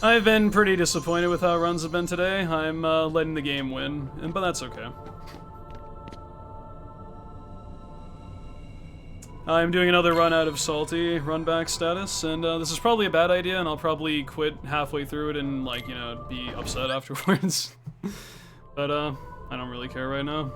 I've been pretty disappointed with how runs have been today. I'm letting the game win, but that's okay. I'm doing another run out of Salty run back status, and this is probably a bad idea, and I'll probably quit halfway through it and, like, you know, be upset afterwards. But, I don't really care right now.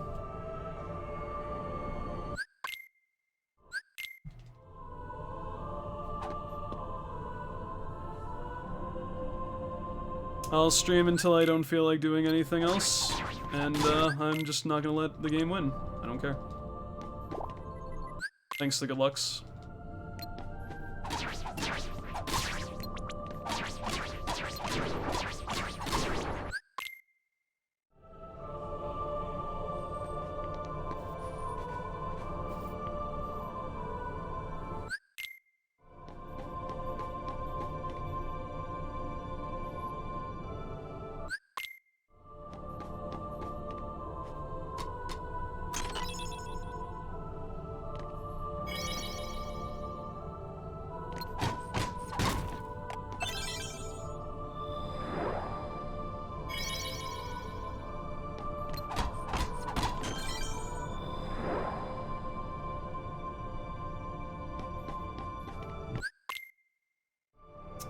I'll stream until I don't feel like doing anything else, and I'm just not gonna let the game win. I don't care. Thanks to good lucks.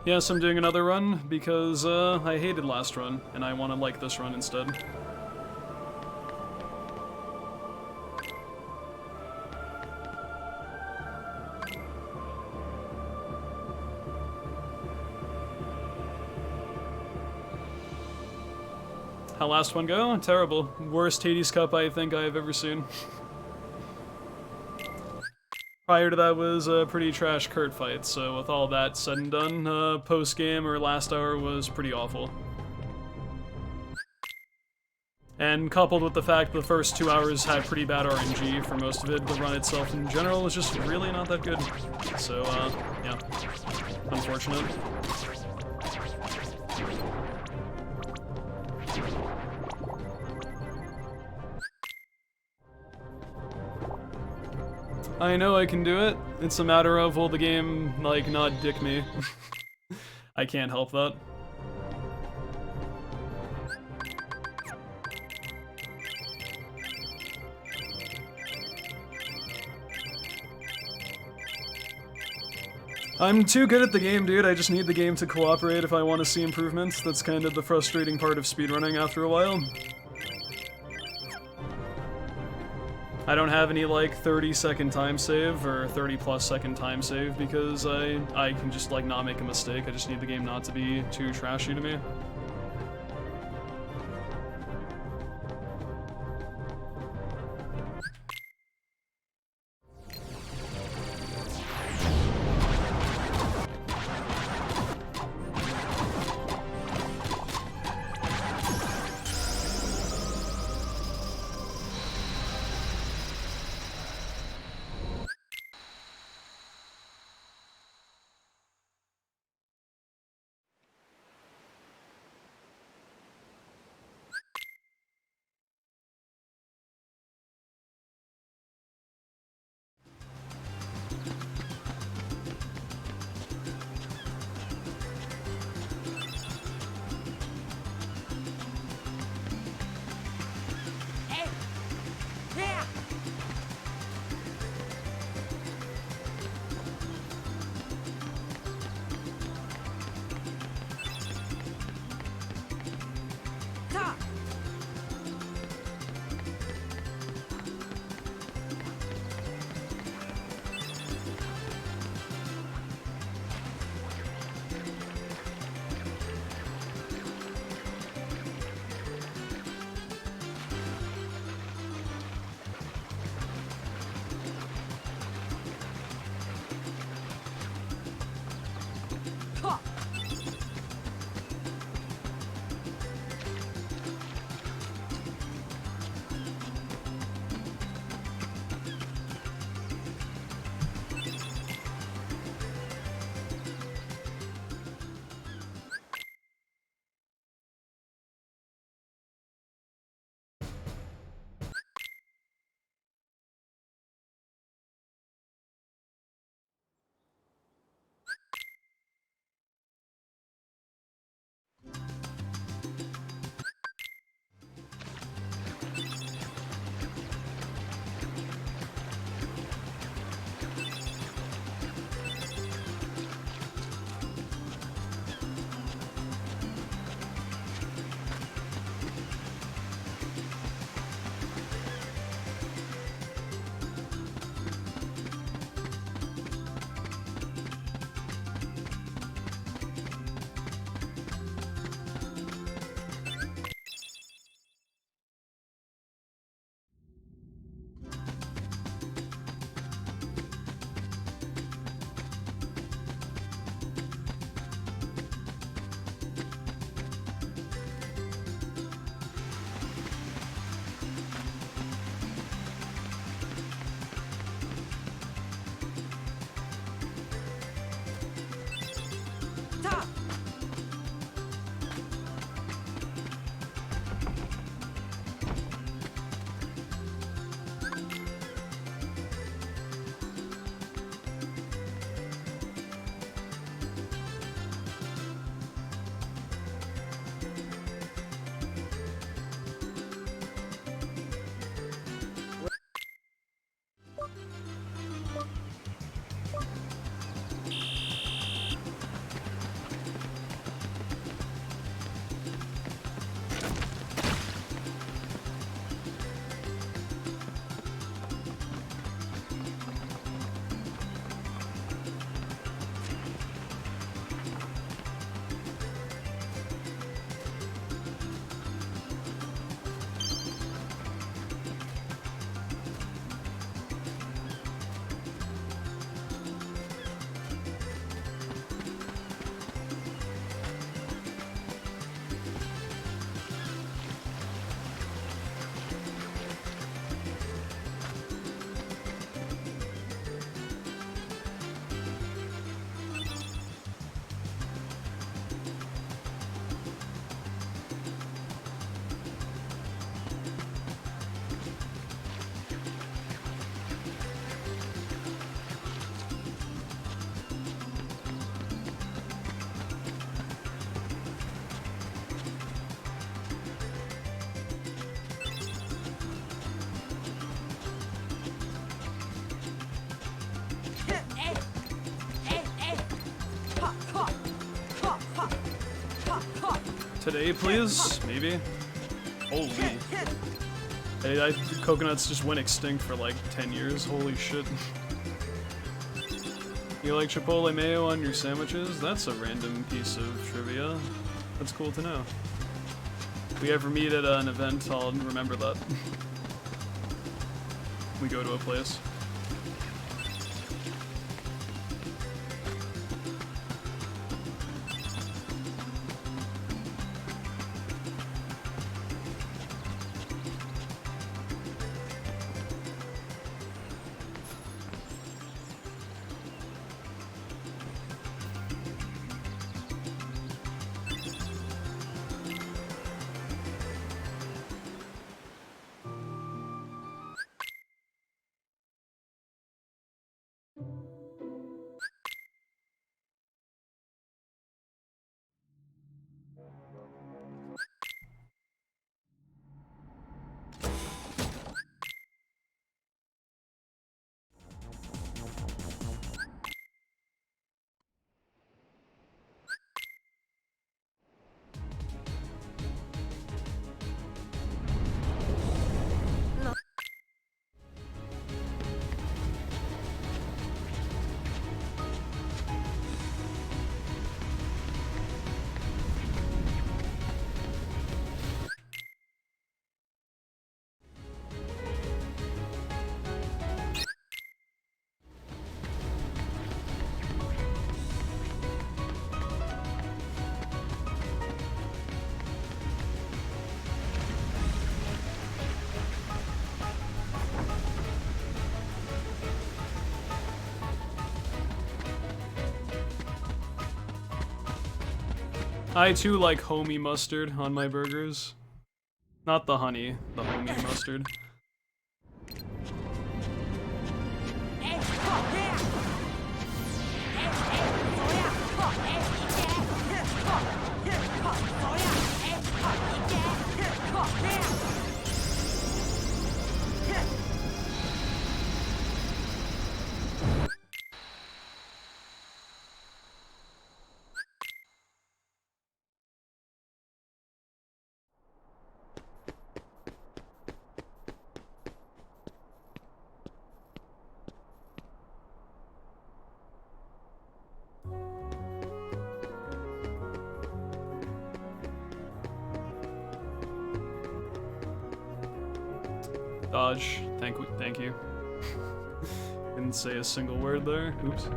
Yes, I'm doing another run because I hated last run, and I want to like this run instead. How last one go? Terrible. Worst Hades Cup I think I've ever seen. Prior to that was a pretty trash Kurt fight, so with all that said and done, post-game or last hour was pretty awful. And coupled with the fact the first 2 hours had pretty bad RNG for most of it, the run itself in general was just really not that good. So, yeah. Unfortunate. I know I can do it. It's a matter of, will the game, like, not dick me? I can't help that. I'm too good at the game, dude. I just need the game to cooperate if I want to see improvements. That's kind of the frustrating part of speedrunning after a while. I don't have any, like, 30-second time save or 30-plus second time save because I can just, like, not make a mistake. I just need the game not to be too trashy to me. today, please? Maybe? Holy. Hey, coconuts just went extinct for like 10 years. Holy shit. You like Chipotle mayo on your sandwiches? That's a random piece of trivia. That's cool to know. If we ever meet at an event, I'll remember that. We go to a place. I too like homey mustard on my burgers. Not the honey, the homey mustard. Dodge. Thank you. Didn't say a single word there. Oops.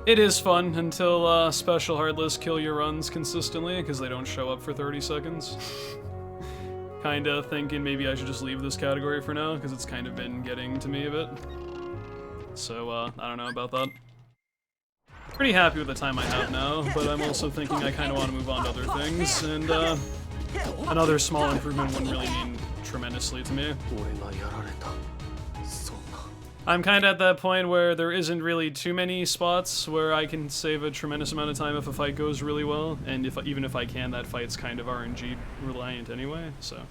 It is fun until special hardless kill your runs consistently because they don't show up for 30 seconds. Kinda thinking maybe I should just leave this category for now because it's kind of been getting to me a bit. So I don't know about that. Pretty happy with the time I have now, but I'm also thinking I kind of want to move on to other things, and another small improvement wouldn't really mean tremendously to me. I'm kind of at that point where there isn't really too many spots where I can save a tremendous amount of time if a fight goes really well, and even if I can, that fight's kind of RNG reliant anyway, so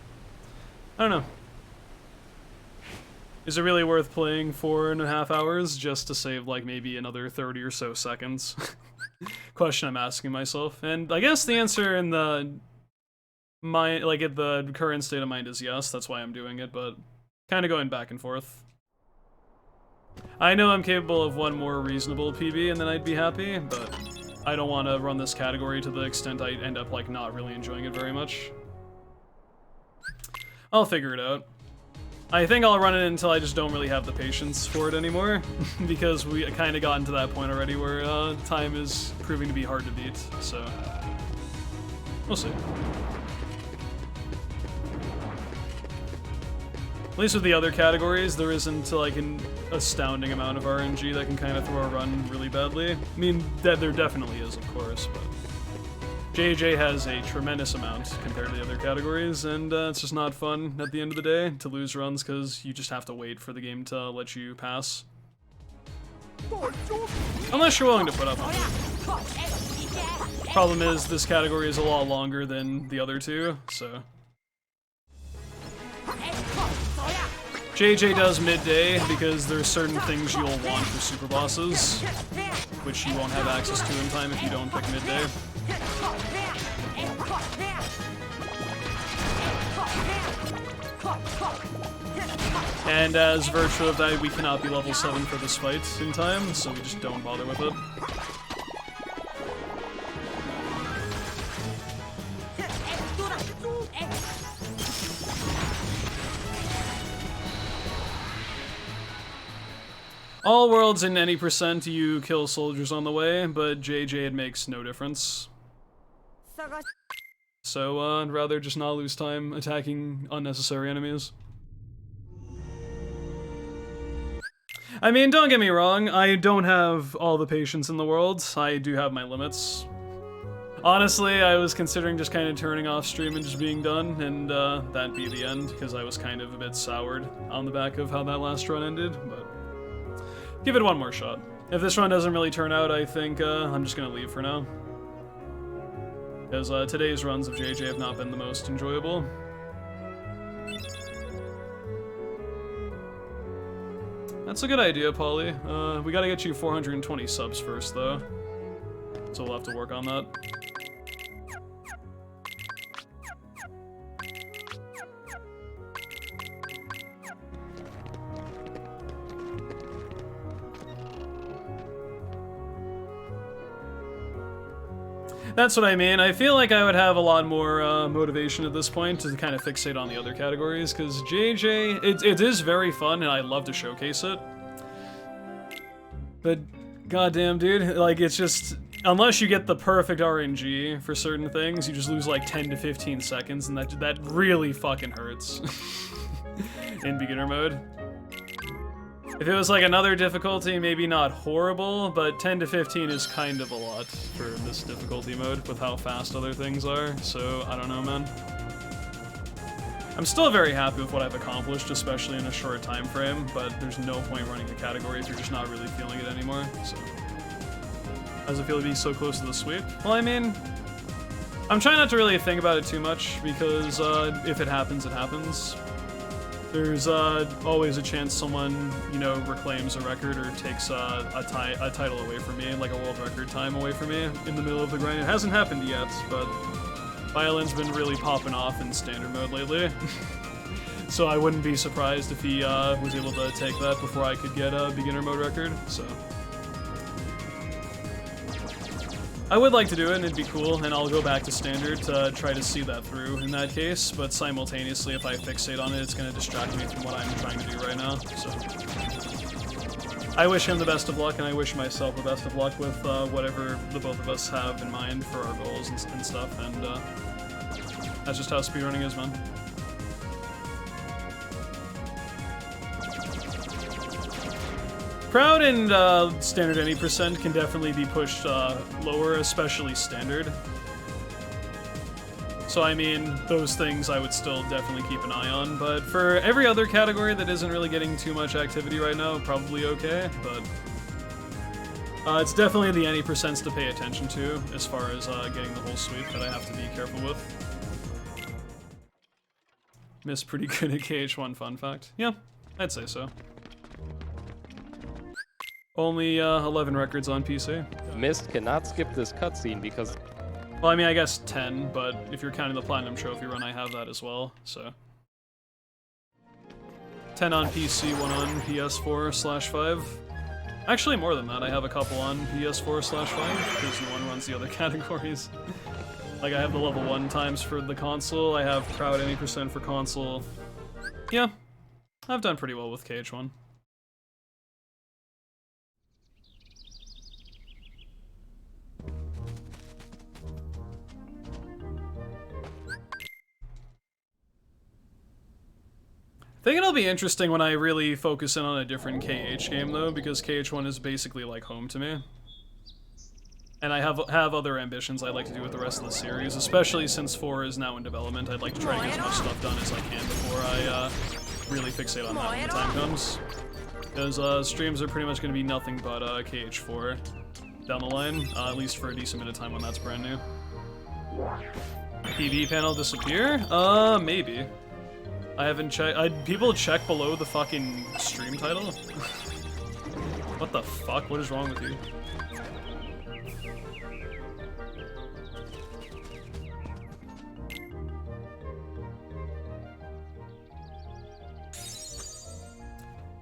I don't know. Is it really worth playing 4.5 hours just to save like maybe another 30 or so seconds? Question I'm asking myself, and I guess the answer in the at the current state of mind is yes. That's why I'm doing it, but kind of going back and forth. I know I'm capable of one more reasonable PB and then I'd be happy, but I don't want to run this category to the extent I end up like not really enjoying it very much. I'll figure it out. I think I'll run it until I just don't really have the patience for it anymore, because we kind of gotten to that point already where time is proving to be hard to beat, so we'll see. At least with the other categories, there isn't like an astounding amount of RNG that can kind of throw a run really badly. I mean, there definitely is, of course, but JJ has a tremendous amount compared to the other categories, and it's just not fun at the end of the day to lose runs because you just have to wait for the game to let you pass. Unless you're willing to put up with it. Problem is, this category is a lot longer than the other two, so... JJ does midday because there's certain things you'll want for super bosses, which you won't have access to in time if you don't pick midday. And as Virtue have died, we cannot be level 7 for this fight in time, so we just don't bother with it. All worlds in any percent you kill soldiers on the way, but JJ it makes no difference. So I'd rather just not lose time attacking unnecessary enemies. I mean, don't get me wrong, I don't have all the patience in the world. I do have my limits. Honestly, I was considering just kind of turning off stream and just being done, and that'd be the end, because I was kind of a bit soured on the back of how that last run ended, but... give it one more shot. If this run doesn't really turn out, I think I'm just gonna leave for now. Because today's runs of JJ have not been the most enjoyable. That's a good idea, Polly. We gotta get you 420 subs first, though. So we'll have to work on that. That's what I mean. I feel like I would have a lot more motivation at this point to kind of fixate on the other categories, because JJ, it is very fun and I love to showcase it. But goddamn, dude, like it's just, unless you get the perfect RNG for certain things, you just lose like 10 to 15 seconds, and that really fucking hurts in beginner mode. If it was like another difficulty, maybe not horrible, but 10 to 15 is kind of a lot for this difficulty mode with how fast other things are, so I don't know, man. I'm still very happy with what I've accomplished, especially in a short time frame, but there's no point running the category if you're just not really feeling it anymore, so. How does it feel to be so close to the sweep? Well, I mean, I'm trying not to really think about it too much, because if it happens, it happens. There's always a chance someone, you know, reclaims a record or takes a title away from me, like a world record time away from me in the middle of the grind. It hasn't happened yet, but Violin's been really popping off in standard mode lately. So I wouldn't be surprised if he was able to take that before I could get a beginner mode record, so. I would like to do it, and it'd be cool, and I'll go back to standard to try to see that through in that case, but simultaneously, if I fixate on it, it's going to distract me from what I'm trying to do right now, so. I wish him the best of luck, and I wish myself the best of luck with whatever the both of us have in mind for our goals and stuff, and that's just how speedrunning is, man. Crowd and standard any percent can definitely be pushed lower, especially standard. So I mean, those things I would still definitely keep an eye on, but for every other category that isn't really getting too much activity right now, probably okay, but it's definitely the any percents to pay attention to as far as getting the whole sweep that I have to be careful with. Missed pretty good at KH1 fun fact. Yeah, I'd say so. Only 11 records on PC. Mist cannot skip this cutscene because... Well, I mean, I guess 10, but if you're counting the Platinum Trophy run, I have that as well, so. 10 on PC, 1 on PS4/5. Actually, more than that. I have a couple on PS4/5, because no one runs the other categories. Like, I have the level 1 times for the console, I have crowd any percent for console. Yeah, I've done pretty well with KH1. I think it'll be interesting when I really focus in on a different KH game, though, because KH1 is basically like home to me. And I have other ambitions I'd like to do with the rest of the series, especially since 4 is now in development. I'd like to try to get as much stuff done as I can before I really fixate on that when the time comes. Because streams are pretty much going to be nothing but KH4 down the line, at least for a decent bit of time when that's brand new. PV panel disappear? Maybe. I haven't checked. People check below the fucking stream title? What the fuck? What is wrong with you?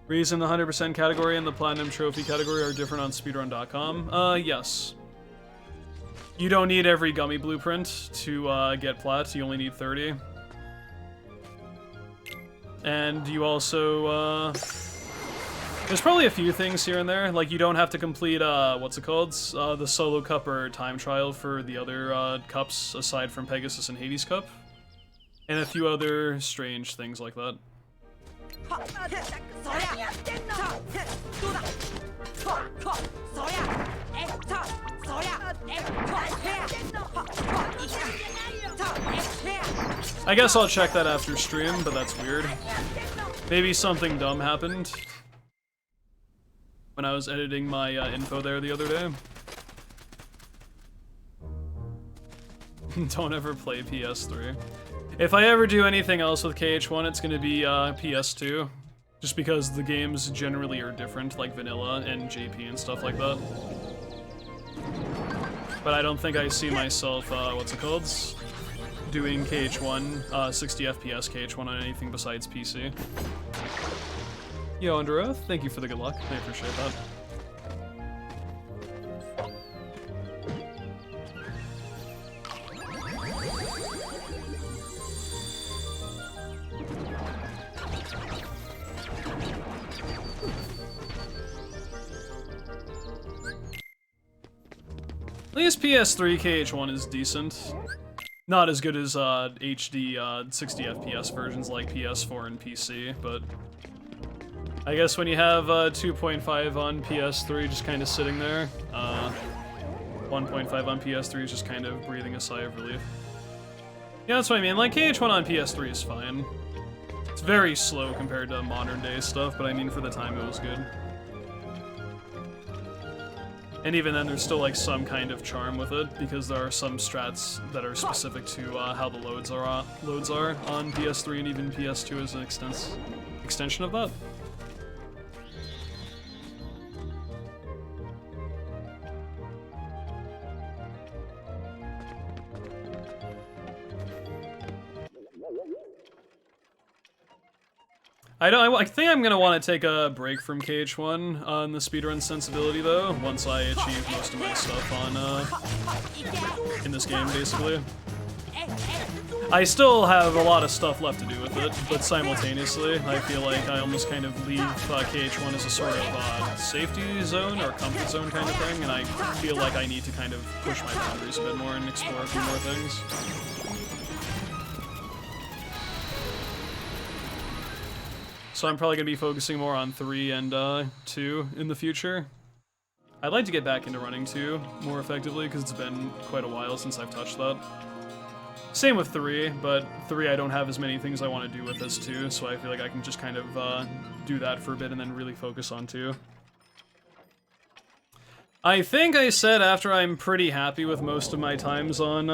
Reason the 100% category and the Platinum Trophy category are different on speedrun.com? Yes. You don't need every gummy blueprint to get plat, you only need 30. And you also, there's probably a few things here and there, like you don't have to complete, what's it called? The solo cup or time trial for the other cups aside from Pegasus and Hades Cup. And a few other strange things like that. I guess I'll check that after stream, but that's weird. Maybe something dumb happened when I was editing my info there the other day. Don't ever play PS3. If I ever do anything else with KH1, it's gonna be PS2. Just because the games generally are different, like vanilla and JP and stuff like that. But I don't think I see myself, what's it called? Doing KH1, 60 FPS KH1 on anything besides PC. Yo, Under Oath, thank you for the good luck. I appreciate that. At least PS3 KH1 is decent. Not as good as HD 60 FPS versions like PS4 and PC, but I guess when you have 2.5 on PS3 just kind of sitting there, 1.5 on PS3 is just kind of breathing a sigh of relief. Yeah, that's what I mean. Like, KH1 on PS3 is fine. It's very slow compared to modern day stuff, but I mean, for the time it was good. And even then, there's still like some kind of charm with it, because there are some strats that are specific to how the loads are on PS3 and even PS2 as an extension of that. I think I'm gonna want to take a break from KH1 on the speedrun sensibility though, once I achieve most of my stuff on, in this game basically. I still have a lot of stuff left to do with it, but simultaneously, I feel like I almost kind of leave KH1 as a sort of safety zone or comfort zone kind of thing, and I feel like I need to kind of push my boundaries a bit more and explore a few more things. So I'm probably going to be focusing more on 3 and 2 in the future. I'd like to get back into running 2 more effectively, because it's been quite a while since I've touched that. Same with 3, but 3 I don't have as many things I want to do with as 2, so I feel like I can just kind of do that for a bit and then really focus on 2. I think I said after I'm pretty happy with most of my times on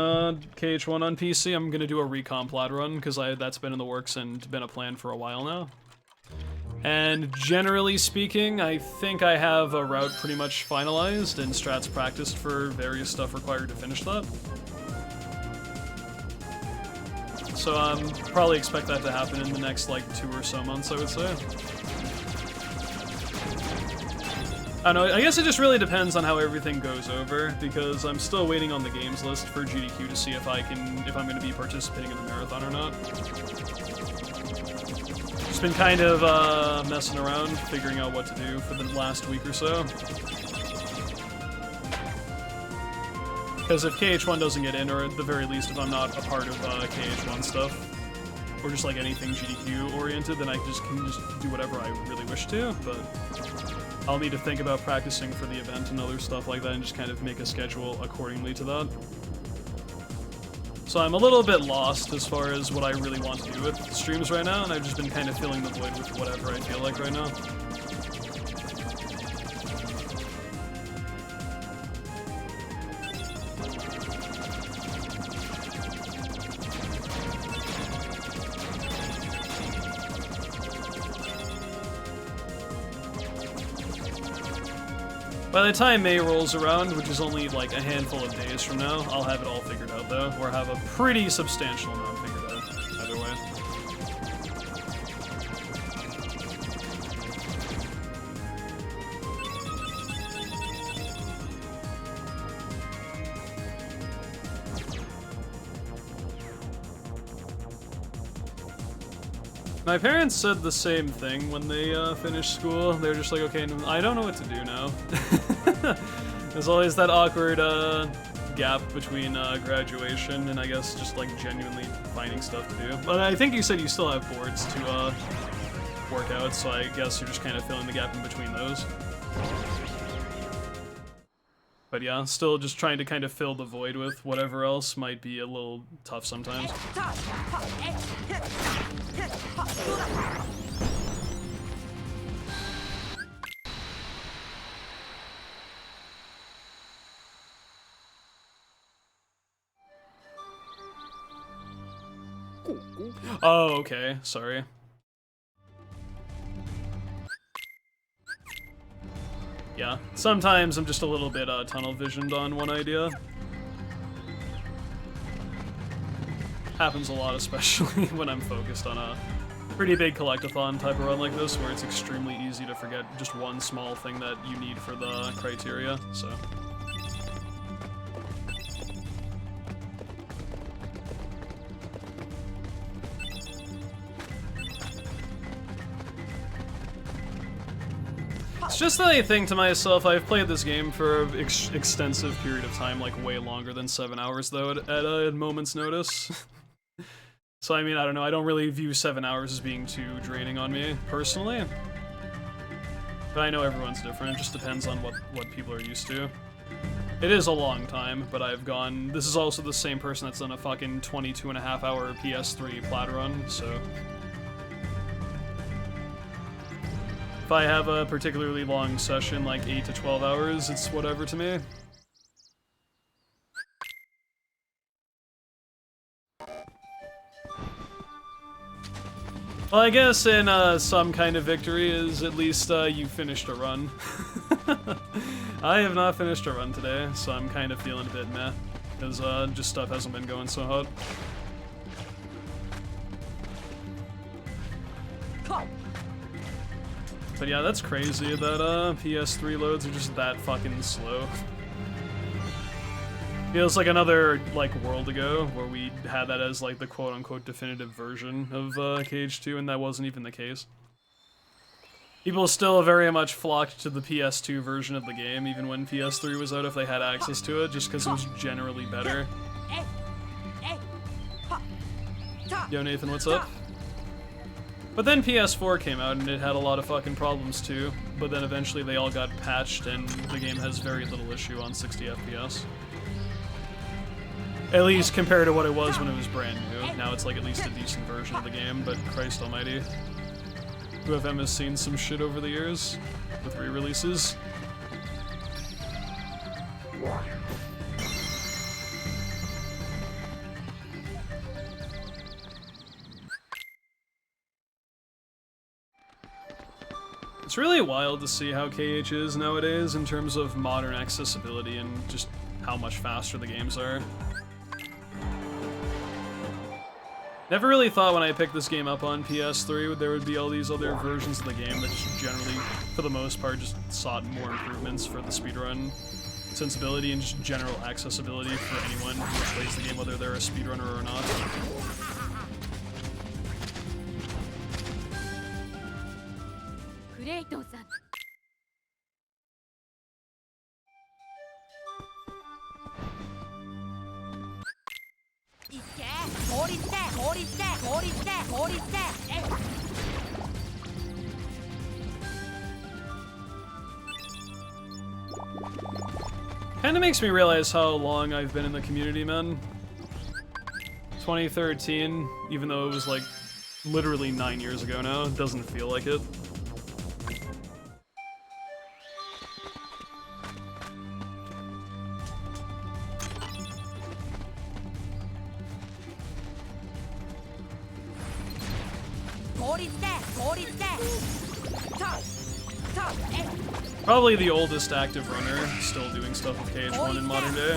KH1 on PC, I'm going to do a recon plat run, because that's been in the works and been a plan for a while now. And generally speaking, I think I have a route pretty much finalized and strats practiced for various stuff required to finish that. So probably expect that to happen in the next like 2 or so months, I would say. I don't know, I guess it just really depends on how everything goes over, because I'm still waiting on the games list for GDQ to see if I'm going to be participating in the marathon or not. Just been kind of messing around, figuring out what to do for the last week or so. Because if KH1 doesn't get in, or at the very least if I'm not a part of KH1 stuff, or just like anything GDQ oriented, then I can just do whatever I really wish to, but I'll need to think about practicing for the event and other stuff like that and just kind of make a schedule accordingly to that. So I'm a little bit lost as far as what I really want to do with streams right now, and I've just been kind of filling the void with whatever I feel like right now. By the time May rolls around, which is only like a handful of days from now, I'll have it all figured out though, or have a pretty substantial amount figured out, either way. My parents said the same thing when they finished school. They were just like, okay, I don't know what to do now. There's always that awkward gap between graduation and I guess just like genuinely finding stuff to do. But I think you said you still have boards to work out, so I guess you're just kind of filling the gap in between those. But yeah, still just trying to kind of fill the void with whatever else might be a little tough sometimes. Oh, okay, sorry. Yeah, sometimes I'm just a little bit tunnel visioned on one idea. Happens a lot, especially when I'm focused on a pretty big collectathon type of run like this, where it's extremely easy to forget just one small thing that you need for the criteria, so. It's just that I think to myself, I've played this game for an extensive period of time, like way longer than 7 hours though, at a moment's notice. So I mean, I don't know, I don't really view 7 hours as being too draining on me, personally. But I know everyone's different, it just depends on what people are used to. It is a long time, but I've gone... This is also the same person that's done a fucking 22.5 hour PS3 plat run, so... If I have a particularly long session, like 8 to 12 hours, it's whatever to me. Well, I guess in some kind of victory is at least you finished a run. I have not finished a run today, so I'm kind of feeling a bit meh, because just stuff hasn't been going so hot. But yeah, that's crazy that PS3 loads are just that fucking slow. Feels like another, like, world ago, where we had that as, like, the quote-unquote definitive version of KH2, and that wasn't even the case. People still very much flocked to the PS2 version of the game, even when PS3 was out if they had access to it, just because it was generally better. Yo, Nathan, what's up? But then PS4 came out, and it had a lot of fucking problems too, but then eventually they all got patched, and the game has very little issue on 60 FPS. At least compared to what it was when it was brand new. Now it's like at least a decent version of the game, but Christ almighty. KH1FM has seen some shit over the years, with re-releases. It's really wild to see how KH is nowadays in terms of modern accessibility and just how much faster the games are. Never really thought when I picked this game up on PS3 there would be all these other versions of the game that just generally, for the most part, just sought more improvements for the speedrun sensibility and just general accessibility for anyone who plays the game, whether they're a speedrunner or not. Kinda makes me realize how long I've been in the community, man. 2013, even though it was like literally 9 years ago now, it doesn't feel like it. Probably the oldest active runner still doing stuff with KH1 in modern day.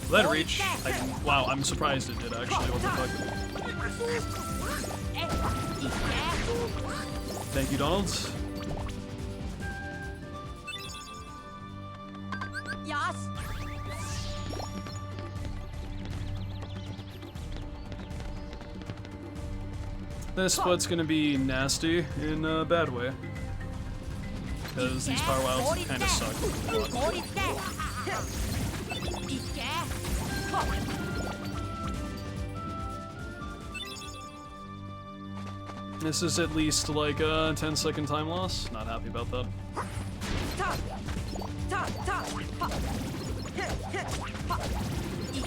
Let it reach. Wow, I'm surprised it did actually. What the fuck? Thank you, Donald. This split's gonna be nasty in a bad way. Because these power wilds kinda suck. This is at least like a 10-second time loss. Not happy about that.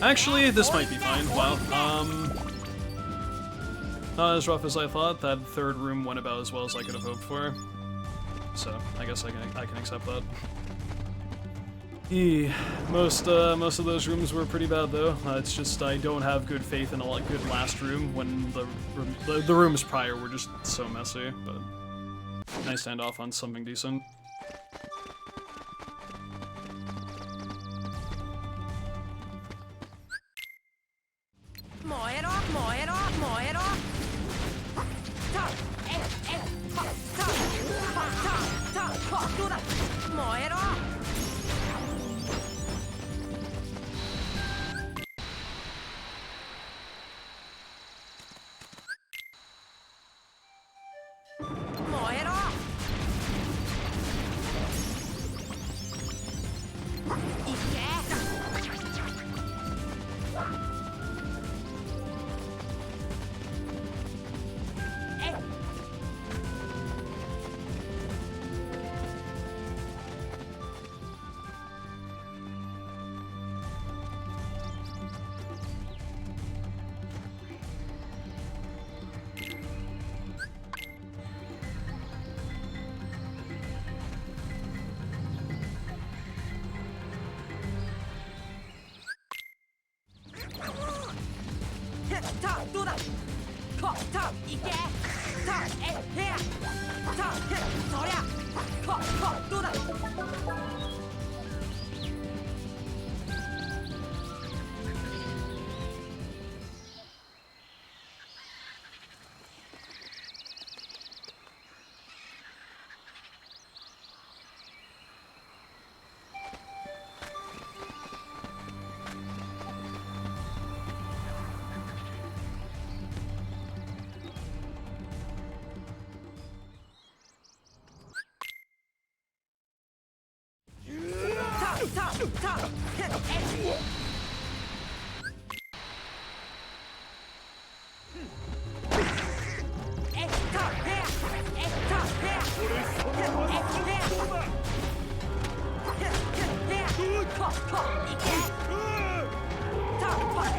Actually, this might be fine. Wow. Not as rough as I thought. That third room went about as well as I could have hoped for. So I guess I can accept that. Most of those rooms were pretty bad though. It's just I don't have good faith in a good last room when the rooms prior were just so messy. But nice standoff on something decent.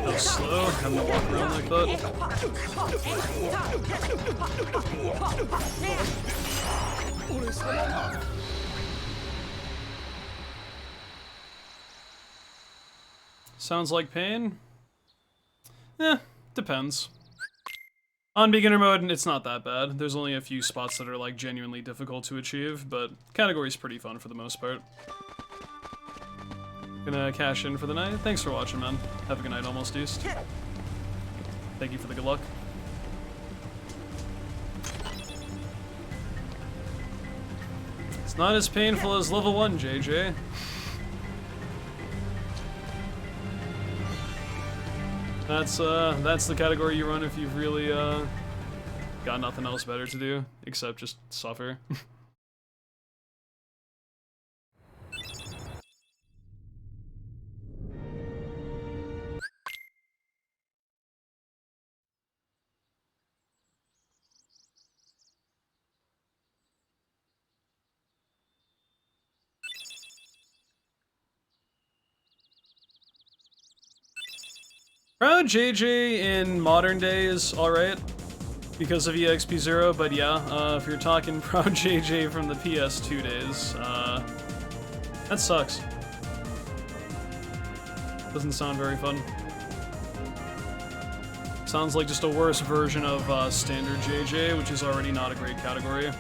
That was slow, having to walk around like that. Sounds like pain? Eh, depends. On beginner mode, it's not that bad. There's only a few spots that are like genuinely difficult to achieve, but category's pretty fun for the most part. Gonna cash in for the night. Thanks for watching, man. Have a good night, Almost East. Thank you for the good luck. It's not as painful as level 1, JJ. That's the category you run if you've really got nothing else better to do except just suffer. Proud JJ in modern day is alright because of EXP0, but yeah, if you're talking Proud JJ from the PS2 days, that sucks. Doesn't sound very fun. Sounds like just a worse version of standard JJ, which is already not a great category.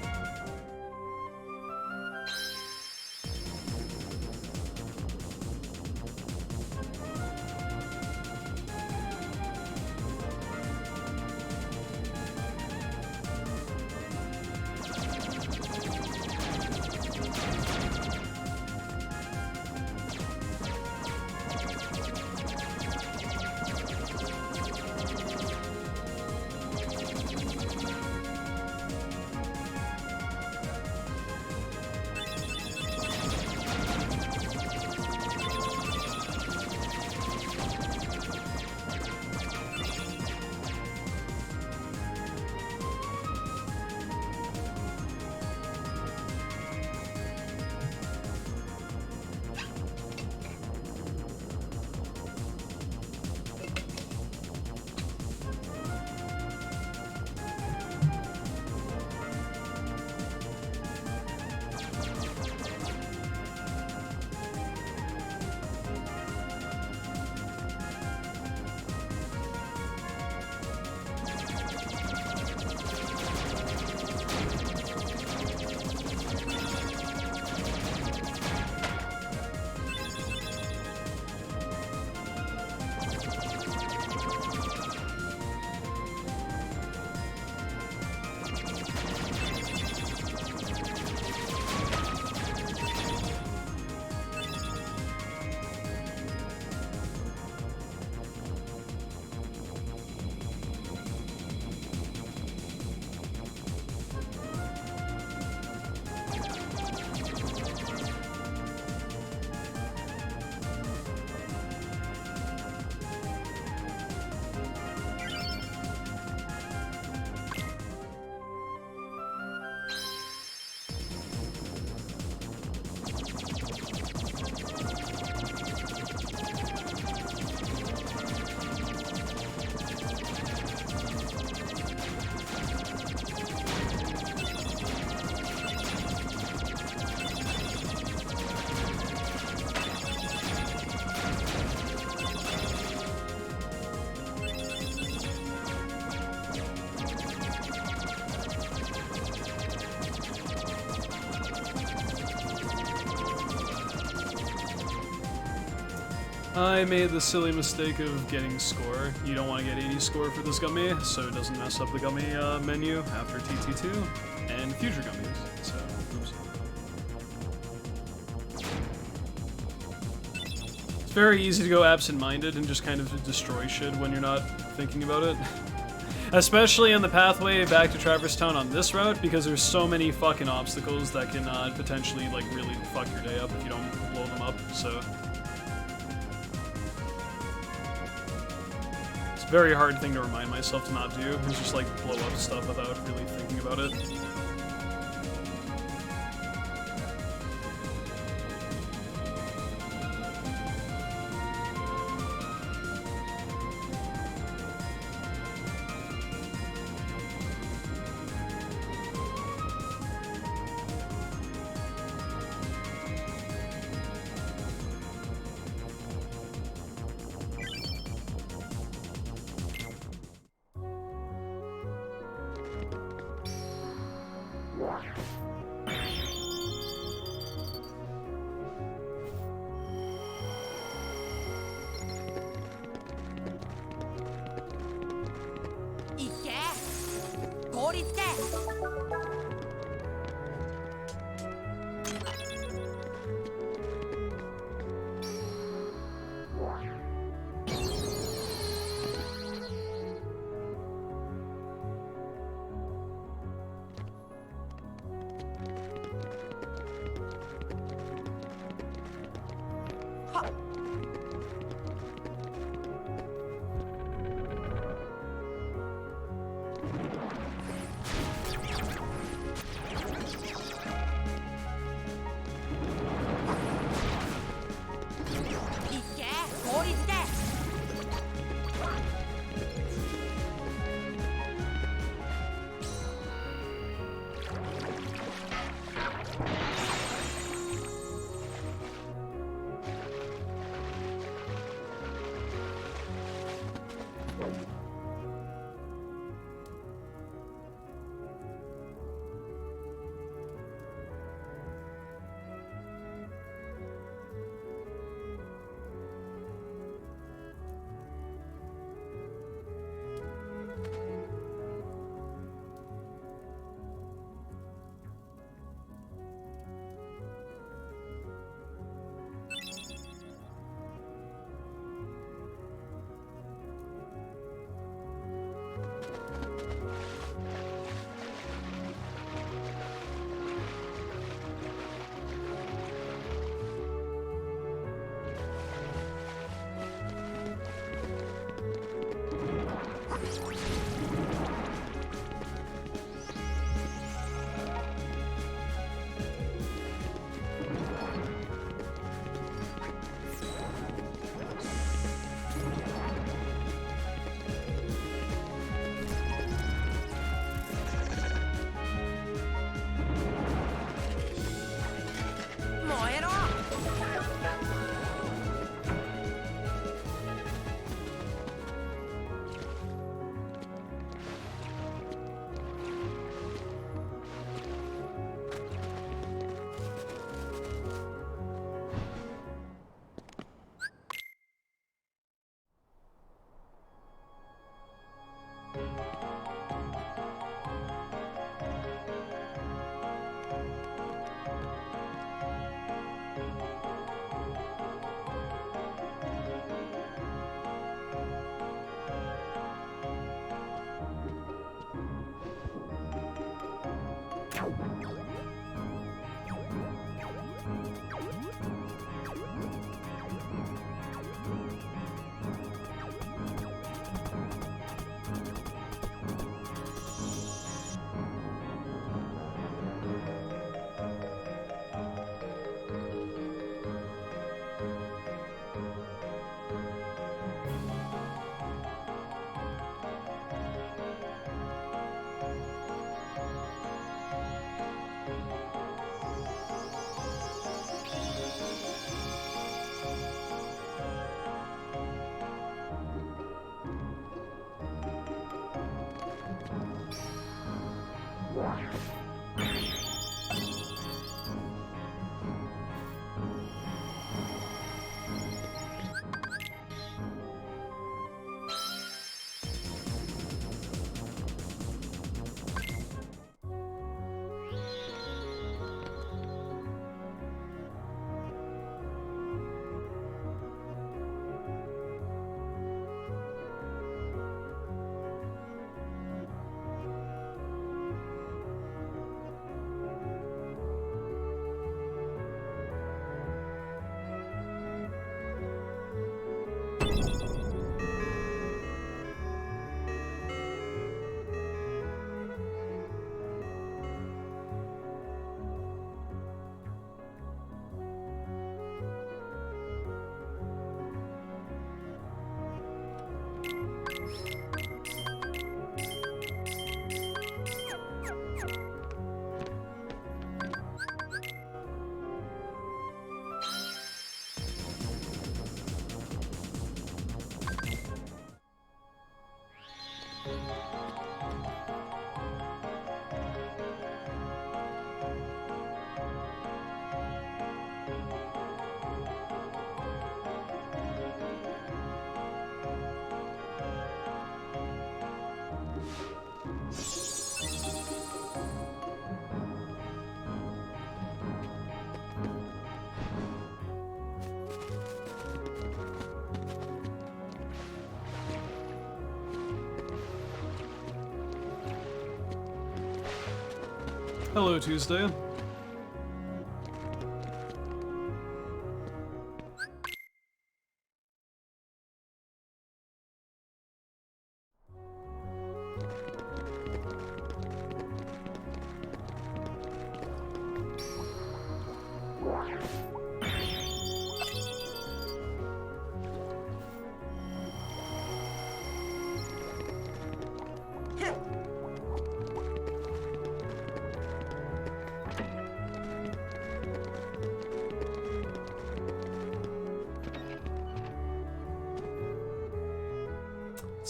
I made the silly mistake of getting score. You don't want to get 80 score for this gummy, so it doesn't mess up the gummy menu after TT2 and future gummies. So, oops. It's very easy to go absent-minded and just kind of destroy shit when you're not thinking about it. Especially in the pathway back to Traverse Town on this route, because there's so many fucking obstacles that can potentially like really fuck your day up if you don't blow them up, so... Very hard thing to remind myself to not do, is just like blow up stuff without really thinking about it. Hello, Tuesday.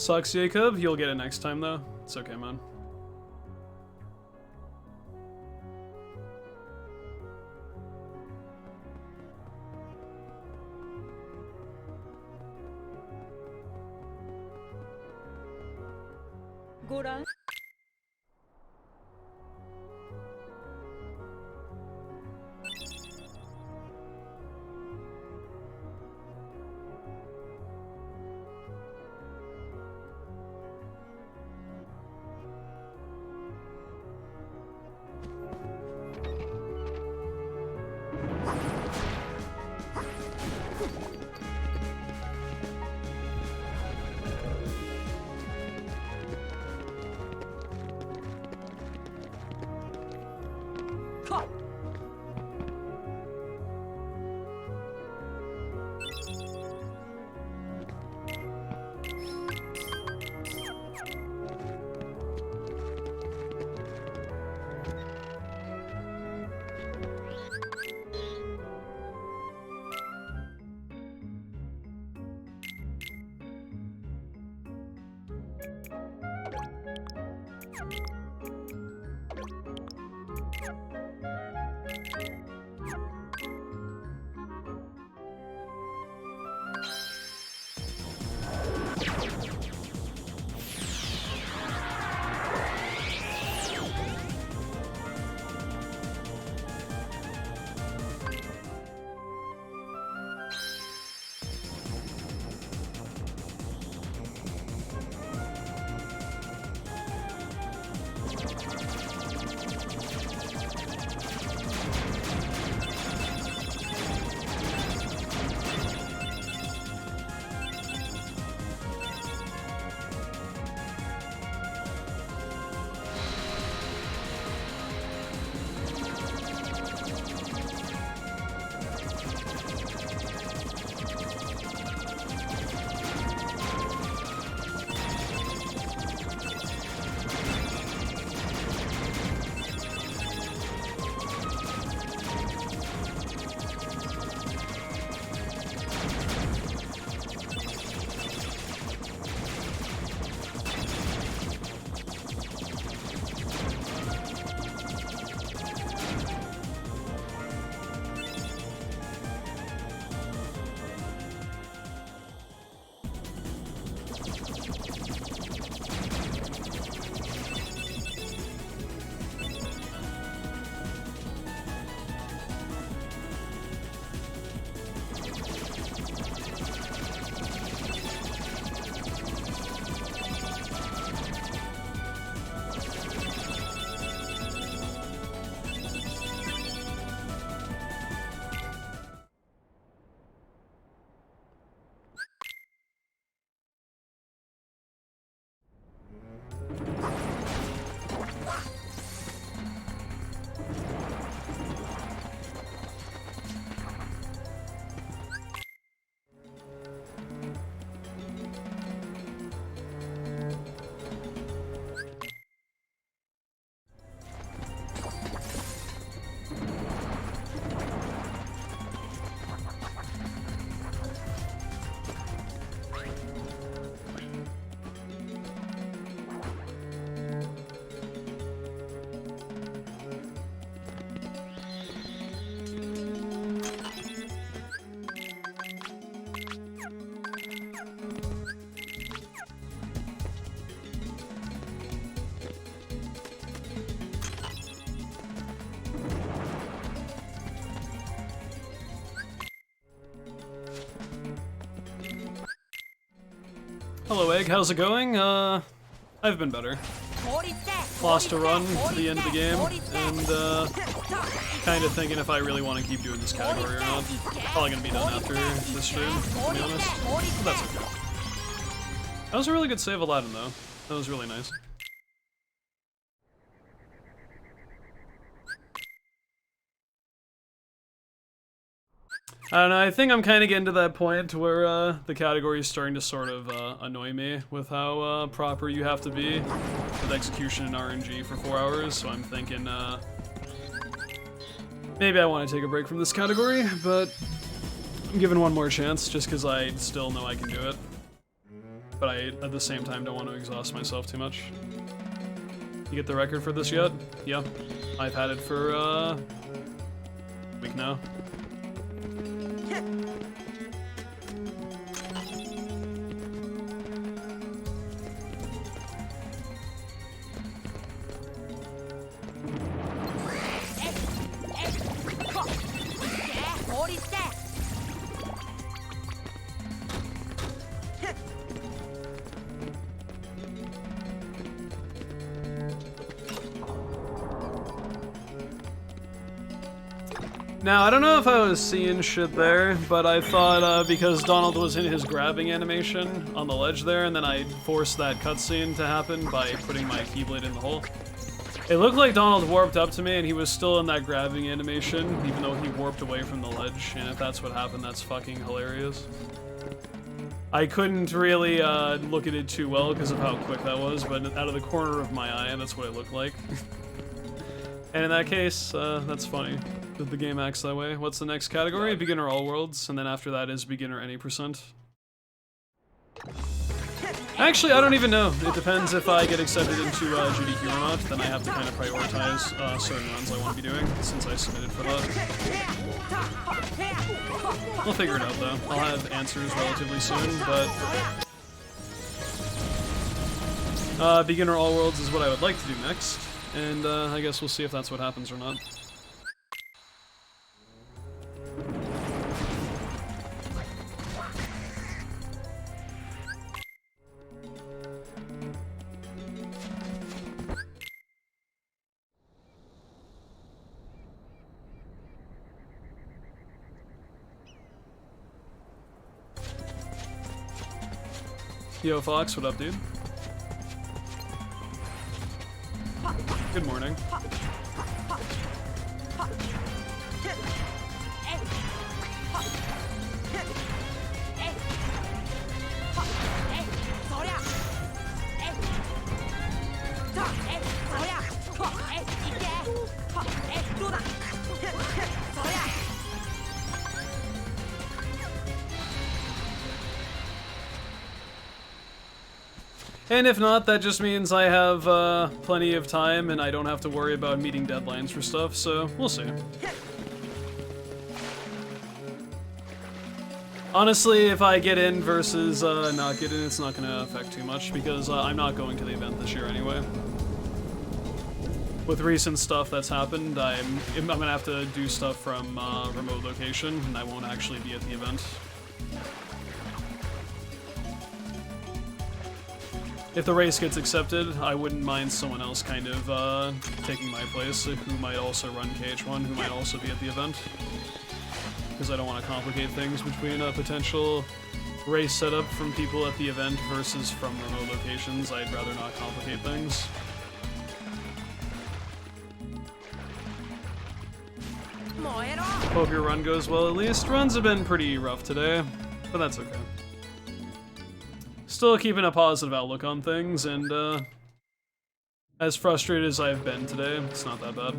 Sucks, Jacob. You'll get it next time, though. It's okay, man. Goran. Hello, Egg. How's it going? I've been better. Lost a run to the end of the game, and kind of thinking if I really want to keep doing this category or not. Probably gonna be done after this stream, to be honest. But that's okay. That was a really good save Aladdin, though. That was really nice. I don't know, I think I'm kind of getting to that point where the category is starting to sort of annoy me with how proper you have to be with execution and RNG for 4 hours, so I'm thinking maybe I want to take a break from this category, but I'm giving one more chance just because I still know I can do it. But I, at the same time, don't want to exhaust myself too much. You get the record for this yet? Yeah. I've had it for a week now. Now, I don't know if I was seeing shit there, but I thought because Donald was in his grabbing animation on the ledge there, and then I forced that cutscene to happen by putting my Keyblade in the hole. It looked like Donald warped up to me and he was still in that grabbing animation, even though he warped away from the ledge, and if that's what happened, that's fucking hilarious. I couldn't really look at it too well because of how quick that was, but out of the corner of my eye, that's what it looked like. And in that case, that's funny. That the game acts that way. What's the next category? Beginner all worlds, and then after that is beginner any %. Actually, I don't even know. It depends if I get accepted into GDQ or not, then I have to kind of prioritize certain runs I want to be doing, since I submitted for that. We'll figure it out though. I'll have answers relatively soon, but beginner all worlds is what I would like to do next, and I guess we'll see if that's what happens or not. Yo, Fox, what up, dude? Good morning. And if not, that just means I have plenty of time and I don't have to worry about meeting deadlines for stuff, so we'll see. Honestly, if I get in versus not get in, it's not going to affect too much because I'm not going to the event this year anyway. With recent stuff that's happened, I'm going to have to do stuff from remote location and I won't actually be at the event. If the race gets accepted, I wouldn't mind someone else kind of taking my place, who might also run KH1, who might also be at the event. Because I don't want to complicate things between a potential race setup from people at the event versus from remote locations. I'd rather not complicate things. Hope your run goes well at least. Runs have been pretty rough today, but that's okay. Still keeping a positive outlook on things, and as frustrated as I've been today, it's not that bad.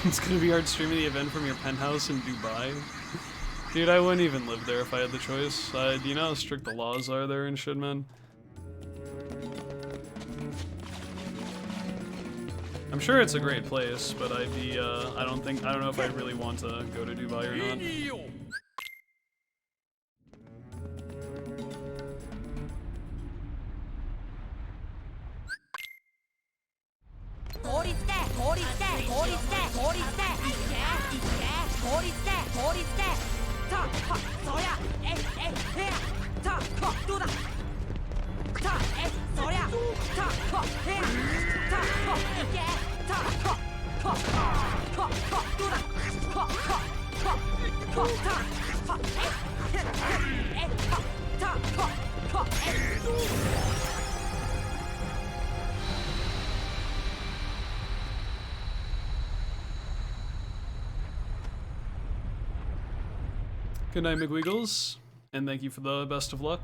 It's gonna be hard streaming the event from your penthouse in Dubai. Dude, I wouldn't even live there if I had the choice. Do you know how strict the laws are there and shit, man? I'm sure it's a great place, but I'd be, I don't know if I'd really want to go to Dubai or not. Good night, McWiggles, and thank you for the best of luck.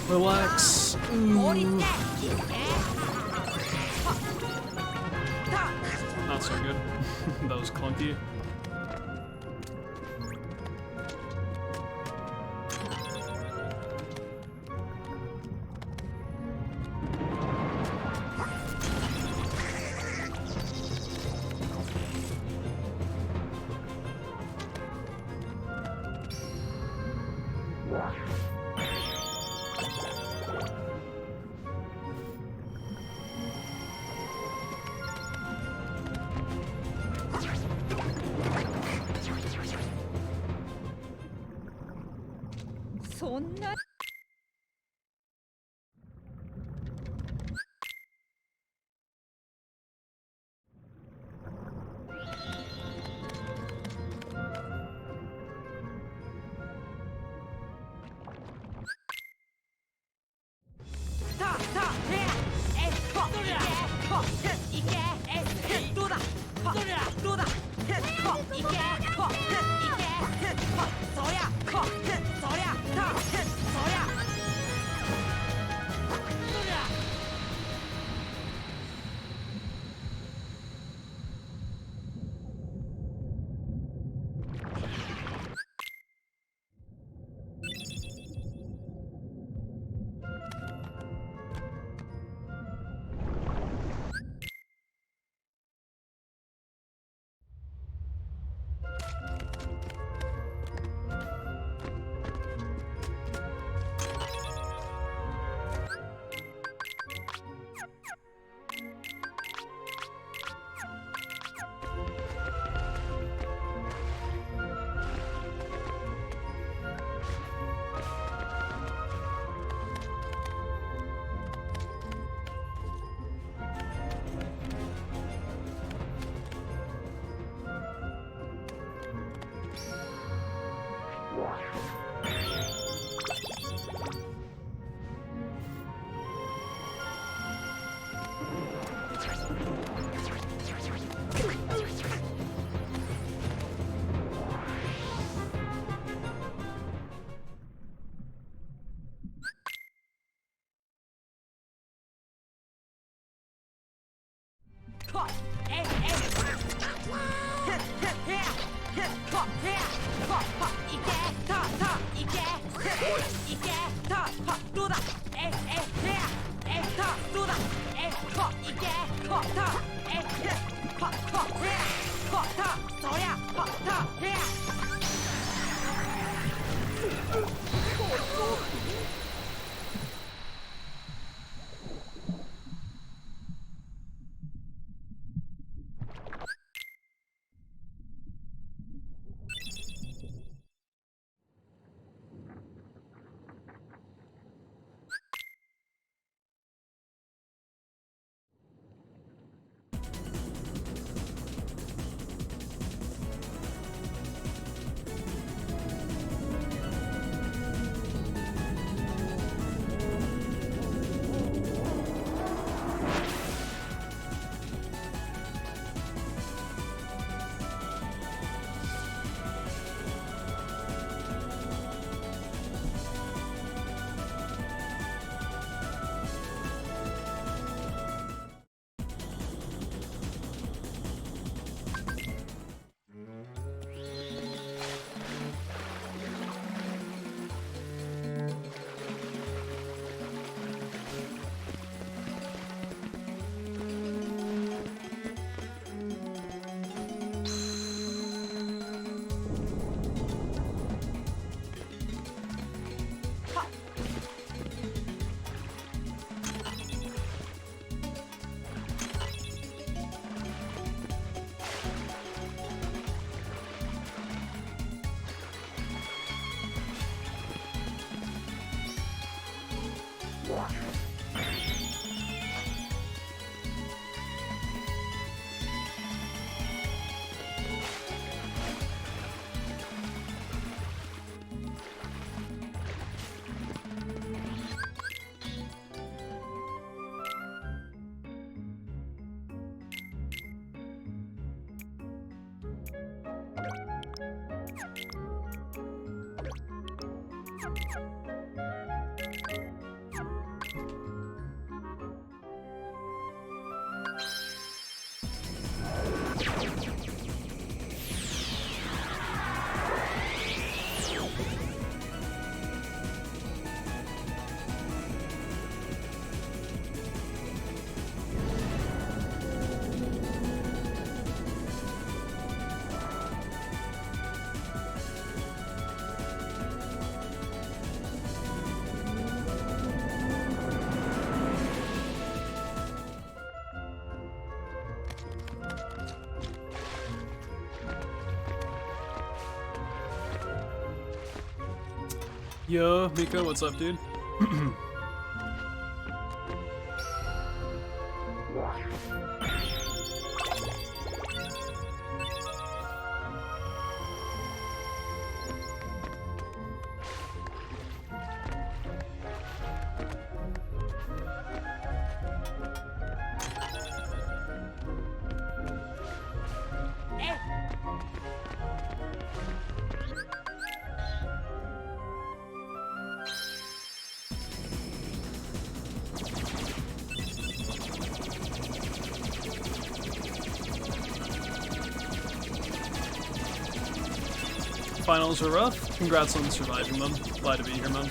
Relax. Ooh. Not so good. That was clunky. Yo, Miko, what's up, dude? Finals were rough. Congrats on surviving them. Glad to be here, man.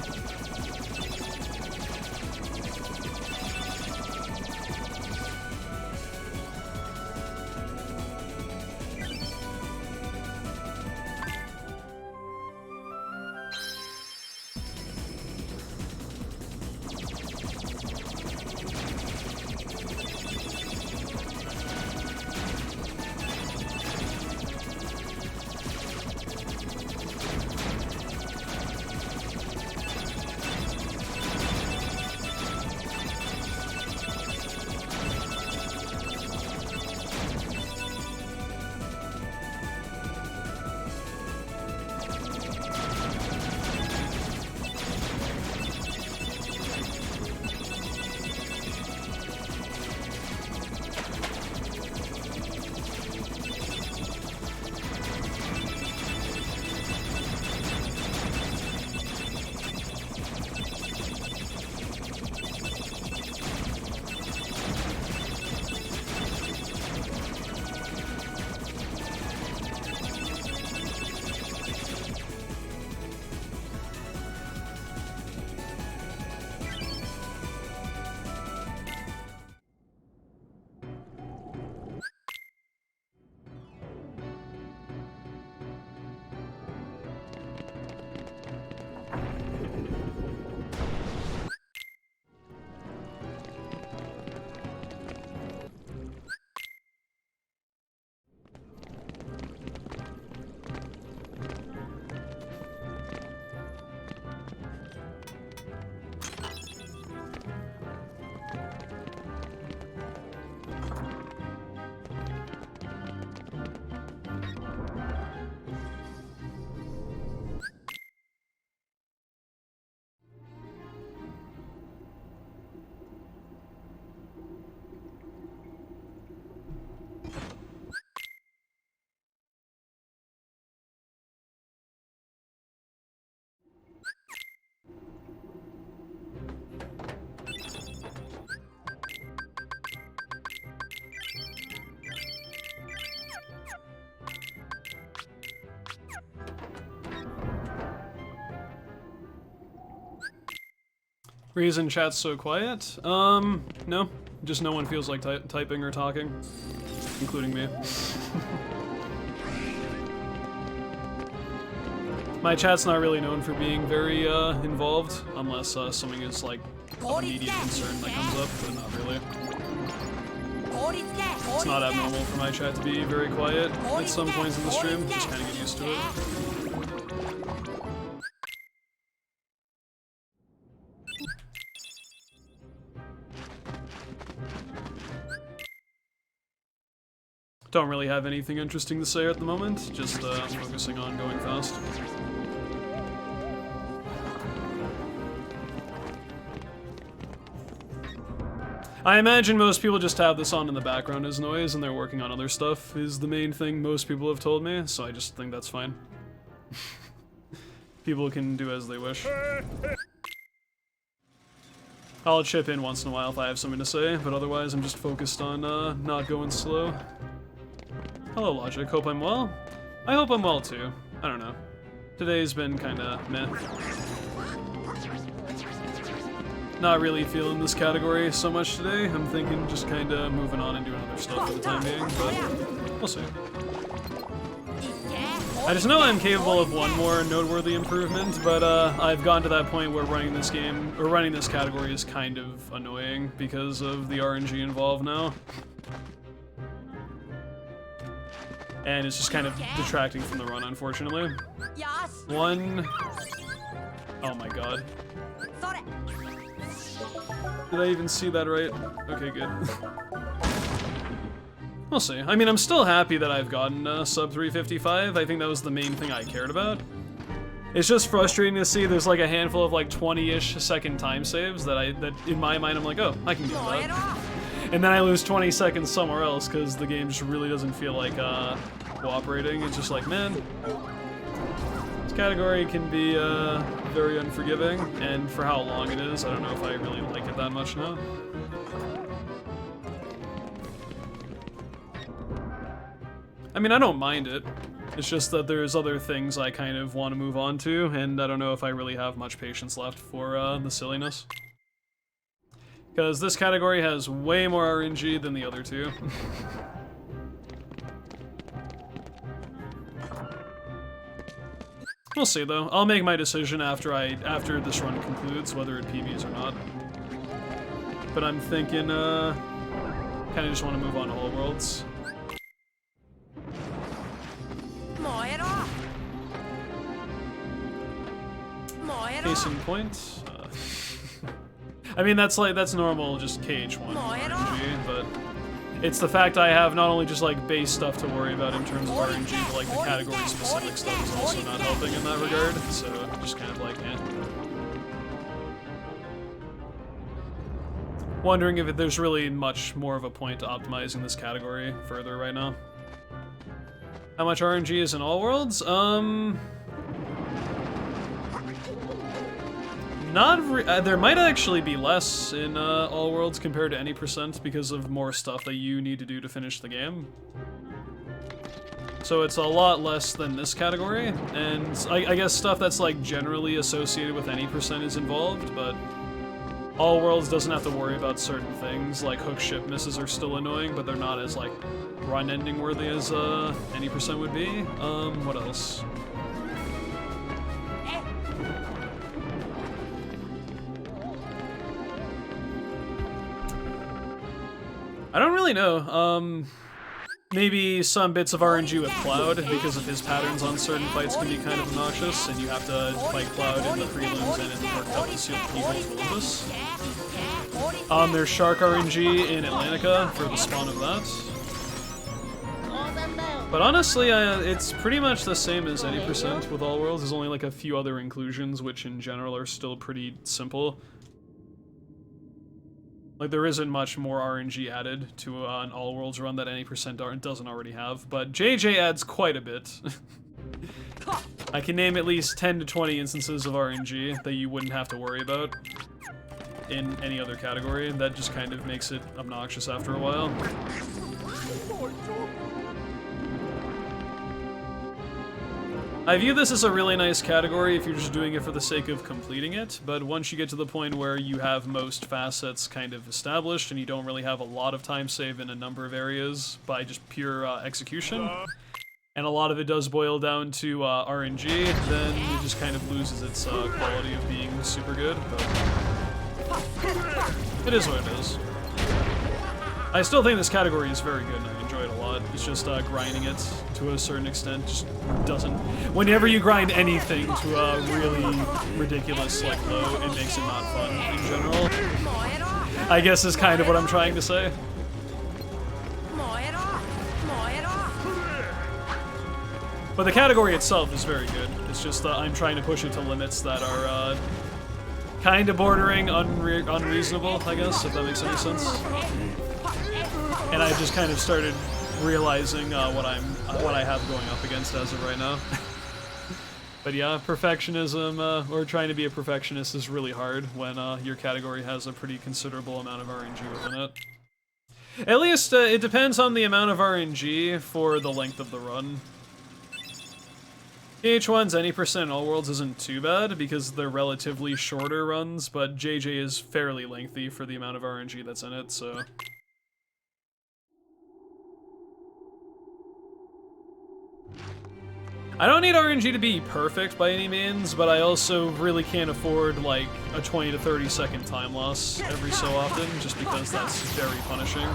Reason chat's so quiet? No. Just no one feels like typing or talking. Including me. My chat's not really known for being very, involved, unless, something is, like, of immediate concern that comes up, but not really. It's not abnormal for my chat to be very quiet at some points in the stream, just kinda get used to it. Don't really have anything interesting to say at the moment, just focusing on going fast. I imagine most people just have this on in the background as noise and they're working on other stuff is the main thing most people have told me, so I just think that's fine. People can do as they wish. I'll chip in once in a while if I have something to say, but otherwise I'm just focused on not going slow. Hello, Logic. Hope I'm well. I hope I'm well, too. I don't know. Today's been kinda meh. Not really feeling this category so much today. I'm thinking just kinda moving on and doing other stuff for the time being, but we'll see. I just know I'm capable of one more noteworthy improvement, but I've gotten to that point where running this game, or running this category is kind of annoying because of the RNG involved now. And it's just kind of detracting from the run, unfortunately. One Oh my god. Did I even see that right? Okay, good. We'll see. I mean, I'm still happy that I've gotten sub 355. I think that was the main thing I cared about. It's just frustrating to see there's like a handful of like 20-ish second time saves that in my mind I'm like, oh, I can get that. And then I lose 20 seconds somewhere else because the game just really doesn't feel like cooperating. It's just like, man, this category can be very unforgiving, and for how long it is, I don't know if I really like it that much now. I mean, I don't mind it. It's just that there's other things I kind of want to move on to, and I don't know if I really have much patience left for the silliness. Because this category has way more RNG than the other two. We'll see though. I'll make my decision after this run concludes, whether it PBs or not. But I'm thinking, kind of just want to move on to All Worlds. Case in point. I mean, that's normal, just KH1 RNG, but it's the fact I have not only just like base stuff to worry about in terms of RNG, but like the category specific stuff is also not helping in that regard. So just kind of like, eh. Wondering if there's really much more of a point to optimizing this category further right now. How much RNG is in All Worlds? There might actually be less in All Worlds compared to any percent because of more stuff that you need to do to finish the game. So it's a lot less than this category, and I guess stuff that's like generally associated with any percent is involved, but All Worlds doesn't have to worry about certain things, like hook ship misses are still annoying, but they're not as like run ending worthy as any percent would be. What else? I don't really know. Maybe some bits of RNG with Cloud, because of his patterns on certain fights can be kind of obnoxious, and you have to fight Cloud in the prelims and in the World Cup to seal the evil to Olympus. There's Shark RNG in Atlantica for the spawn of that. But honestly, it's pretty much the same as any percent with All Worlds. There's only like a few other inclusions, which in general are still pretty simple. Like, there isn't much more RNG added to an All Worlds run that any percent doesn't already have, but JJ adds quite a bit. I can name at least 10 to 20 instances of RNG that you wouldn't have to worry about in any other category. That just kind of makes it obnoxious after a while. I view this as a really nice category if you're just doing it for the sake of completing it, but once you get to the point where you have most facets kind of established and you don't really have a lot of time save in a number of areas by just pure execution, and a lot of it does boil down to RNG, then it just kind of loses its quality of being super good, but it is what it is. I still think this category is very good and I enjoy it a lot. It's just grinding it to a certain extent just doesn't... Whenever you grind anything to a really ridiculous like low, it makes it not fun in general. I guess is kind of what I'm trying to say. But the category itself is very good. It's just I'm trying to push it to limits that are kind of bordering unreasonable, I guess, if that makes any sense. And I just kind of started realizing what I have going up against as of right now. But yeah, perfectionism, or trying to be a perfectionist is really hard when your category has a pretty considerable amount of RNG within it. At least it depends on the amount of RNG for the length of the run. KH1's any percent in All Worlds isn't too bad because they're relatively shorter runs, but JJ is fairly lengthy for the amount of RNG that's in it, so... I don't need RNG to be perfect by any means, but I also really can't afford like a 20 to 30 second time loss every so often, just because that's very punishing.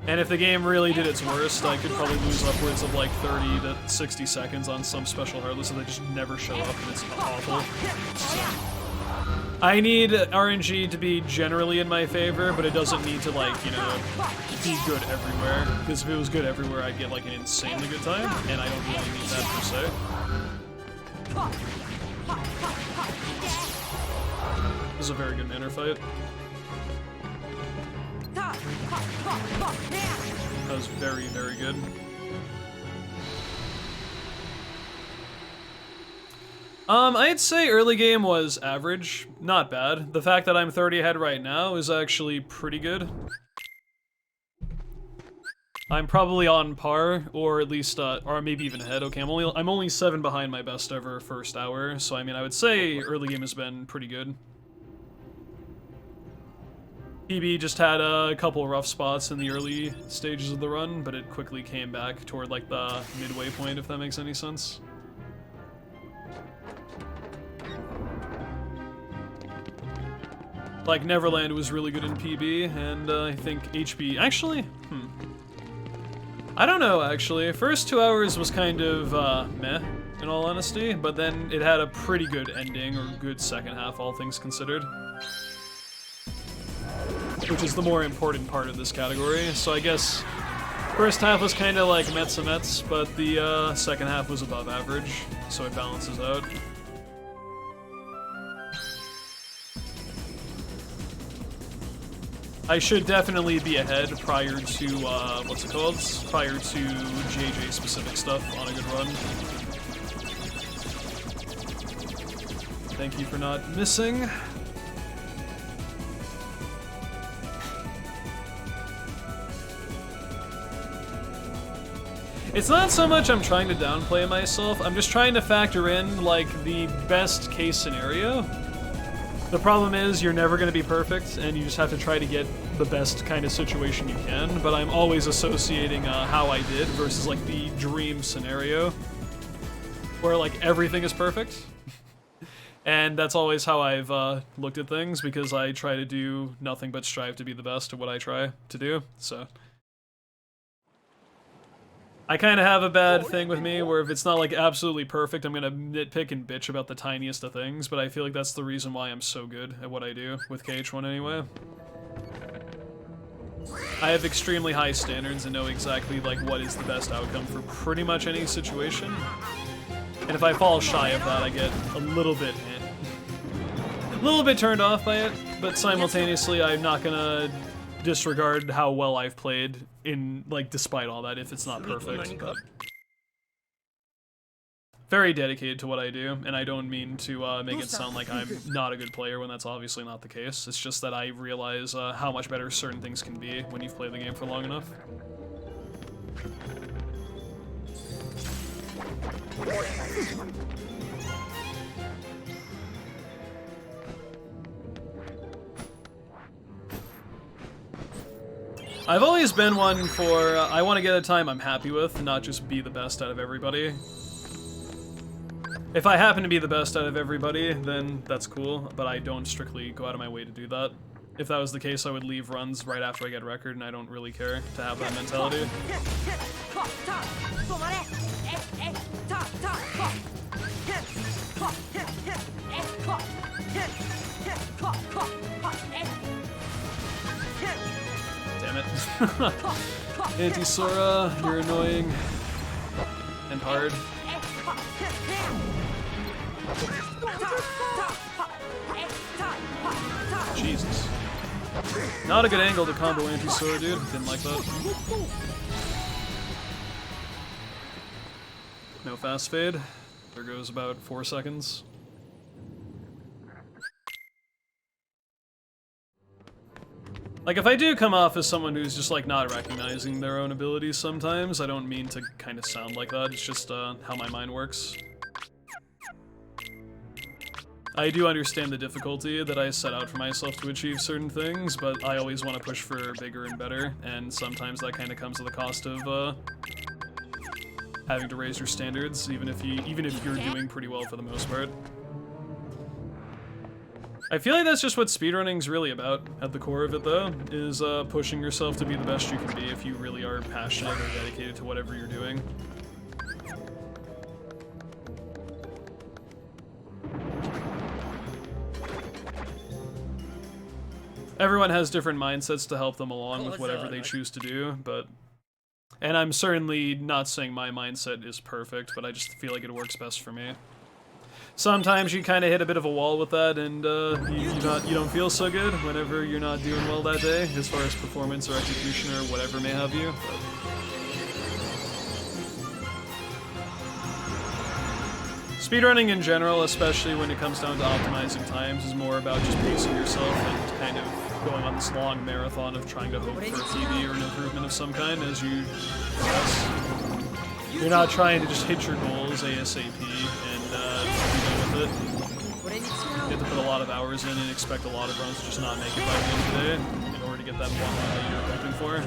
And if the game really did its worst, I could probably lose upwards of like 30 to 60 seconds on some special hard lists that just never show up, and it's awful. So, I need RNG to be generally in my favor, but it doesn't need to, like, you know, be good everywhere. Because if it was good everywhere, I'd get like an insanely good time, and I don't really need that per se. This is a very good manner fight. That was very, very good. I'd say early game was average, not bad. The fact that I'm 30 ahead right now is actually pretty good. I'm probably on par, or at least, or maybe even ahead. Okay, I'm only 7 behind my best ever first hour, so I mean, I would say early game has been pretty good. PB just had a couple rough spots in the early stages of the run, but it quickly came back toward like the midway point, if that makes any sense. Like Neverland was really good in PB, and I think HB actually, I don't know actually. First 2 hours was kind of meh, in all honesty, but then it had a pretty good ending, or good second half, all things considered. Which is the more important part of this category. So I guess first half was kind of like Mets, but the second half was above average, so it balances out. I should definitely be ahead prior to, what's it called? Prior to JJ specific stuff on a good run. Thank you for not missing. It's not so much I'm trying to downplay myself, I'm just trying to factor in, like, the best case scenario. The problem is, you're never going to be perfect, and you just have to try to get the best kind of situation you can, but I'm always associating how I did versus, like, the dream scenario, where, like, everything is perfect. And that's always how I've looked at things, because I try to do nothing but strive to be the best at what I try to do, so... I kind of have a bad thing with me where if it's not like absolutely perfect, I'm gonna nitpick and bitch about the tiniest of things, but I feel like that's the reason why I'm so good at what I do, with KH1 anyway. I have extremely high standards and know exactly like what is the best outcome for pretty much any situation. And if I fall shy of that, I get a little bit turned off by it, but simultaneously I'm not gonna disregard how well I've played in, like, despite all that, if it's not perfect, but... Very dedicated to what I do, and I don't mean to make it sound like I'm not a good player when that's obviously not the case. It's just that I realize how much better certain things can be when you've played the game for long enough. I've always been one for, I want to get a time I'm happy with, not just be the best out of everybody. If I happen to be the best out of everybody, then that's cool, but I don't strictly go out of my way to do that. If that was the case, I would leave runs right after I get a record, and I don't really care to have that mentality. Damn it. Anti-Sora, you're annoying. And hard. Jesus. Not a good angle to combo Anti-Sora, dude. Didn't like that. No fast fade. There goes about 4 seconds. Like, if I do come off as someone who's just, like, not recognizing their own abilities sometimes, I don't mean to kind of sound like that, it's just, how my mind works. I do understand the difficulty that I set out for myself to achieve certain things, but I always want to push for bigger and better, and sometimes that kind of comes at the cost of, having to raise your standards, even if you're doing pretty well for the most part. I feel like that's just what speedrunning's really about, at the core of it though, is pushing yourself to be the best you can be if you really are passionate or dedicated to whatever you're doing. Everyone has different mindsets to help them along with whatever they choose to do, but... And I'm certainly not saying my mindset is perfect, but I just feel like it works best for me. Sometimes you kind of hit a bit of a wall with that, and you don't feel so good whenever you're not doing well that day, as far as performance or execution or whatever may have you. But speedrunning in general, especially when it comes down to optimizing times, is more about just pacing yourself and kind of going on this long marathon of trying to hope for a PB or an improvement of some kind as you progress. You're not trying to just hit your goals ASAP and be done with it. You have to put a lot of hours in and expect a lot of runs to just not make it by the end of the day in order to get that one run that you're hoping for.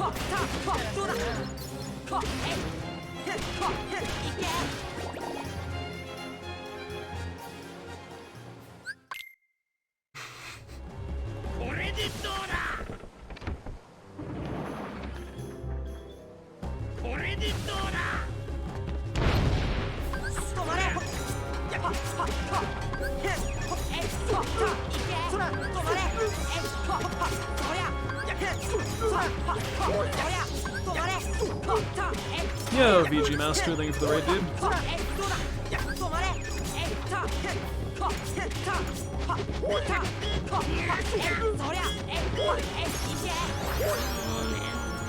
Yo, VG Master, thank you for the raid, dude.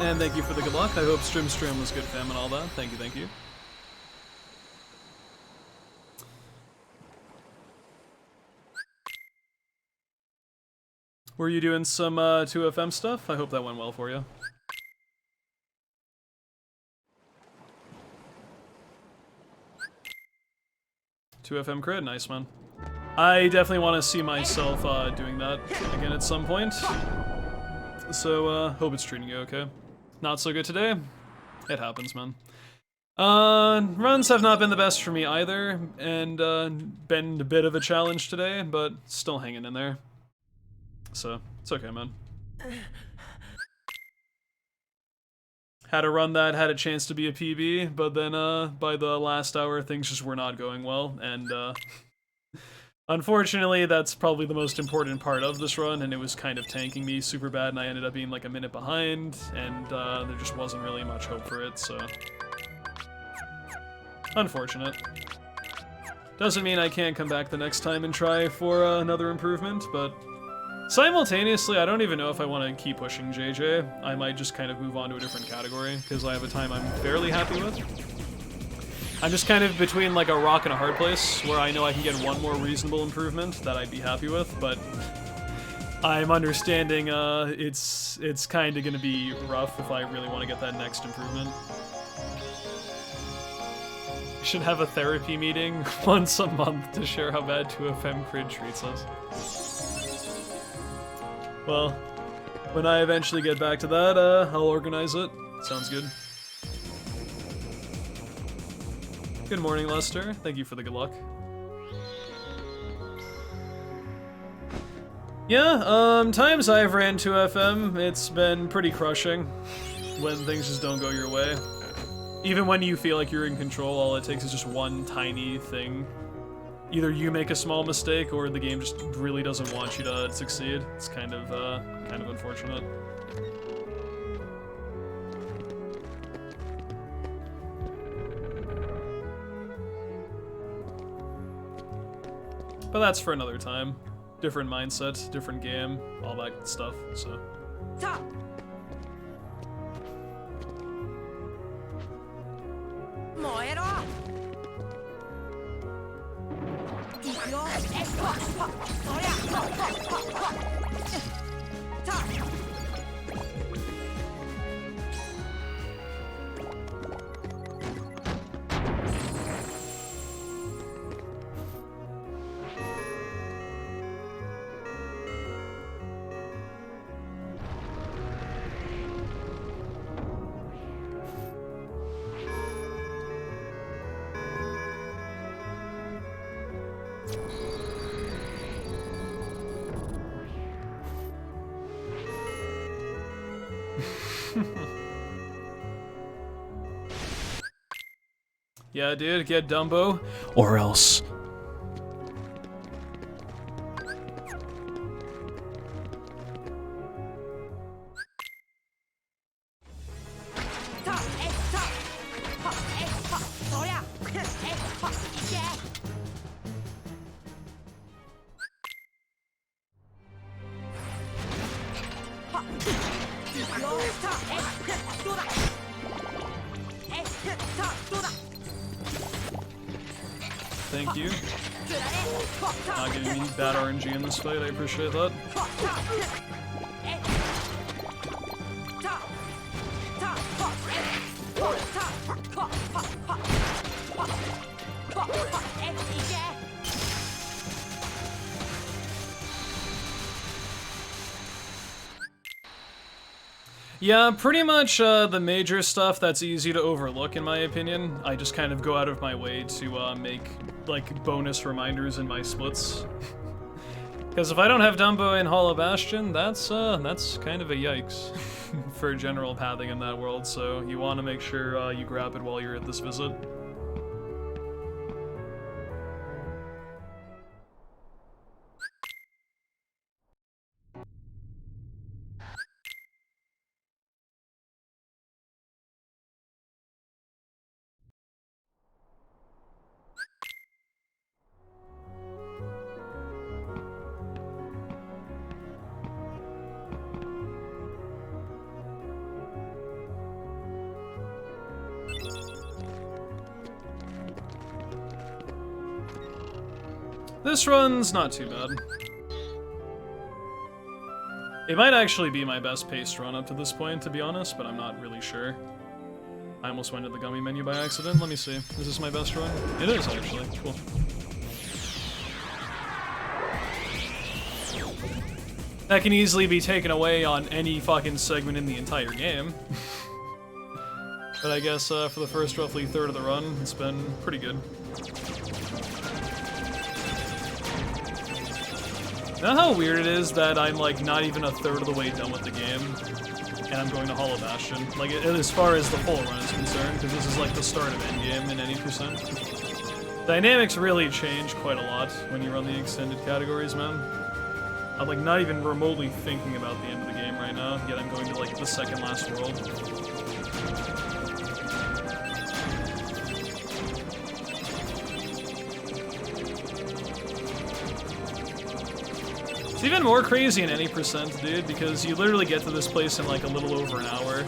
And thank you for the good luck. I hope stream was good, fam, and all that. Thank you, thank you. Were you doing some 2FM stuff? I hope that went well for you. "2FM crit, nice man." I definitely want to see myself doing that again at some point. So, hope it's treating you okay. Not so good today? It happens, man. Runs have not been the best for me either, and been a bit of a challenge today, but still hanging in there. So, it's okay, man. Had a run that had a chance to be a PB, but then by the last hour, things just were not going well, and unfortunately, that's probably the most important part of this run, and it was kind of tanking me super bad, and I ended up being like a minute behind, and there just wasn't really much hope for it, so... Unfortunate. Doesn't mean I can't come back the next time and try for another improvement, but... Simultaneously, I don't even know if I want to keep pushing JJ. I might just kind of move on to a different category, because I have a time I'm fairly happy with. I'm just kind of between like a rock and a hard place, where I know I can get one more reasonable improvement that I'd be happy with, but I'm understanding it's kind of going to be rough if I really want to get that next improvement. We should have a therapy meeting once a month to share how bad 2FM Crid treats us. Well, when I eventually get back to that, I'll organize it. Sounds good. Good morning, Lester. Thank you for the good luck. Yeah, times I've ran 2FM, it's been pretty crushing when things just don't go your way. Even when you feel like you're in control, all it takes is just one tiny thing. Either you make a small mistake, or the game just really doesn't want you to succeed. It's kind of unfortunate. But that's for another time. Different mindset, different game, all that stuff, so. Yeah, dude, get Dumbo. Or else. Thank you. Not giving me bad RNG in this fight, I appreciate that. Yeah, pretty much the major stuff that's easy to overlook in my opinion. I just kind of go out of my way to make like bonus reminders in my splits. Because if I don't have Dumbo in Hollow Bastion, that's kind of a yikes for general pathing in that world, so you want to make sure you grab it while you're at this visit. This run's not too bad. It might actually be my best paced run up to this point, to be honest, but I'm not really sure. I almost went to the gummy menu by accident. Let me see. Is this my best run? It is, actually. Cool. That can easily be taken away on any fucking segment in the entire game. But I guess for the first roughly third of the run, it's been pretty good. You know how weird it is that I'm like not even a third of the way done with the game, and I'm going to Hollow Bastion? Like as far as the full run is concerned, because this is like the start of endgame in any percent. Dynamics really change quite a lot when you run the extended categories, man. I'm like not even remotely thinking about the end of the game right now, yet I'm going to like the second last world. It's even more crazy in any percent, dude, because you literally get to this place in like a little over an hour.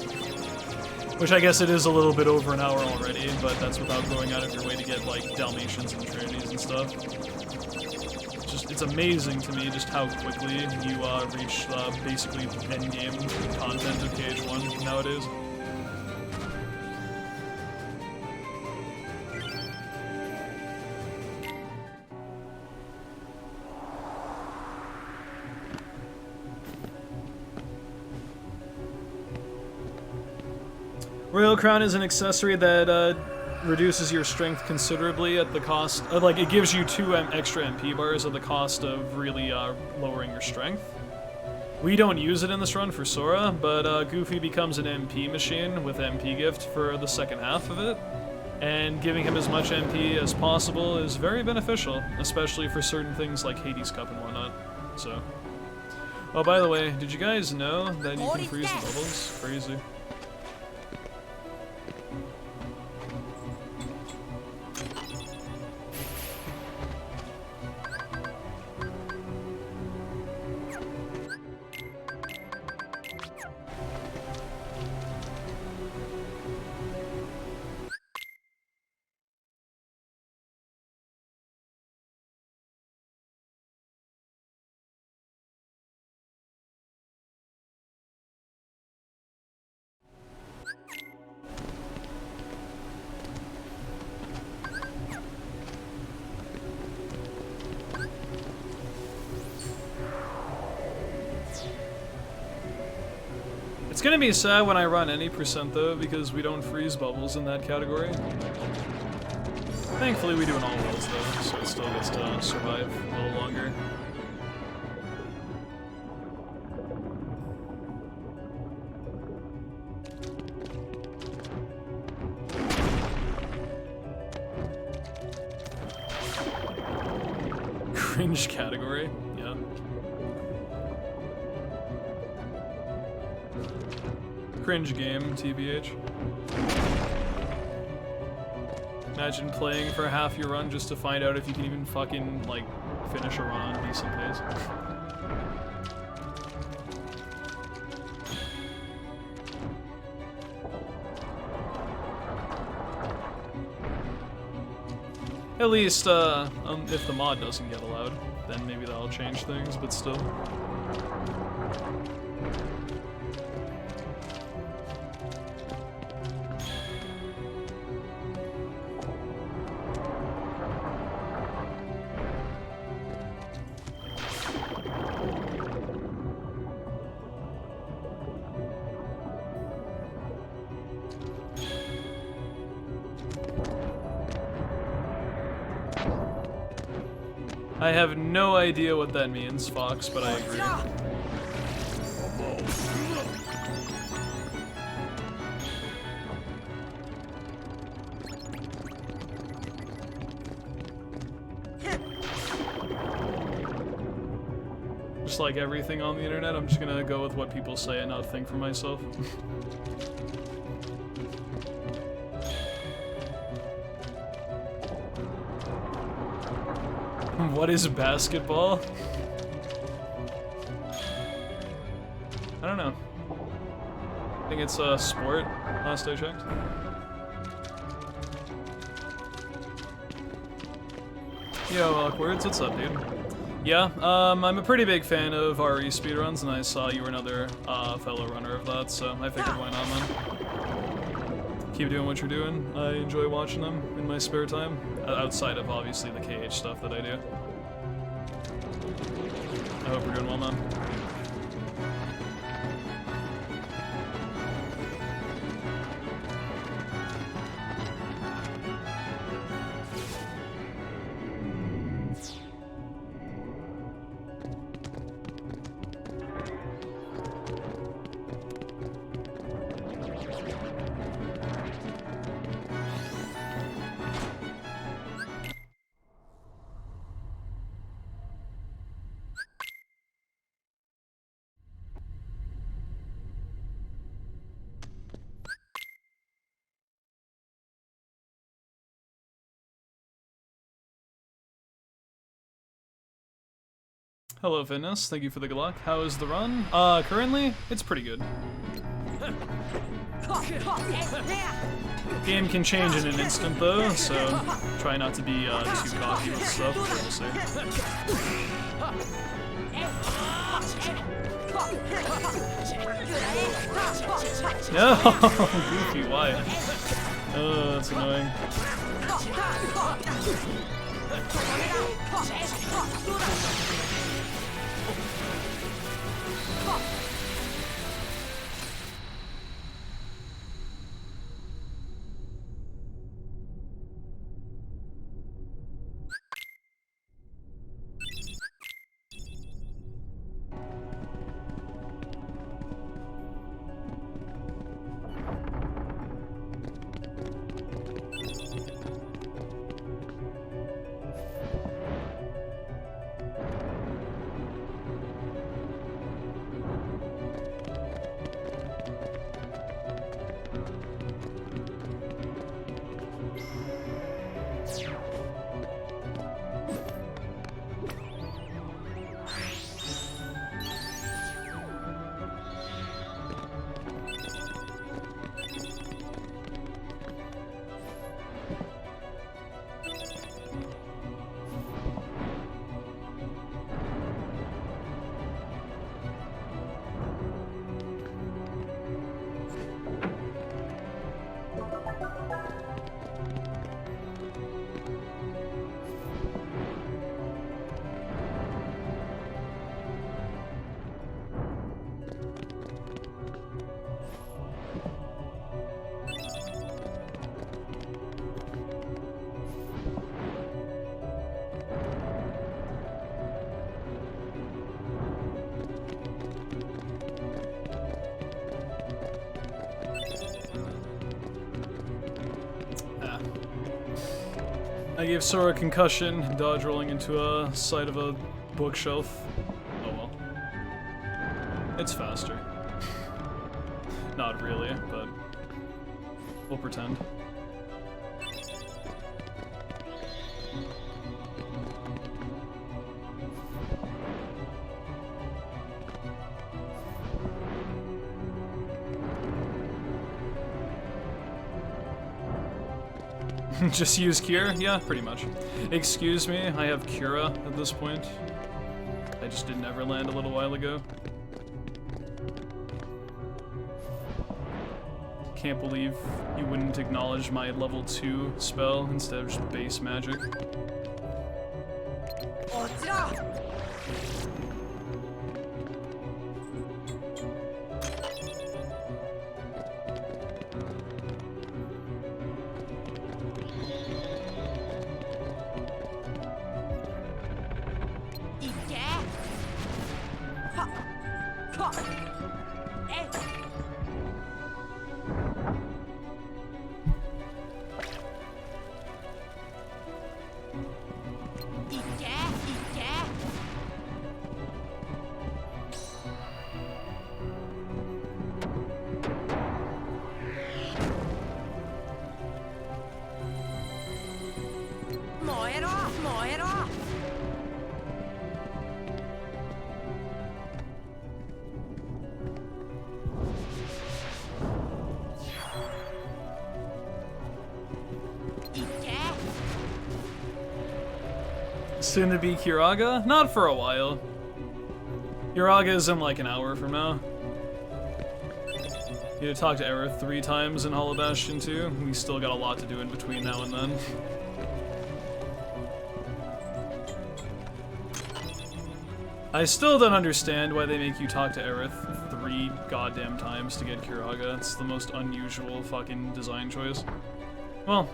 Which I guess it is a little bit over an hour already, but that's without going out of your way to get like Dalmatians and Trinities and stuff. It's amazing to me just how quickly you reach basically endgame content of KH1 nowadays. Royal Crown is an accessory that reduces your strength considerably at the cost, like it gives you 2 extra MP bars at the cost of really lowering your strength. We don't use it in this run for Sora, but Goofy becomes an MP machine with MP gift for the second half of it, and giving him as much MP as possible is very beneficial, especially for certain things like Hades Cup and whatnot. So, oh, by the way, did you guys know that you can freeze the bubbles? Crazy. It's gonna be sad when I run any percent though, because we don't freeze bubbles in that category. Thankfully we do in all worlds though, so it still gets to survive a little longer. cringe category. Yeah. Cringe game, TBH. Imagine playing for half your run just to find out if you can even fucking, like, finish a run on decent pace. At least, if the mod doesn't get allowed, then maybe that'll change things, but still. I have no idea what that means, Fox, but I agree. Just like everything on the internet, I'm just gonna go with what people say and not think for myself. What is basketball? I don't know. I think it's a sport, last I checked. Yo, Awkwards, what's up, dude? Yeah, I'm a pretty big fan of RE speedruns, and I saw you were another fellow runner of that, so I figured why not, man. Keep doing what you're doing. I enjoy watching them in my spare time, outside of, obviously, the KH stuff that I do. I hope we're doing well, man. Hello, Fitness. Thank you for the good luck. How is the run? Currently, it's pretty good. Game can change in an instant, though, so try not to be too cocky with stuff. We'll see. No, goofy, why? Oh, that's annoying. I gave Sora a concussion, dodge rolling into a side of a bookshelf. Oh well. It's faster. Not really, but we'll pretend. Just use Cure? Yeah, pretty much. Excuse me, I have Cura at this point. I just did Neverland a little while ago. Can't believe you wouldn't acknowledge my level 2 spell instead of just base magic. Soon to be Kiraga? Not for a while. Kiraga is in like an hour from now. You had to talk to Aerith 3 times in Hollow Bastion 2. We still got a lot to do in between now and then. I still don't understand why they make you talk to Aerith 3 goddamn times to get Kiraga. It's the most unusual fucking design choice. Well,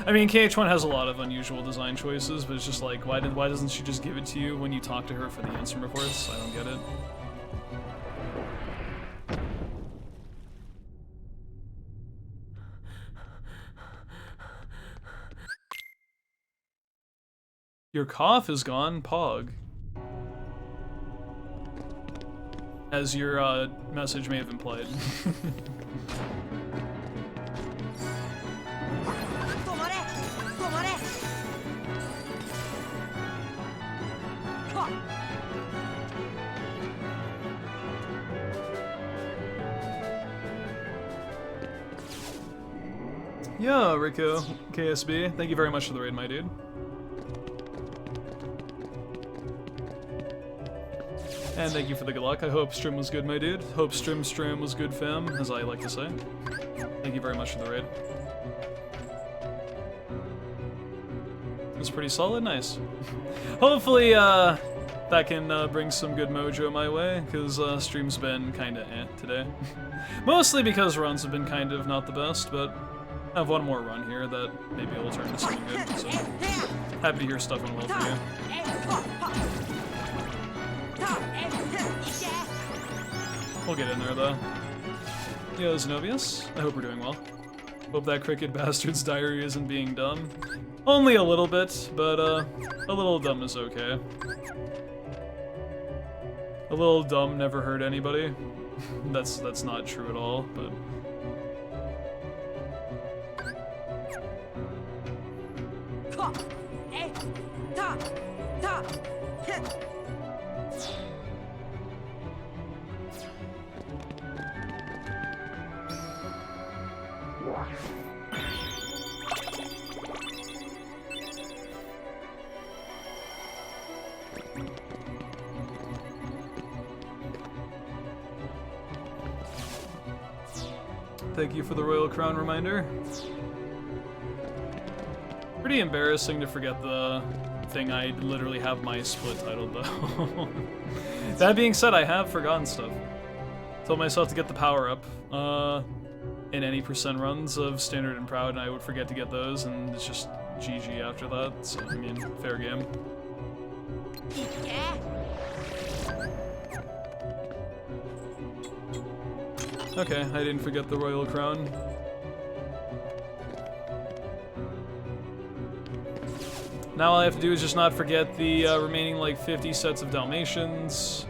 I mean, KH1 has a lot of unusual design choices, but it's just like, why doesn't she just give it to you when you talk to her for the incident reports? I don't get it. Your cough is gone, Pog. As your message may have implied. Yeah, Rico, KSB, thank you very much for the raid, my dude. And thank you for the good luck. I hope stream was good, my dude. Hope stream was good, fam, as I like to say. Thank you very much for the raid. It was pretty solid, nice. Hopefully, that can bring some good mojo my way, because stream's been kinda today. Mostly because runs have been kind of not the best, but I have one more run here that maybe will turn into something good, so happy to hear stuff went well for you. We'll get in there, though. Yo, Zenobius, I hope we're doing well. Hope that cricket bastard's diary isn't being dumb. Only a little bit, but a little dumb is okay. A little dumb never hurt anybody. That's not true at all, but... Thank you for the Royal Crown reminder. Pretty embarrassing to forget the thing I literally have my split titled, though. That being said, I have forgotten stuff. Told myself to get the power-up in any % runs of Standard and Proud, and I would forget to get those, and it's just GG after that, so, I mean, fair game. Okay, I didn't forget the Royal Crown. Now all I have to do is just not forget the remaining like 50 sets of Dalmatians,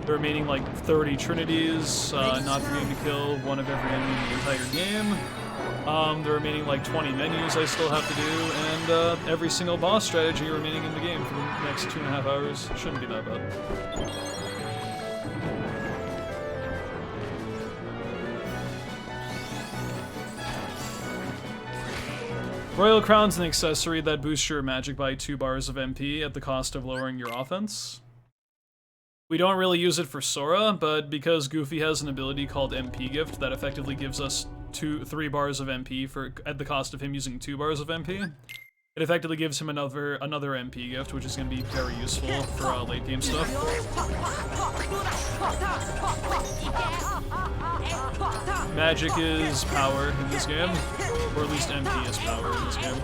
the remaining like 30 Trinities, not forgetting to kill one of every enemy in the entire game, the remaining like 20 menus I still have to do, and every single boss strategy remaining in the game for the next 2.5 hours. Shouldn't be that bad. Royal Crown's an accessory that boosts your magic by 2 bars of MP at the cost of lowering your offense. We don't really use it for Sora, but because Goofy has an ability called MP Gift that effectively gives us 3 bars of MP at the cost of him using 2 bars of MP, it effectively gives him another MP Gift, which is going to be very useful for late game stuff. Magic is power in this game, or at least MP is power in this game.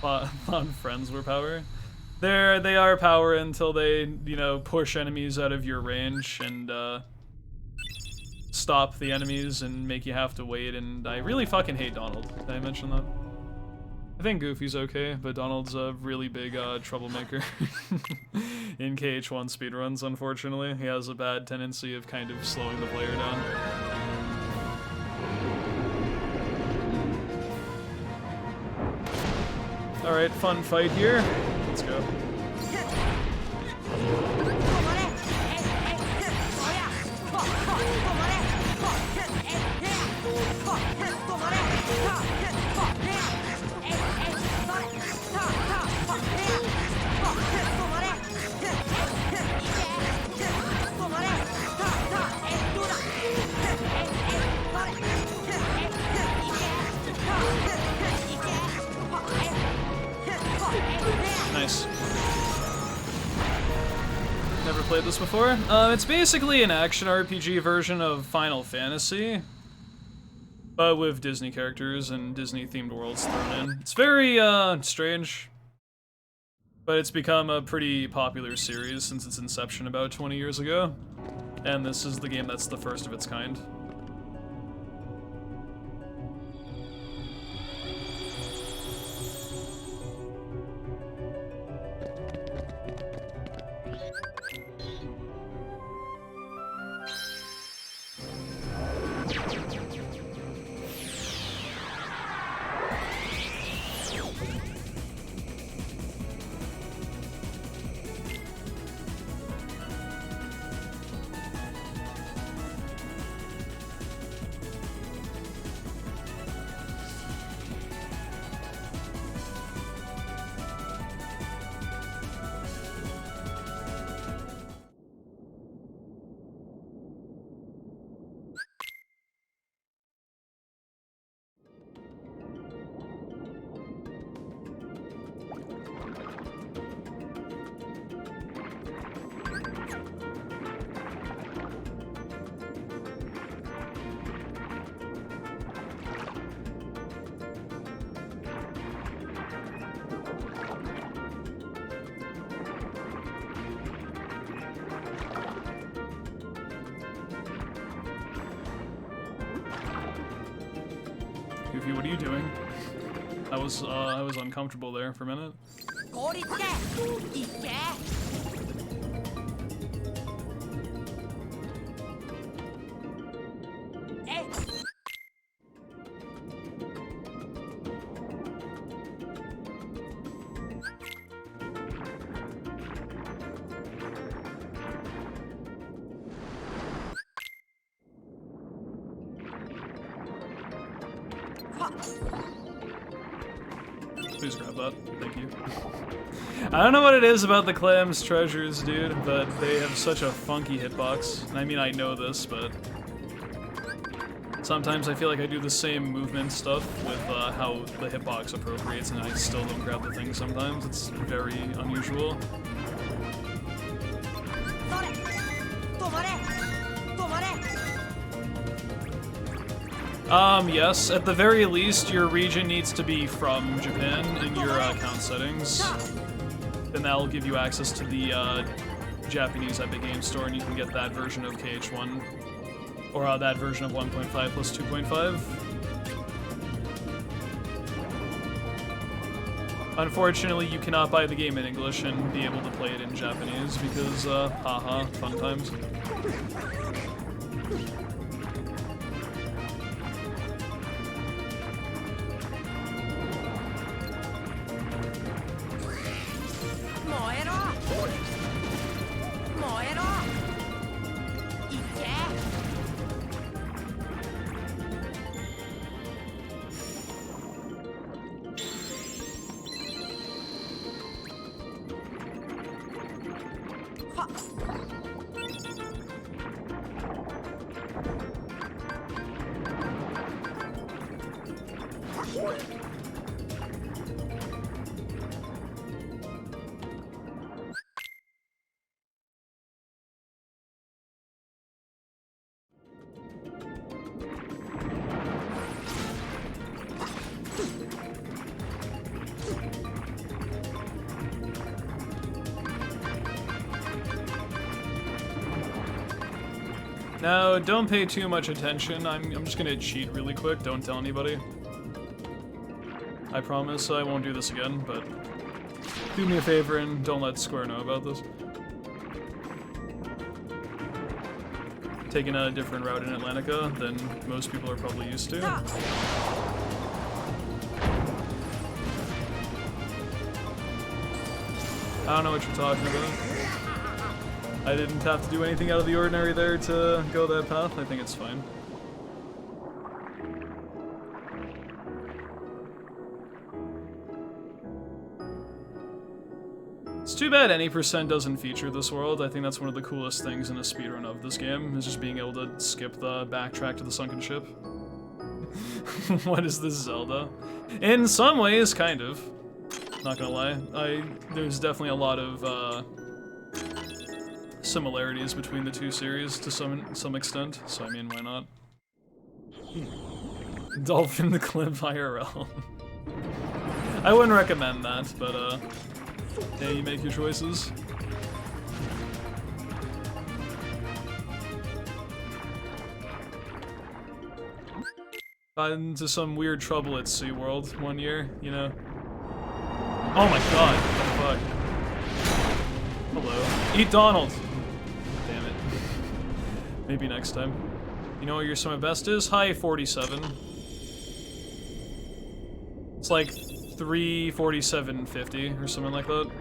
Thought friends were power. They are power until they, you know, push enemies out of your range and stop the enemies and make you have to wait, and I really fucking hate Donald. Did I mention that? I think Goofy's okay, but Donald's a really big troublemaker in KH1 speedruns, unfortunately. He has a bad tendency of kind of slowing the player down. Alright, fun fight here. Let's go. Nice. Never played this before. It's basically an action RPG version of Final Fantasy, but with Disney characters and Disney-themed worlds thrown in. It's very, strange, but it's become a pretty popular series since its inception about 20 years ago, and this is the game that's the first of its kind. Goofy, what are you doing? I was uncomfortable there for a minute. Please grab that. Thank you. I don't know what it is about the Clams treasures, dude, but they have such a funky hitbox. I mean, I know this, but sometimes I feel like I do the same movement stuff with how the hitbox appropriates, and I still don't grab the thing sometimes. It's very unusual. Yes, at the very least, your region needs to be from Japan in your account settings. Then that'll give you access to the Japanese Epic Games Store, and you can get that version of KH1, or that version of 1.5 plus 2.5. Unfortunately, you cannot buy the game in English and be able to play it in Japanese because, haha, fun times. Now, don't pay too much attention. I'm just gonna cheat really quick. Don't tell anybody. I promise I won't do this again, but do me a favor and don't let Square know about this. Taking a different route in Atlantica than most people are probably used to. I don't know what you're talking about. I didn't have to do anything out of the ordinary there to go that path. I think it's fine. It's too bad any percent doesn't feature this world. I think that's one of the coolest things in a speedrun of this game, is just being able to skip the backtrack to the sunken ship. What is this, Zelda? In some ways, kind of. Not gonna lie. There's definitely a lot of, similarities between the two series to some extent, so I mean, why not? Dolphin the Clip IRL. I wouldn't recommend that, but yeah, you make your choices. Got into some weird trouble at SeaWorld one year, you know? Oh my god, what the fuck? Hello. Eat Donald! Damn it. Maybe next time. You know what your summer best is? High 47. It's like 347.50 or something like that.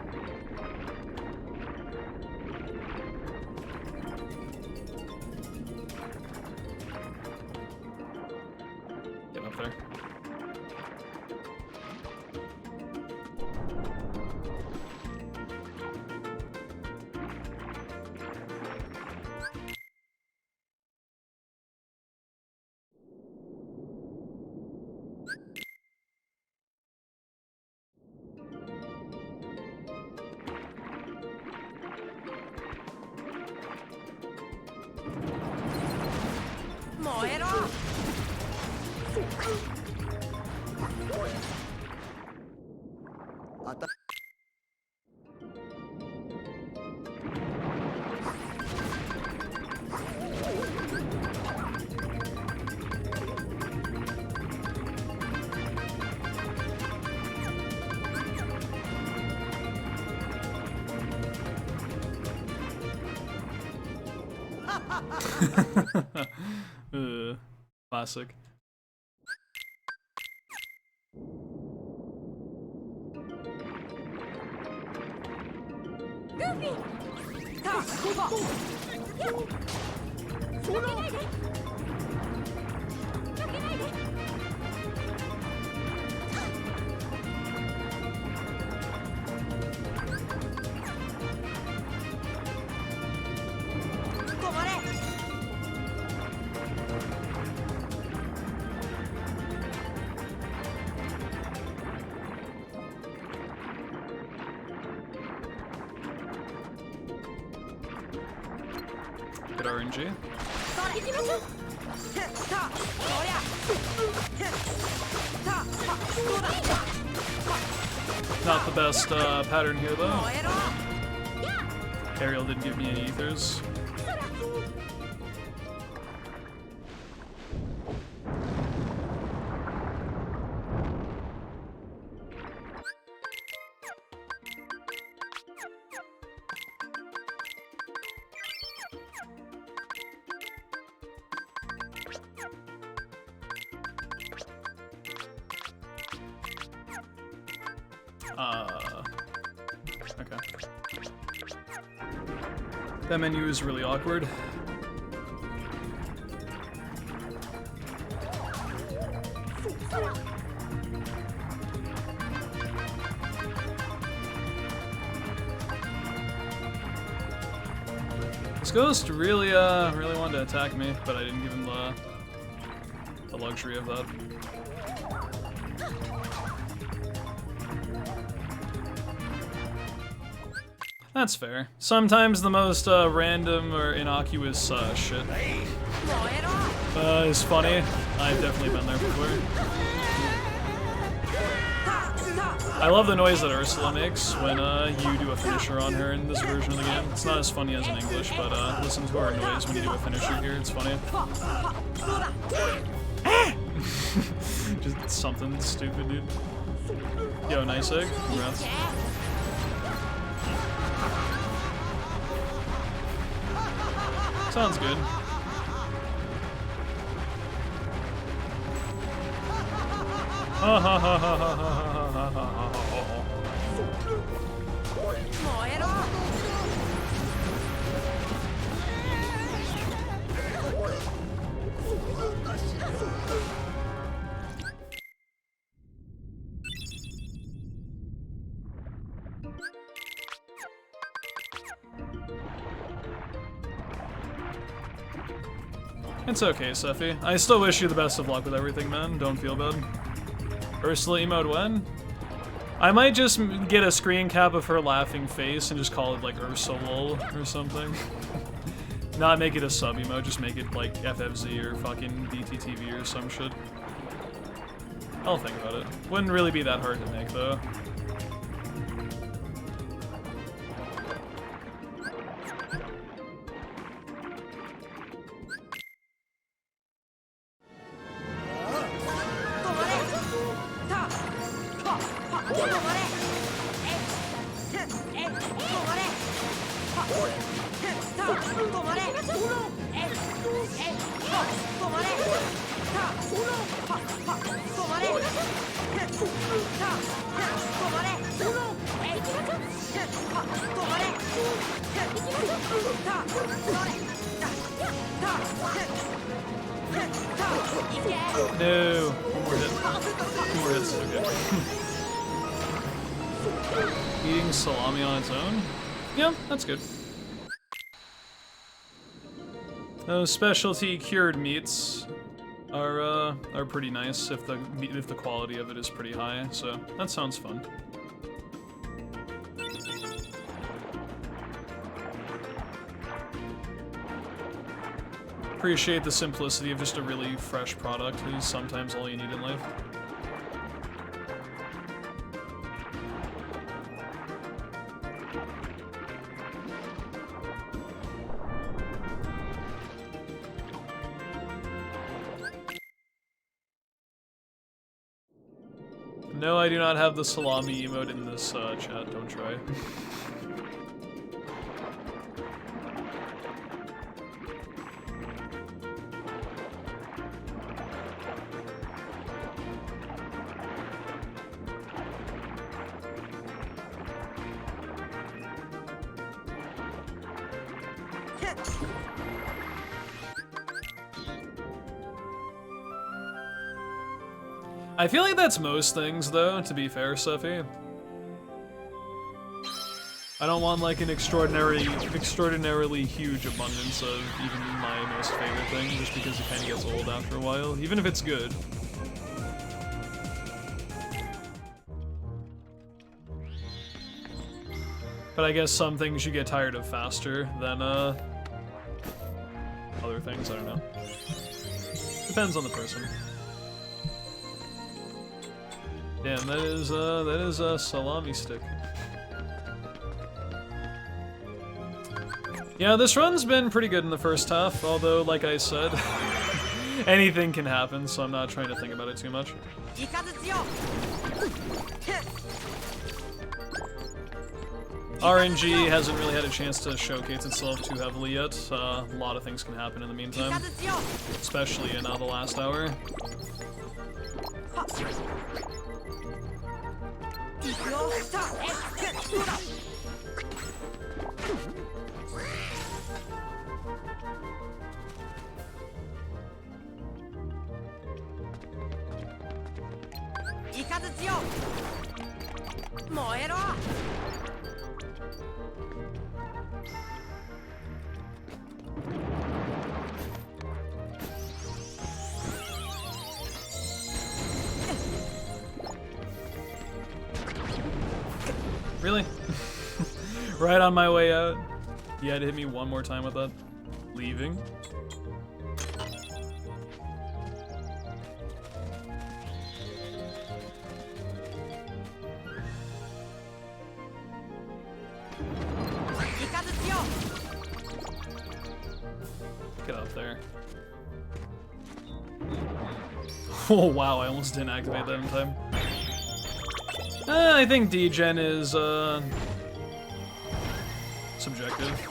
Get up there. Classic. Good RNG. Not the best pattern here, though. Ariel didn't give me any ethers. Okay. That menu is really awkward. This ghost really, really wanted to attack me, but I didn't give him the luxury of that. That's fair. Sometimes the most random or innocuous shit is funny. I've definitely been there before. I love the noise that Ursula makes when you do a finisher on her in this version of the game. It's not as funny as in English, but listen to her noise when you do a finisher here, it's funny. Just something stupid, dude. Yo, nice egg. Congrats. Sounds good. Ha ha ha ha ha ha ha ha ha. It's okay, Sephi. I still wish you the best of luck with everything, man. Don't feel bad. Ursula emote when? I might just get a screen cap of her laughing face and just call it like Ursulol or something. Not make it a sub emote, just make it like FFZ or fucking DTTV or some shit. I'll think about it. Wouldn't really be that hard to make though. No. One more hit. Two more hits, okay. Eating salami on its own? Yeah, that's good. Those specialty cured meats are pretty nice if the quality of it is pretty high, so that sounds fun. Appreciate the simplicity of just a really fresh product is sometimes all you need in life. No, I do not have the salami emote in this chat, don't try. I feel like that's most things, though, to be fair, Sephi. I don't want, like, an extraordinarily huge abundance of even my most favorite thing, just because it kind of gets old after a while, even if it's good. But I guess some things you get tired of faster than, other things, I don't know. Depends on the person. Damn, that is a salami stick. Yeah, this run's been pretty good in the first half, although, like I said, anything can happen, so I'm not trying to think about it too much. RNG hasn't really had a chance to showcase itself too heavily yet. A lot of things can happen in the meantime, especially in the last hour. Really? Right on my way out. You had to hit me one more time with that. Leaving. Get up there. Oh wow, I almost didn't activate that in time. I think D-Gen is, subjective.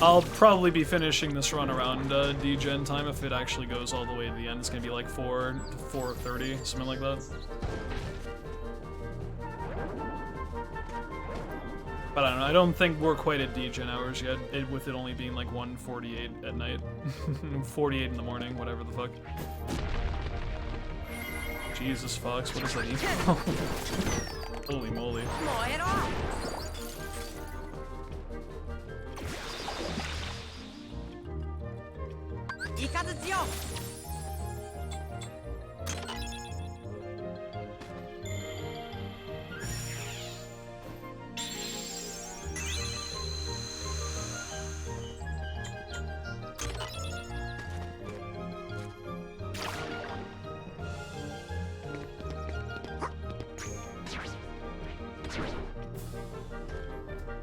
I'll probably be finishing this run around D-Gen time. If it actually goes all the way to the end, it's gonna be like 4:30, something like that. But I don't know, I don't think we're quite at D-Gen hours yet, with it only being like 1:48 at night. 48 in the morning, whatever the fuck. Jesus, Fox, what is that emo? Holy moly.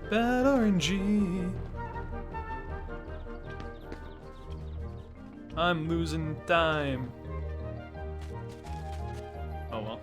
Bad RNG. I'm losing time. Oh well.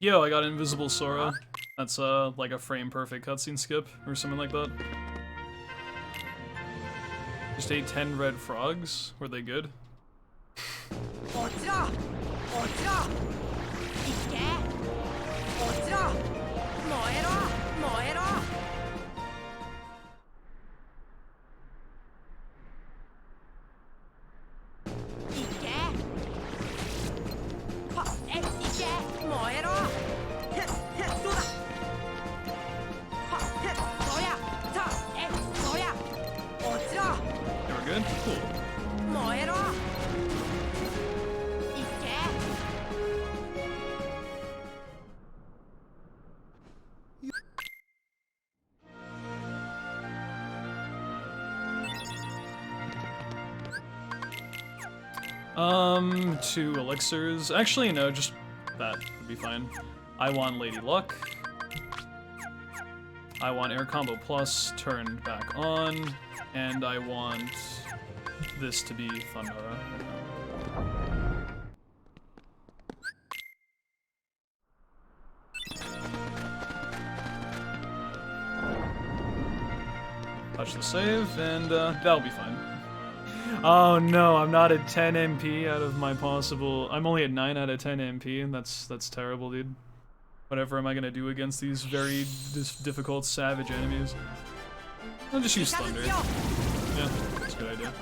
Yo, I got Invisible Sora. That's like a frame perfect cutscene skip or something like that. Just ate 10 red frogs. Were they good? They were good? Cool. Two elixirs. Actually, no, just that would be fine. I want Lady Luck. I want Air Combo Plus turned back on. And I want this to be Thundara. Touch the save, and that'll be fine. Oh no, I'm not at 10 MP out of my possible... I'm only at 9 out of 10 MP, and that's terrible, dude. Whatever am I gonna do against these very difficult savage enemies? I'll just use Thunder. Yeah, that's a good idea.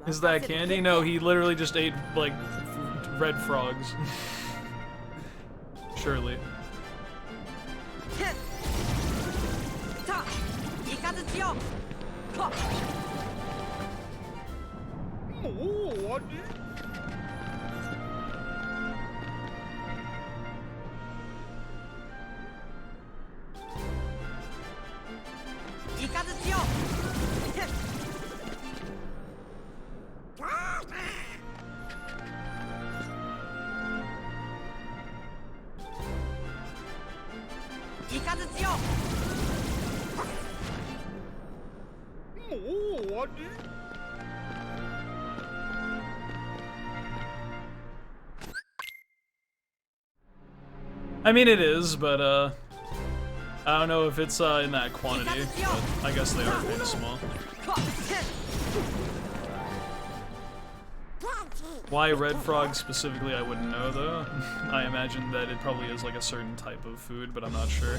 Is that candy? No, he literally just ate, like, red frogs. Surely. I mean, it is, but, I don't know if it's, in that quantity, but I guess they are kind of small. Why red frog specifically, I wouldn't know, though. I imagine that it probably is, like, a certain type of food, but I'm not sure.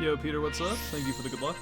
Yo, Peter, what's up? Thank you for the good luck.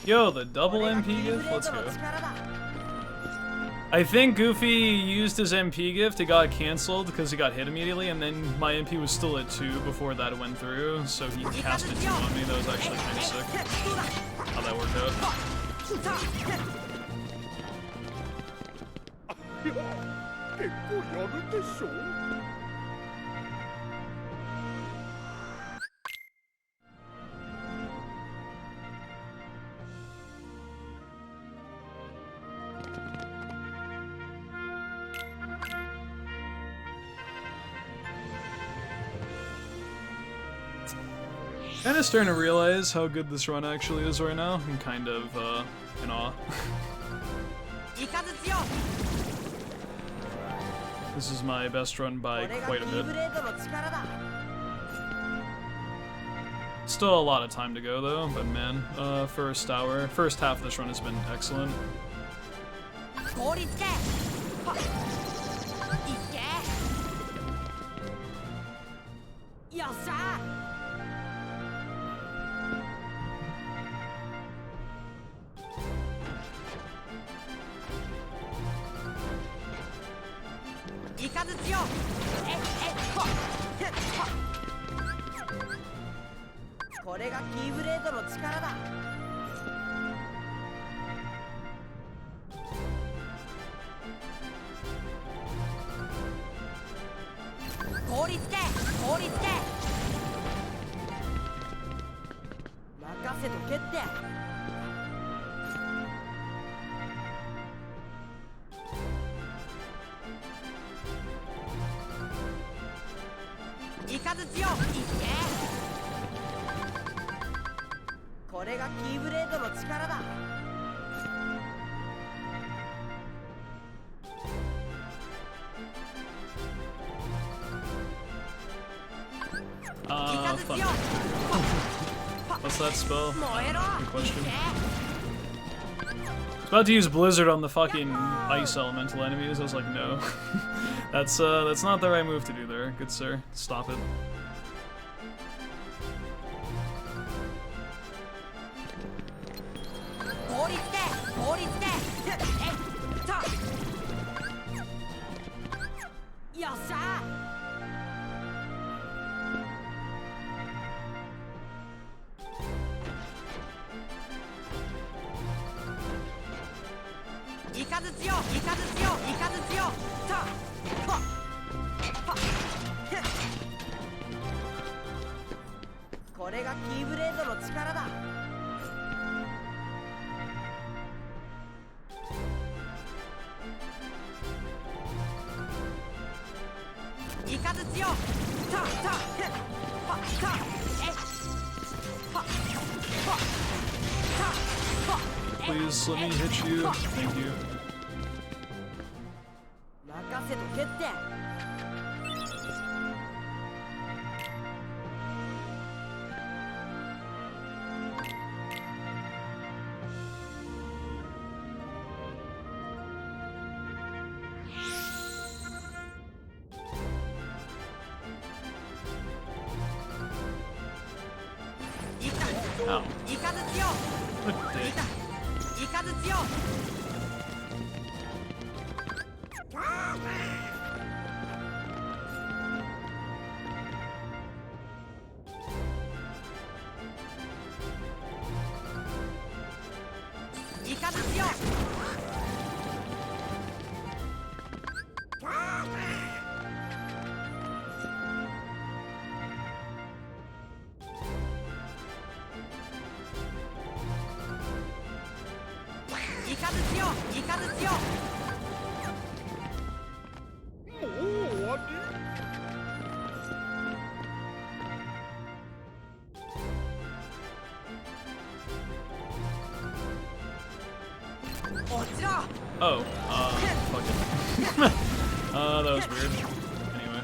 Yo, the double MP gift? Let's go. I think Goofy used his MP gift, it got cancelled because he got hit immediately, and then my MP was still at 2 before that went through, so he casted 2 on me. That was actually kind of sick. How that worked out. Kinda starting to realize how good this run actually is right now. I'm kind of, in awe. This is my best run by quite a bit. Still a lot of time to go though, but man, first half of this run has been excellent. Thunder. What's that spell? Good question. I was about to use Blizzard on the fucking ice elemental enemies. I was like, no. That's not the right move to do there, good sir. Stop it. Please let me hit you. Thank you. Oh. What a dick. Oh, fuck it. That was weird. Anyway.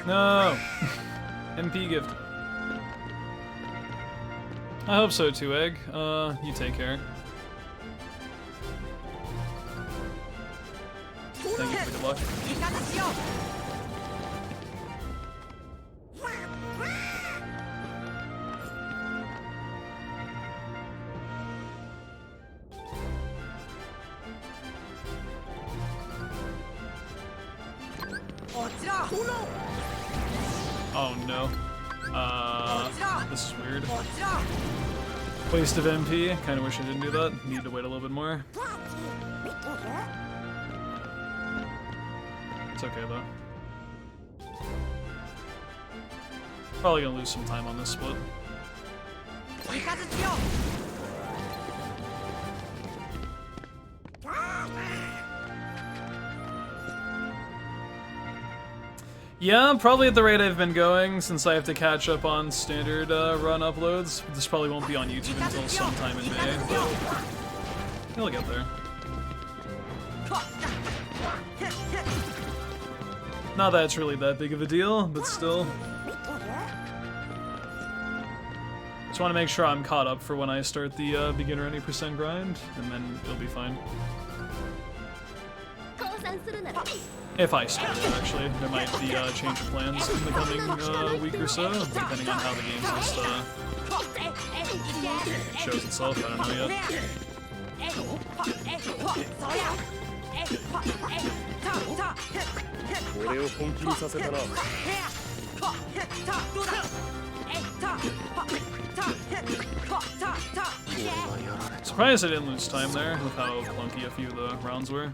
No! MP gift. I hope so too, Egg. You take care. Thank you for the good luck. Oh no. This is weird. Waste of MP. Kind of wish I didn't do that. Need to wait a little bit more. It's okay though. Probably gonna lose some time on this split. Yeah, probably at the rate I've been going, since I have to catch up on standard run uploads. This probably won't be on YouTube until sometime in May, but it'll get there. Not that it's really that big of a deal, but still. Just want to make sure I'm caught up for when I start the beginner any % grind, and then it'll be fine. If I start it, actually. There might be a change of plans in the coming week or so, depending on how the game just shows itself. I don't know yet. Surprised I didn't lose time there with how clunky a few of the rounds were.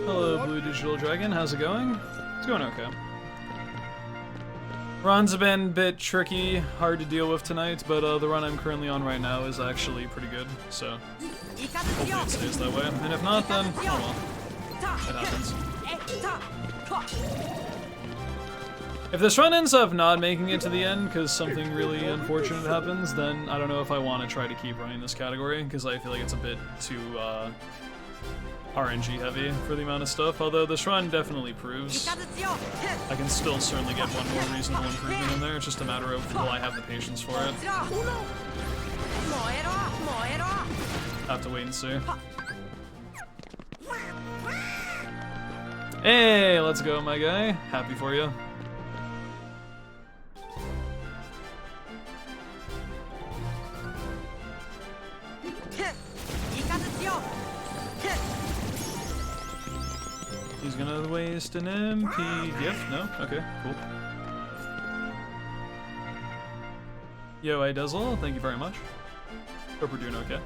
Hello, Blue Digital Dragon. How's it going? It's going okay. Runs have been a bit tricky, hard to deal with tonight, but the run I'm currently on right now is actually pretty good, so hopefully it stays that way. And if not, then oh well. It happens. If this run ends up not making it to the end because something really unfortunate happens, then I don't know if I want to try to keep running this category, because I feel like it's a bit too RNG heavy for the amount of stuff, although this run definitely proves I can still certainly get one more reasonable improvement in there. It's just a matter of will I have the patience for it. Have to wait and see. Hey, let's go, my guy. Happy for you. He's gonna waste an MP gift? No? Okay, cool. Yo, hey Dezel, thank you very much. Hope we're doing okay.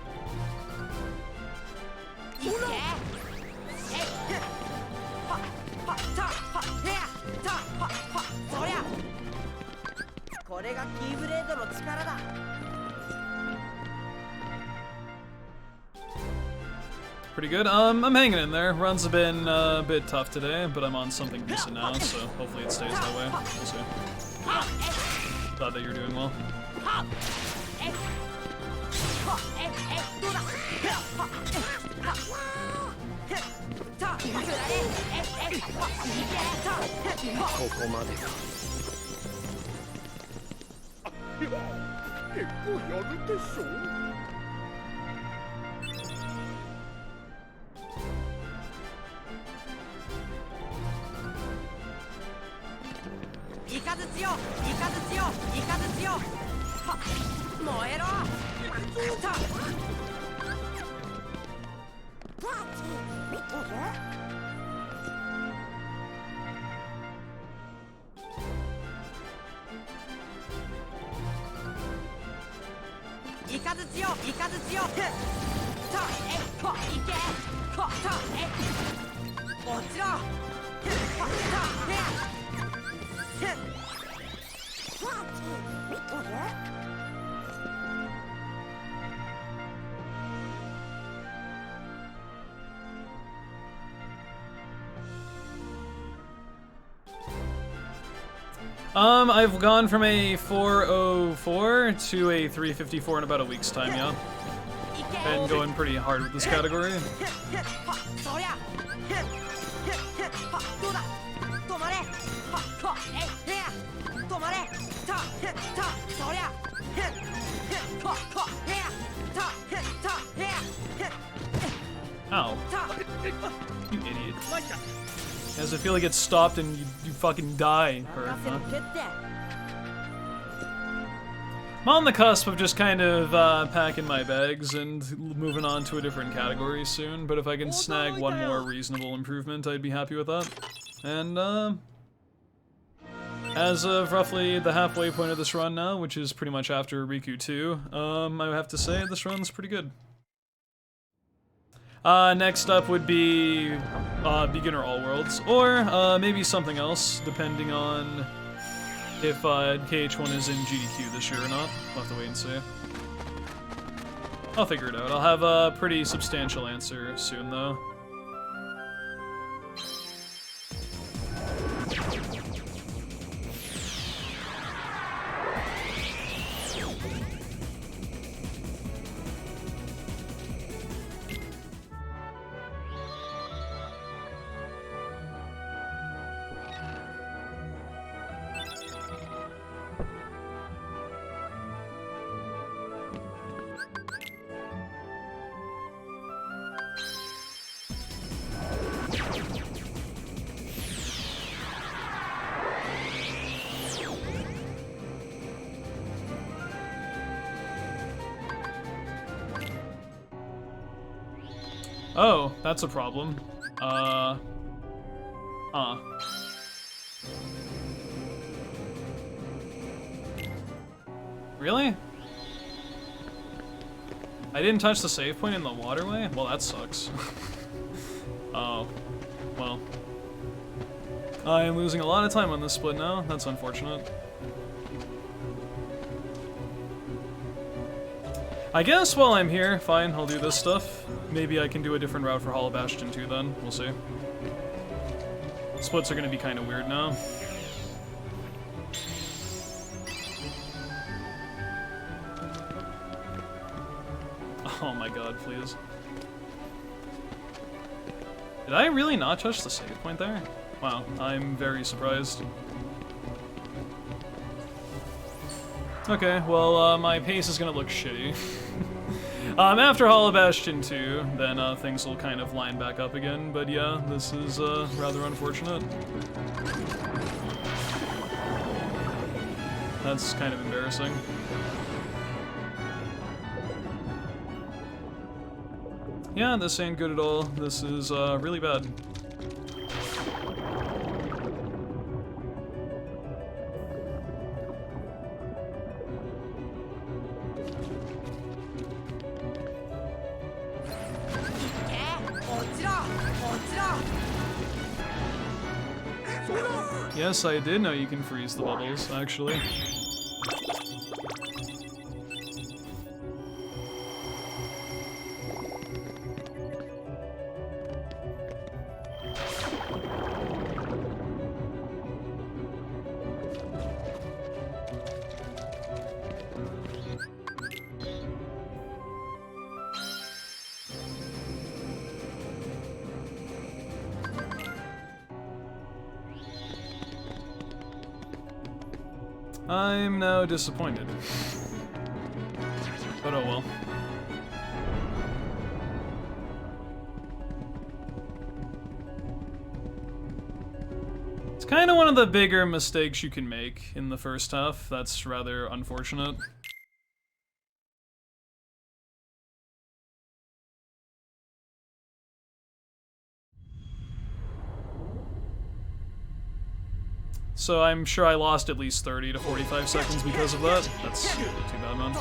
Pretty good. I'm hanging in there. Runs have been a bit tough today, but I'm on something decent now, so hopefully it stays that way. We'll see. Glad that you're doing well. I've gone from a 404 to a 354 in about a week's time, yeah. Been going pretty hard with this category. Ow. You idiot. As I feel like it stopped and you fucking die, Herb, huh? I'm on the cusp of just kind of packing my bags and moving on to a different category soon, but if I can snag one more reasonable improvement, I'd be happy with that. And, as of roughly the halfway point of this run now, which is pretty much after Riku 2, I have to say this run's pretty good. Next up would be Beginner All Worlds, or maybe something else, depending on if KH1 is in GDQ this year or not. We'll have to wait and see. I'll figure it out. I'll have a pretty substantial answer soon, though. Oh, that's a problem. Huh. Really? I didn't touch the save point in the waterway? Well, that sucks. Oh. Well. I am losing a lot of time on this split now. That's unfortunate. I guess while I'm here, fine, I'll do this stuff. Maybe I can do a different route for Hollow Bastion 2 then. We'll see. Splits are gonna be kind of weird now. Oh my god, please. Did I really not touch the save point there? Wow, I'm very surprised. Okay, well, my pace is gonna look shitty. After Hollow Bastion 2, then things will kind of line back up again, but yeah, this is rather unfortunate. That's kind of embarrassing. Yeah, this ain't good at all. This is really bad. Yes, I did know you can freeze the bubbles, actually. I'm now disappointed. But oh well. It's kind of one of the bigger mistakes you can make in the first half. That's rather unfortunate. So I'm sure I lost at least 30 to 45 seconds because of that. That's too bad, man.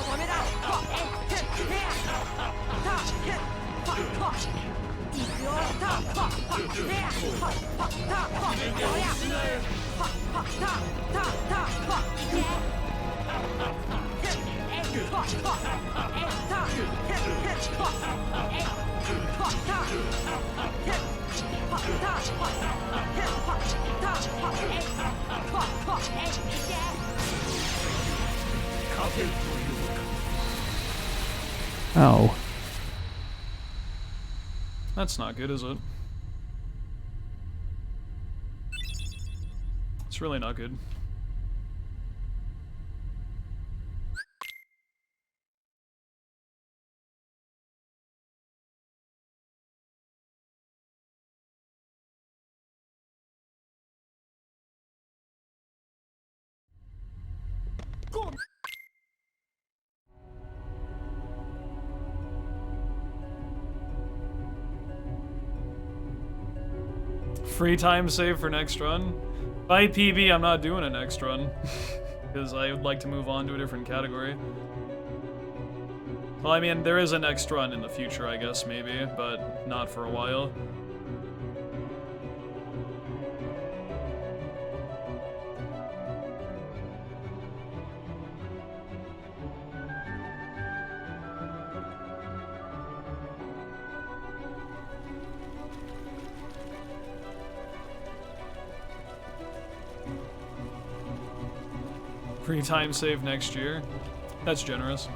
Ow. That's not good, is it? It's really not good. Free time save for next run? By PB, I'm not doing a next run. Because I would like to move on to a different category. Well, I mean, there is a next run in the future, I guess, maybe, but not for a while. Free time save next year? That's generous.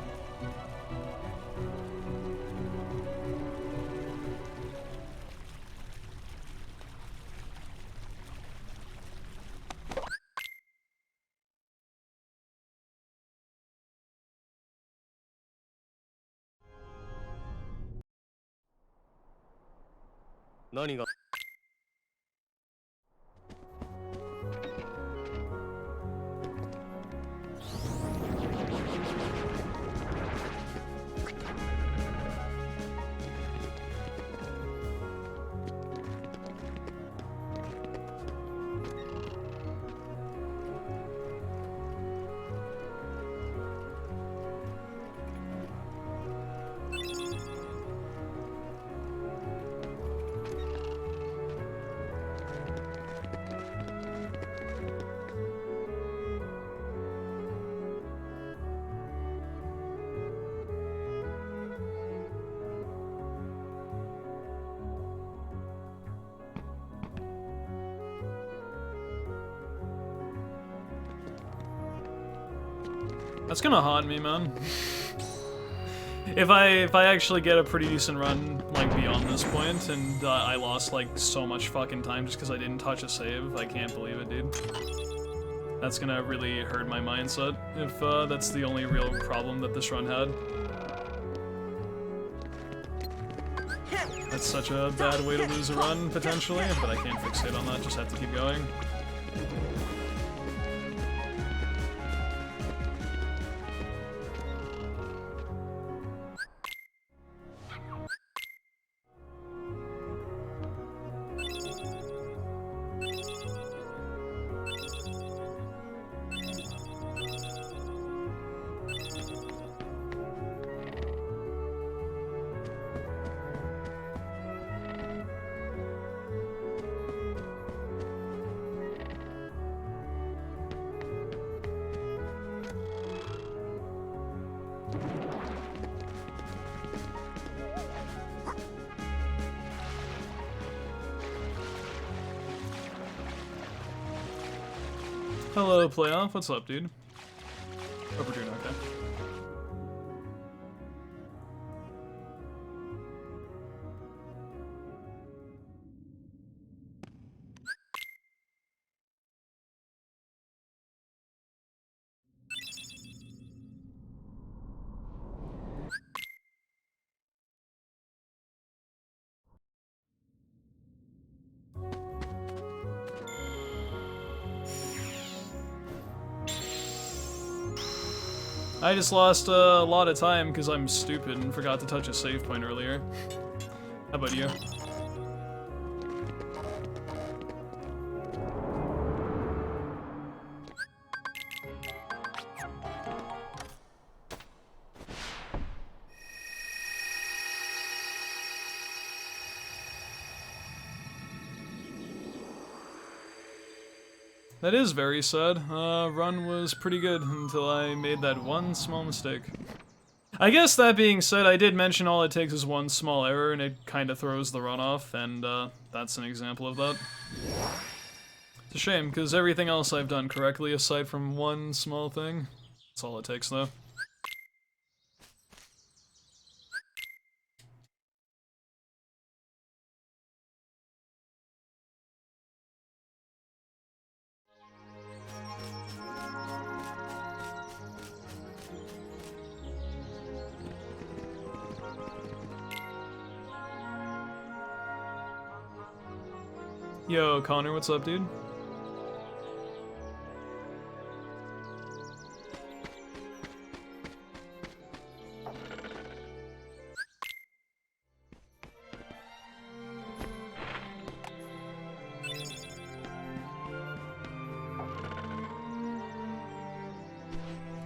That's gonna haunt me, man. If I actually get a pretty decent run, like, beyond this point, and I lost, like, so much fucking time just because I didn't touch a save, I can't believe it, dude. That's gonna really hurt my mindset, if that's the only real problem that this run had. That's such a bad way to lose a run, potentially, but I can't fixate on that, just have to keep going. Hello, Playoff. What's up, dude? Hope we're doing okay. I just lost a lot of time because I'm stupid and forgot to touch a save point earlier. How about you? That is very sad. Run was pretty good until I made that one small mistake. I guess that being said, I did mention all it takes is one small error and it kind of throws the run off, and that's an example of that. It's a shame, because everything else I've done correctly aside from one small thing. That's all it takes though. Yo, Connor, what's up, dude?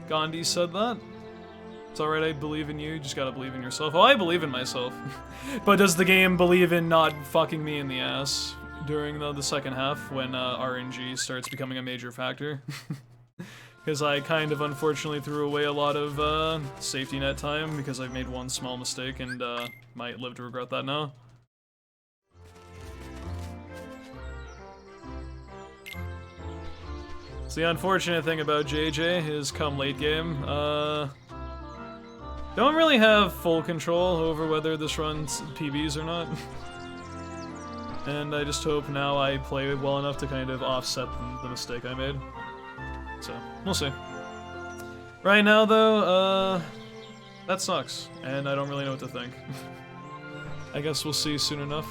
Gandhi said that. It's alright, I believe in you, you just gotta believe in yourself. Oh, I believe in myself. But does the game believe in not fucking me in the ass during the second half when RNG starts becoming a major factor? Because I kind of unfortunately threw away a lot of safety net time because I've made one small mistake and might live to regret that now. So the unfortunate thing about JJ is come late game, don't really have full control over whether this runs PBs or not. And I just hope now I play well enough to kind of offset the mistake I made. So, we'll see. Right now though, that sucks, and I don't really know what to think. I guess we'll see soon enough.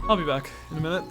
I'll be back in a minute.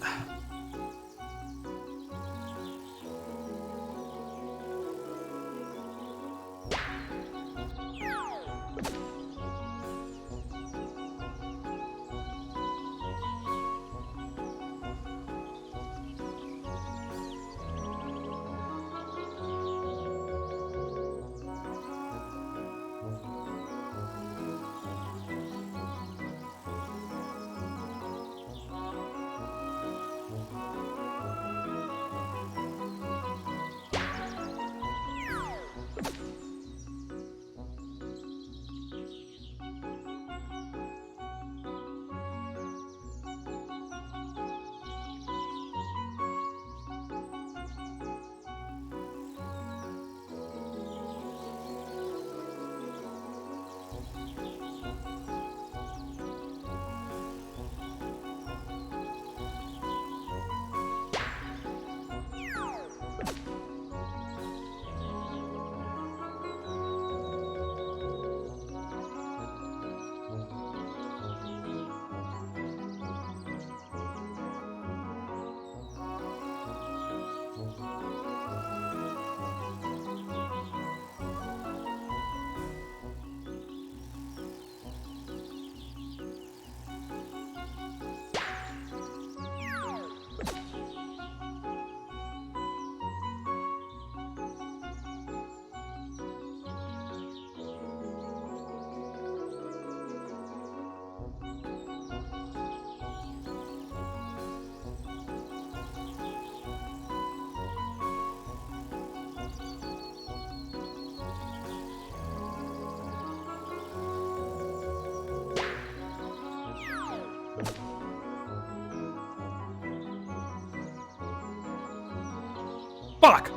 Fuck!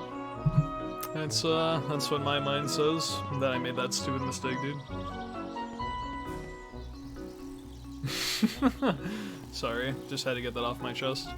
That's what my mind says, that I made that stupid mistake, dude. Sorry, just had to get that off my chest.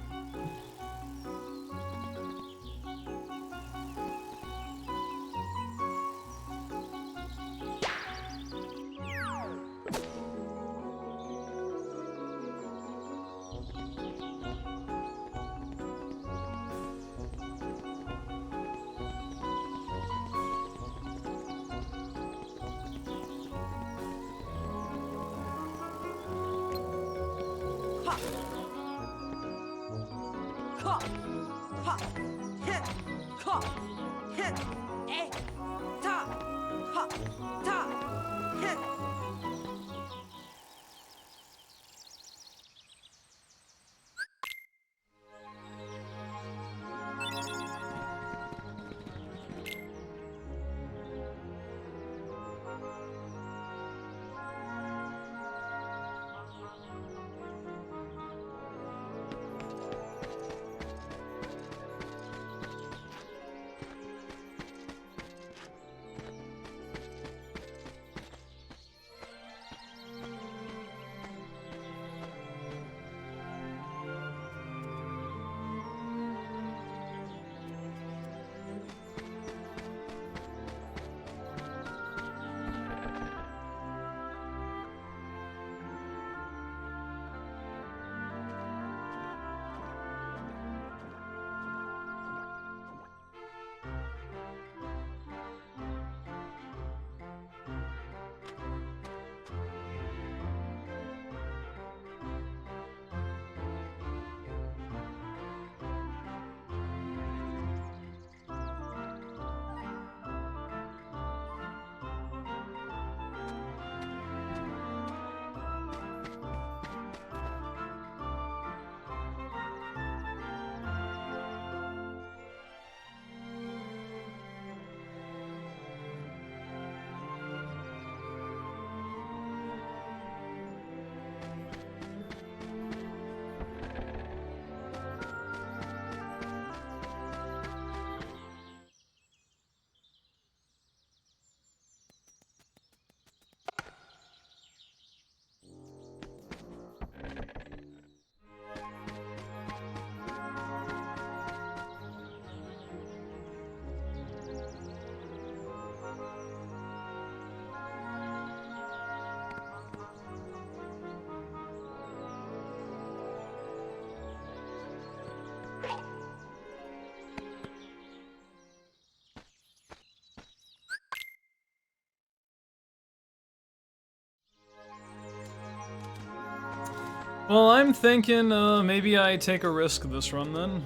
Well, I'm thinking maybe I take a risk this run then.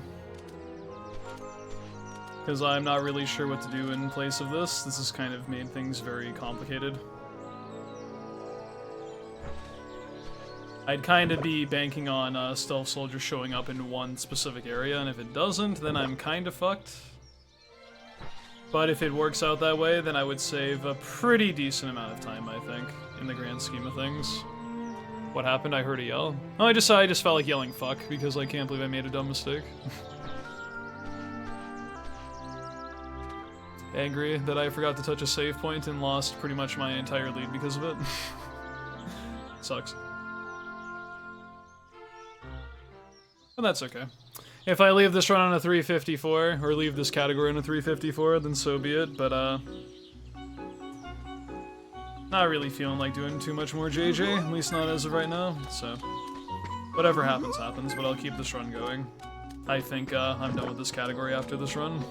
Because I'm not really sure what to do in place of this. This has kind of made things very complicated. I'd kind of be banking on Stealth Soldier showing up in one specific area, and if it doesn't, then I'm kind of fucked. But if it works out that way, then I would save a pretty decent amount of time, I think, in the grand scheme of things. What happened? I heard a yell. Oh, I just felt like yelling fuck, because I can't believe I made a dumb mistake. Angry that I forgot to touch a save point and lost pretty much my entire lead because of it. Sucks. But that's okay. If I leave this run on a 354, or leave this category on a 354, then so be it, but not really feeling like doing too much more JJ, at least not as of right now, so whatever happens, happens, but I'll keep this run going. I think I'm done with this category after this run,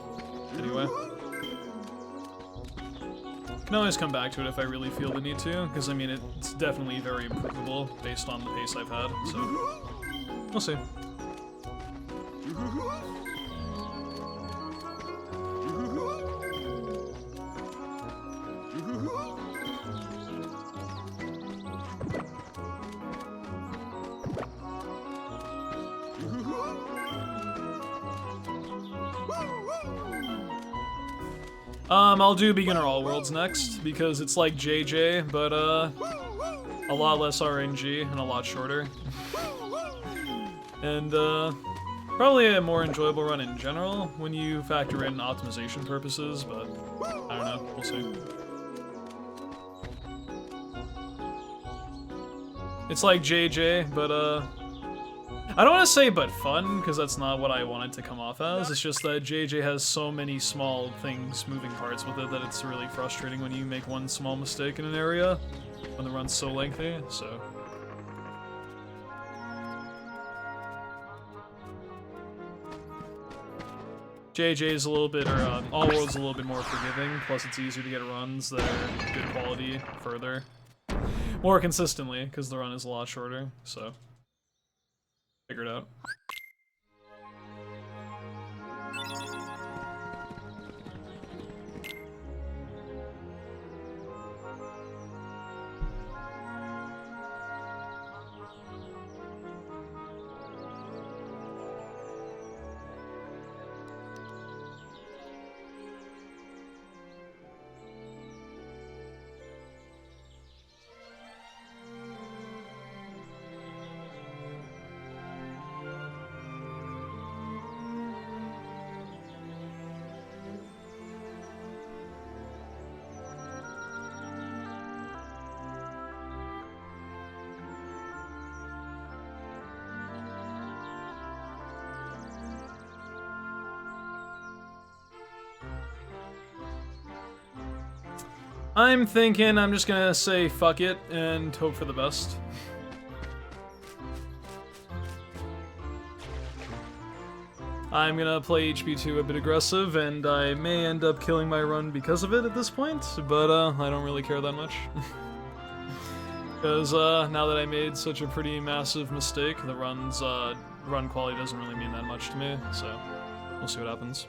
anyway. Can always come back to it if I really feel the need to, because I mean, it's definitely very improvable based on the pace I've had, so we'll see. I'll do Beginner All Worlds next, because it's like JJ, but, a lot less RNG and a lot shorter. And, probably a more enjoyable run in general when you factor in optimization purposes, but I don't know, we'll see. It's like JJ, but, I don't want to say but fun, because that's not what I want it to come off as. It's just that JJ has so many small things, moving parts with it, that it's really frustrating when you make one small mistake in an area, when the run's so lengthy, so. JJ is a little bit, or All World's a little bit more forgiving, plus it's easier to get runs that are good quality further. More consistently, because the run is a lot shorter, so. Figure it out. I'm thinking I'm just gonna say fuck it and hope for the best. I'm gonna play HP2 a bit aggressive, and I may end up killing my run because of it at this point, but I don't really care that much. Because now that I made such a pretty massive mistake, the run quality doesn't really mean that much to me, so we'll see what happens.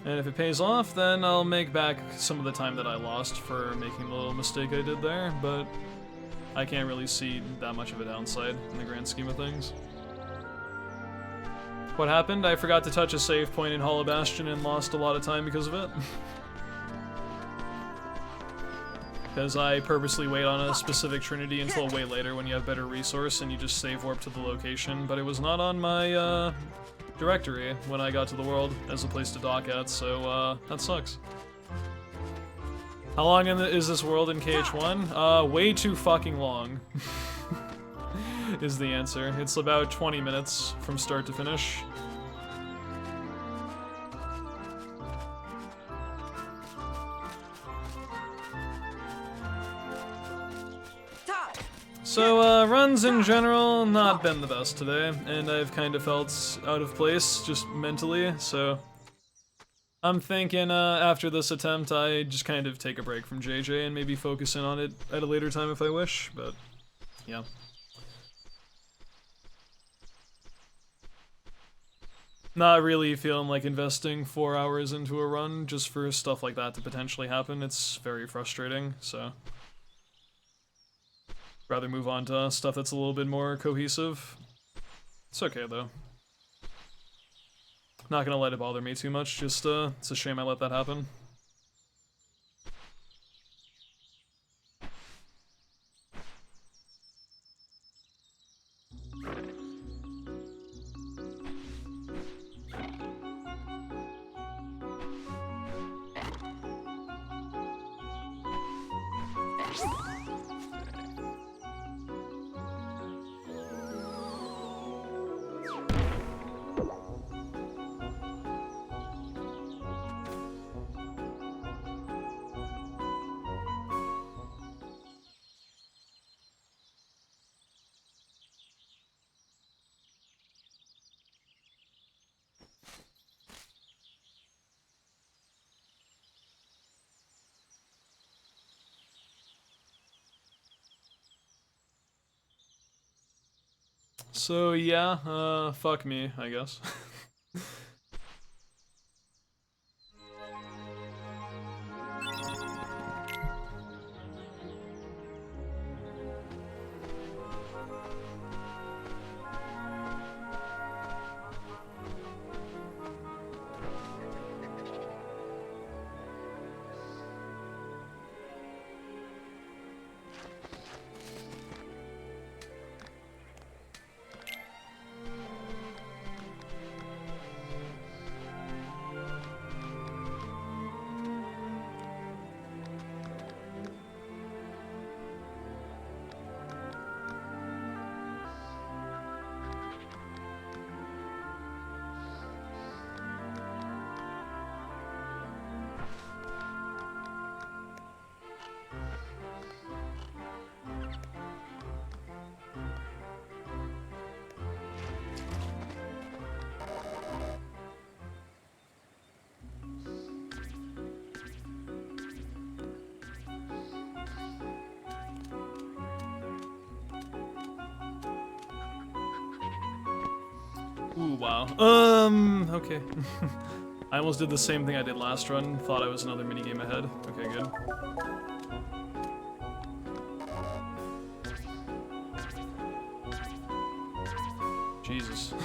And if it pays off, then I'll make back some of the time that I lost for making the little mistake I did there, but I can't really see that much of a downside in the grand scheme of things. What happened? I forgot to touch a save point in Hollow Bastion and lost a lot of time because of it. Because I purposely wait on a specific trinity until way later when you have better resource and you just save warp to the location, but it was not on my directory when I got to the world as a place to dock at, so that sucks. How long is this world in KH1? Way too fucking long. Is the answer. It's about 20 minutes from start to finish. So, runs in general, not been the best today, and I've kind of felt out of place, just mentally, so I'm thinking after this attempt I just kind of take a break from JJ and maybe focus in on it at a later time if I wish, but yeah. not really feeling like investing 4 hours into a run just for stuff like that to potentially happen. It's very frustrating, so rather move on to stuff that's a little bit more cohesive. It's okay though. Not gonna let it bother me too much, just it's a shame I let that happen. So yeah, fuck me, I guess. Ooh, wow. Okay. I almost did the same thing I did last run. Thought I was another minigame ahead. Okay, good. Jesus.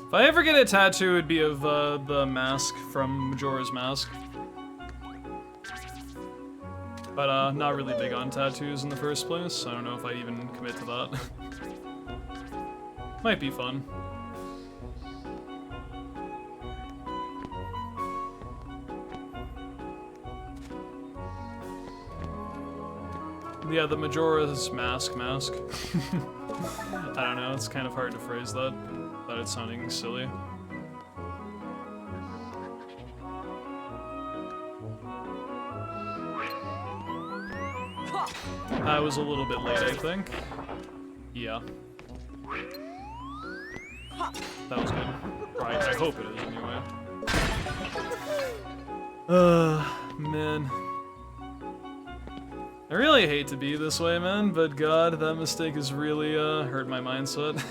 If I ever get a tattoo, it'd be of the mask from Majora's Mask. But not really big on tattoos in the first place. I don't know if I'd even commit to that. Might be fun. Yeah, the Majora's Mask. I don't know, it's kind of hard to phrase that without it sounding silly. I was a little bit late, I think. Yeah. That was good. Right, I hope it is anyway. Man. I really hate to be this way, man, but god, that mistake has really, hurt my mindset.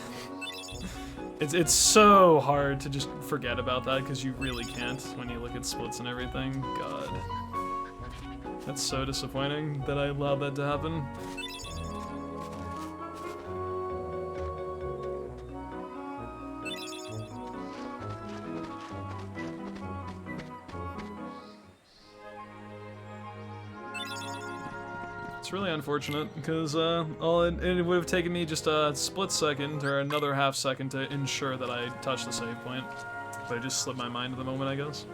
It's so hard to just forget about that, because you really can't when you look at splits and everything. God. That's so disappointing that I allowed that to happen. It's really unfortunate, because it would have taken me just a split second, or another half second to ensure that I touched the save point. But I just slipped my mind at the moment, I guess.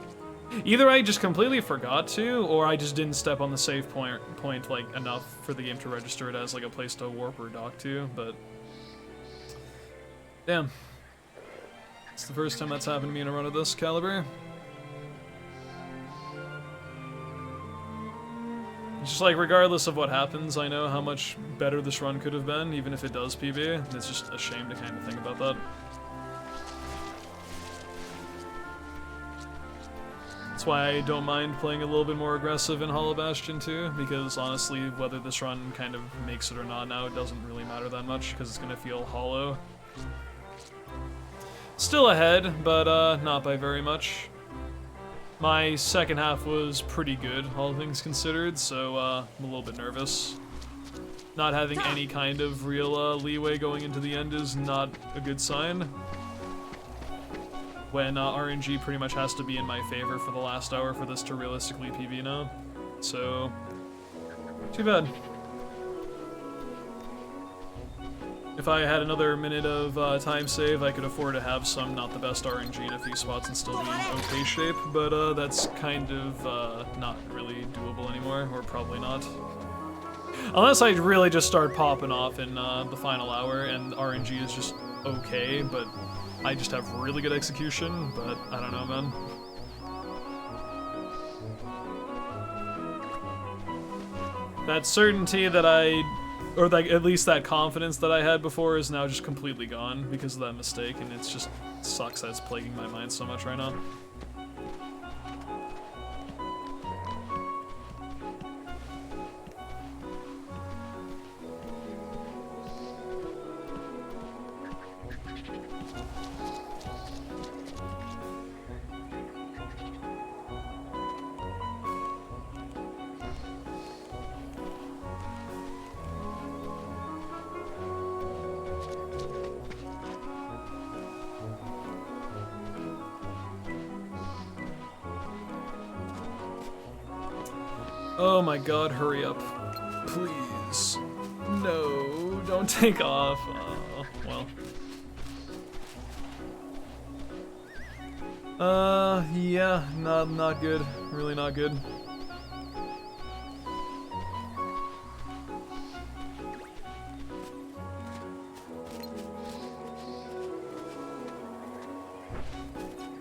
Either I just completely forgot to, or I just didn't step on the save point like enough for the game to register it as like a place to warp or dock to, but... Damn. It's the first time that's happened to me in a run of this caliber. Just like, regardless of what happens, I know how much better this run could have been, even if it does PB. It's just a shame to kind of think about that. That's why I don't mind playing a little bit more aggressive in Hollow Bastion 2, because honestly, whether this run kind of makes it or not now, it doesn't really matter that much, because it's going to feel hollow. Still ahead, but not by very much. My second half was pretty good, all things considered, so I'm a little bit nervous. Not having any kind of real leeway going into the end is not a good sign. When RNG pretty much has to be in my favor for the last hour for this to realistically PB now. So, too bad. If I had another minute of time save, I could afford to have some not the best RNG in a few spots and still be in okay shape, but that's kind of not really doable anymore, or probably not. Unless I really just start popping off in the final hour and RNG is just okay, but I just have really good execution, but I don't know, man. That certainty that or like at least that confidence that I had before is now just completely gone because of that mistake, and it's just sucks that it's plaguing my mind so much right now. Oh my god, hurry up. Please. No, don't take off. Oh, well. Yeah, not good. Really not good.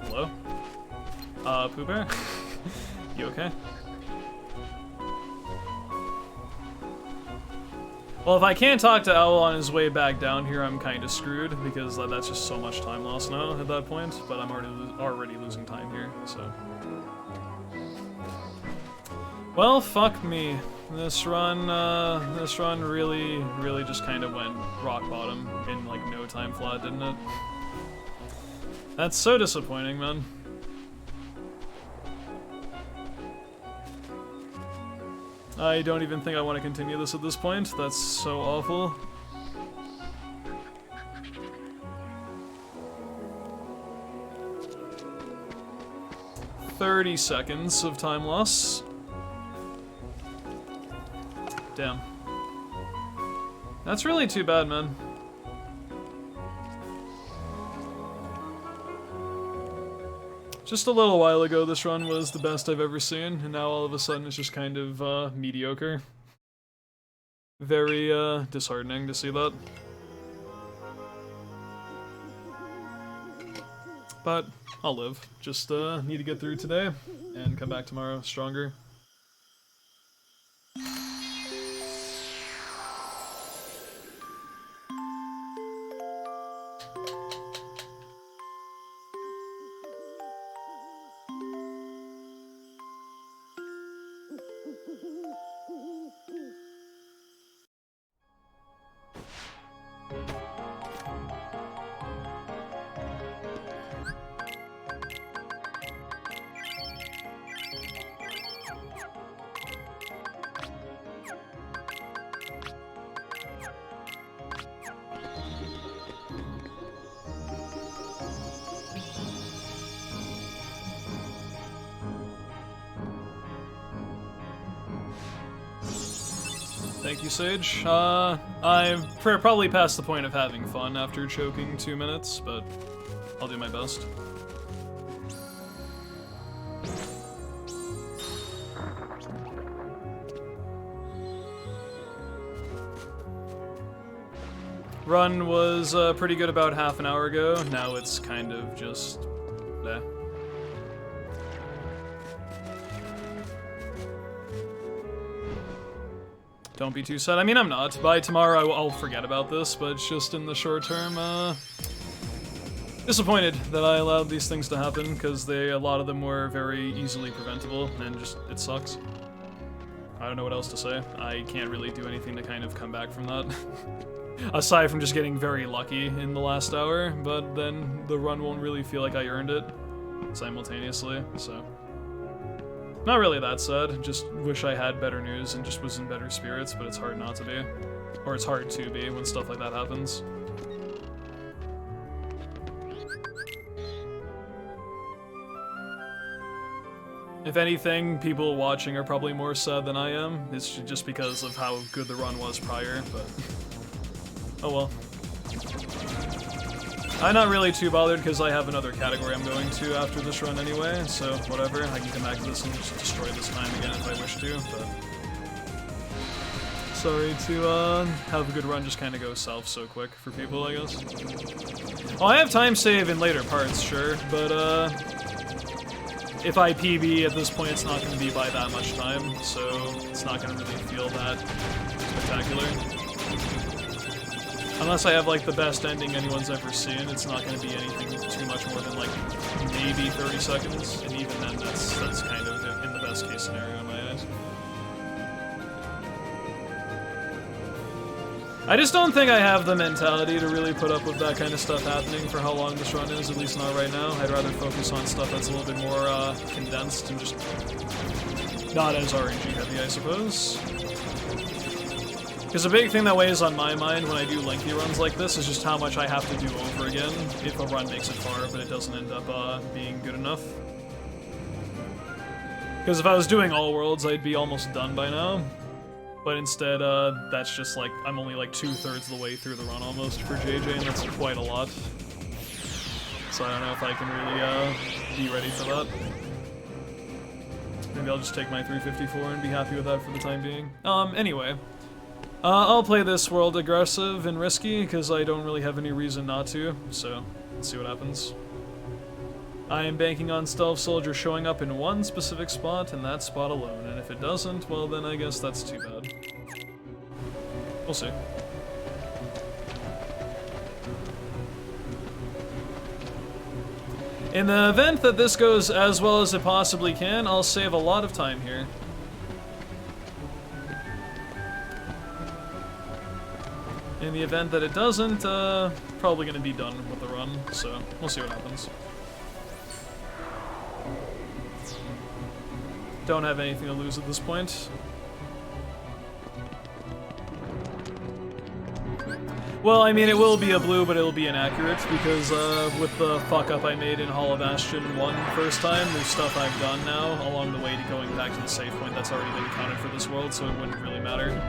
Hello? Pooh Bear? You okay? Well, if I can't talk to Owl on his way back down here, I'm kind of screwed, because that's just so much time lost now at that point, but I'm already losing time here, so. Well, fuck me. This run really just kind of went rock bottom in, like, no time flat, didn't it? That's so disappointing, man. I don't even think I want to continue this at this point. That's so awful. "30 seconds of time loss. Damn. That's really too bad, man. Just a little while ago, this run was the best I've ever seen, and now all of a sudden it's just kind of, mediocre. Very, disheartening to see that. But, I'll live. Just, need to get through today, and come back tomorrow stronger. Thank you, Sage. I'm probably past the point of having fun after choking 2 minutes, but I'll do my best. Run was pretty good about half an hour ago. Now it's kind of just bleh. don't be too sad. I mean, I'm not. By tomorrow, I'll forget about this, but it's just in the short term, disappointed that I allowed these things to happen, because a lot of them were very easily preventable, and just, it sucks. I don't know what else to say. I can't really do anything to kind of come back from that. Aside from just getting very lucky in the last hour, but then the run won't really feel like I earned it simultaneously, so. Not really that sad, just wish I had better news and just was in better spirits, but it's hard not to be. Or it's hard to be when stuff like that happens. If anything, people watching are probably more sad than I am. It's just because of how good the run was prior, but oh well. I'm not really too bothered because I have another category I'm going to after this run anyway, so whatever. I can come back to this and just destroy this time again if I wish to, but sorry to have a good run just kind of go south so quick for people, I guess. Well, I have time save in later parts, sure, but if I PB at this point, it's not going to be by that much time, so it's not going to really feel that spectacular. Unless I have, like, the best ending anyone's ever seen, it's not going to be anything too much more than, like, maybe 30 seconds, and even then, that's kind of in the best case scenario in my eyes. I just don't think I have the mentality to really put up with that kind of stuff happening for how long this run is, at least not right now. I'd rather focus on stuff that's a little bit more condensed and just not as RNG heavy, I suppose. Because a big thing that weighs on my mind when I do lengthy runs like this is just how much I have to do over again if a run makes it far, but it doesn't end up being good enough. Because if I was doing all worlds, I'd be almost done by now. But instead, that's just like, I'm only like 2/3 of the way through the run almost for JJ, and that's quite a lot. So I don't know if I can really be ready for that. Maybe I'll just take my 354 and be happy with that for the time being. Anyway. I'll play this world aggressive and risky, because I don't really have any reason not to, so let's see what happens. I am banking on Stealth Soldier showing up in one specific spot, and that spot alone, and if it doesn't, well then I guess that's too bad. We'll see. In the event that this goes as well as it possibly can, I'll save a lot of time here. In the event that it doesn't, probably gonna be done with the run, so we'll see what happens. Don't have anything to lose at this point. Well, I mean, it will be a blue, but it'll be inaccurate, because with the fuck-up I made in Hall of Bastion 1 first time, there's stuff I've done now along the way to going back to the save point that's already been accounted for this world, so it wouldn't really matter.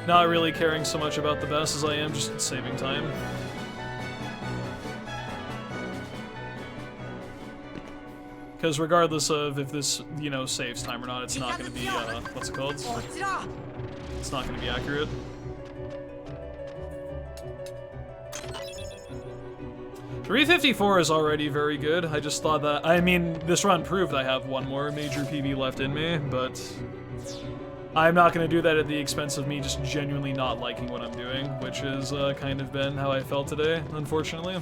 Not really caring so much about the best as I am just saving time. Because regardless of if this, you know, saves time or not, it's not going to be, what's it called? It's not going to be accurate. .354 is already very good. I just thought that, I mean, this run proved I have one more major PB left in me, but I'm not going to do that at the expense of me just genuinely not liking what I'm doing, which has kind of been how I felt today, unfortunately.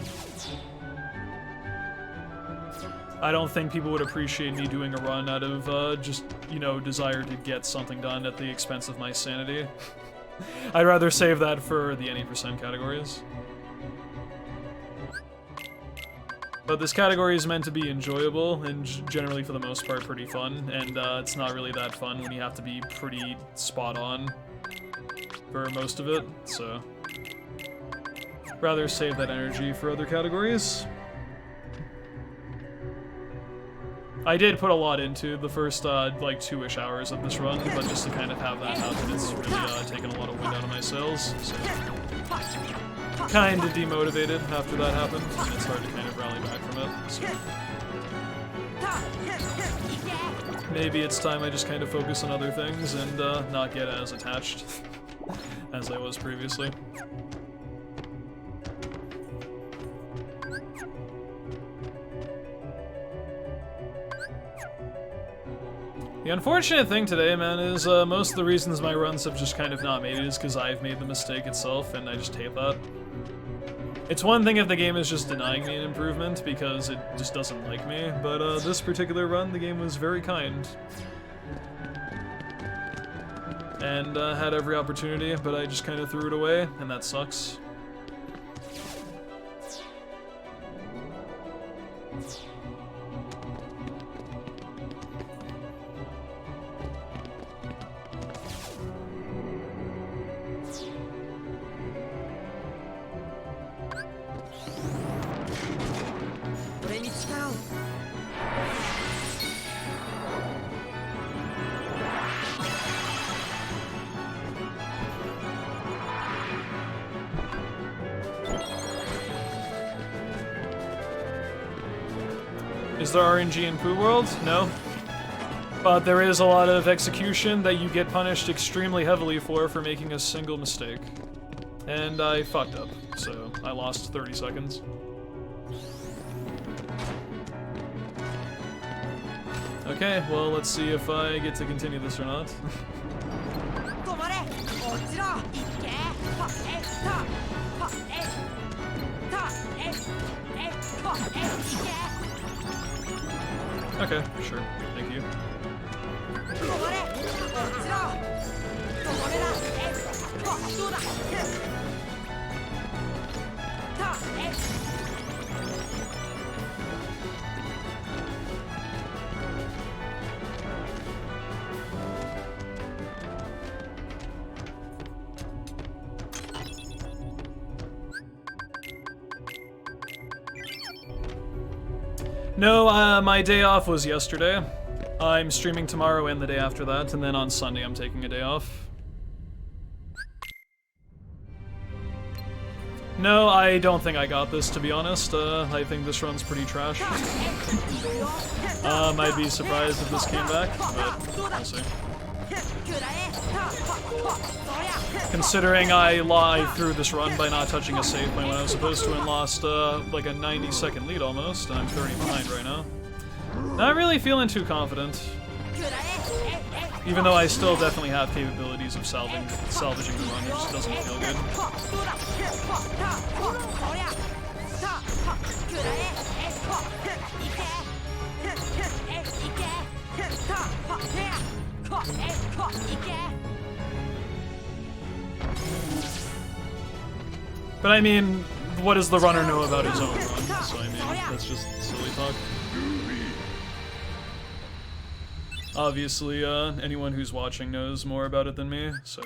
I don't think people would appreciate me doing a run out of just, you know, desire to get something done at the expense of my sanity. I'd rather save that for the any % categories. But this category is meant to be enjoyable, and generally for the most part pretty fun, and it's not really that fun when you have to be pretty spot on for most of it, so rather save that energy for other categories. I did put a lot into the first, like, 2-ish hours of this run, but just to kind of have that happen, it's really taken a lot of wind out of my sails, so kind of demotivated after that happened, and it's hard to kind of rally back from it, so maybe it's time I just kind of focus on other things and not get as attached as I was previously. The unfortunate thing today, man, is most of the reasons my runs have just kind of not made it is because I've made the mistake itself, and I just hate that. It's one thing if the game is just denying me an improvement because it just doesn't like me, but this particular run, the game was very kind. And had every opportunity, but I just kind of threw it away, and that sucks. Is there RNG in Poo World? No. But there is a lot of execution that you get punished extremely heavily for making a single mistake. And I fucked up, so I lost 30 seconds. Okay, well, let's see if I get to continue this or not. Okay, sure. Thank you. No, my day off was yesterday. I'm streaming tomorrow and the day after that, and then on Sunday I'm taking a day off. No, I don't think I got this, to be honest. I think this run's pretty trash. I'd be surprised if this came back, but we'll see. Considering I threw this run by not touching a save point when I was supposed to and lost like a 90-second lead almost, and I'm 30 behind right now. Not really feeling too confident. Even though I still definitely have capabilities of salvaging the run, it just doesn't feel good. But I mean, what does the runner know about his own run? So I mean, that's just silly talk. Obviously, anyone who's watching knows more about it than me, so...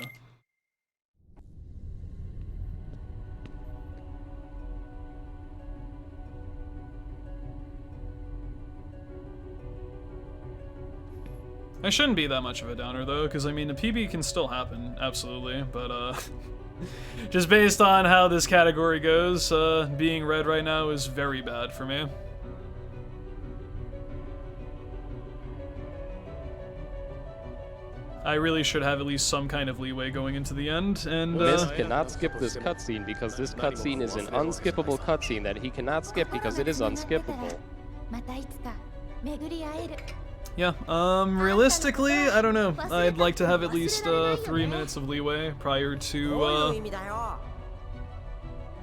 I shouldn't be that much of a downer, though, because, I mean, the PB can still happen, absolutely, but, just based on how this category goes, being red right now is very bad for me. I really should have at least some kind of leeway going into the end, and Mist cannot skip this cutscene because this cutscene is an unskippable cutscene that he cannot skip because it is unskippable. Yeah, realistically, I don't know. I'd like to have at least 3 minutes of leeway prior to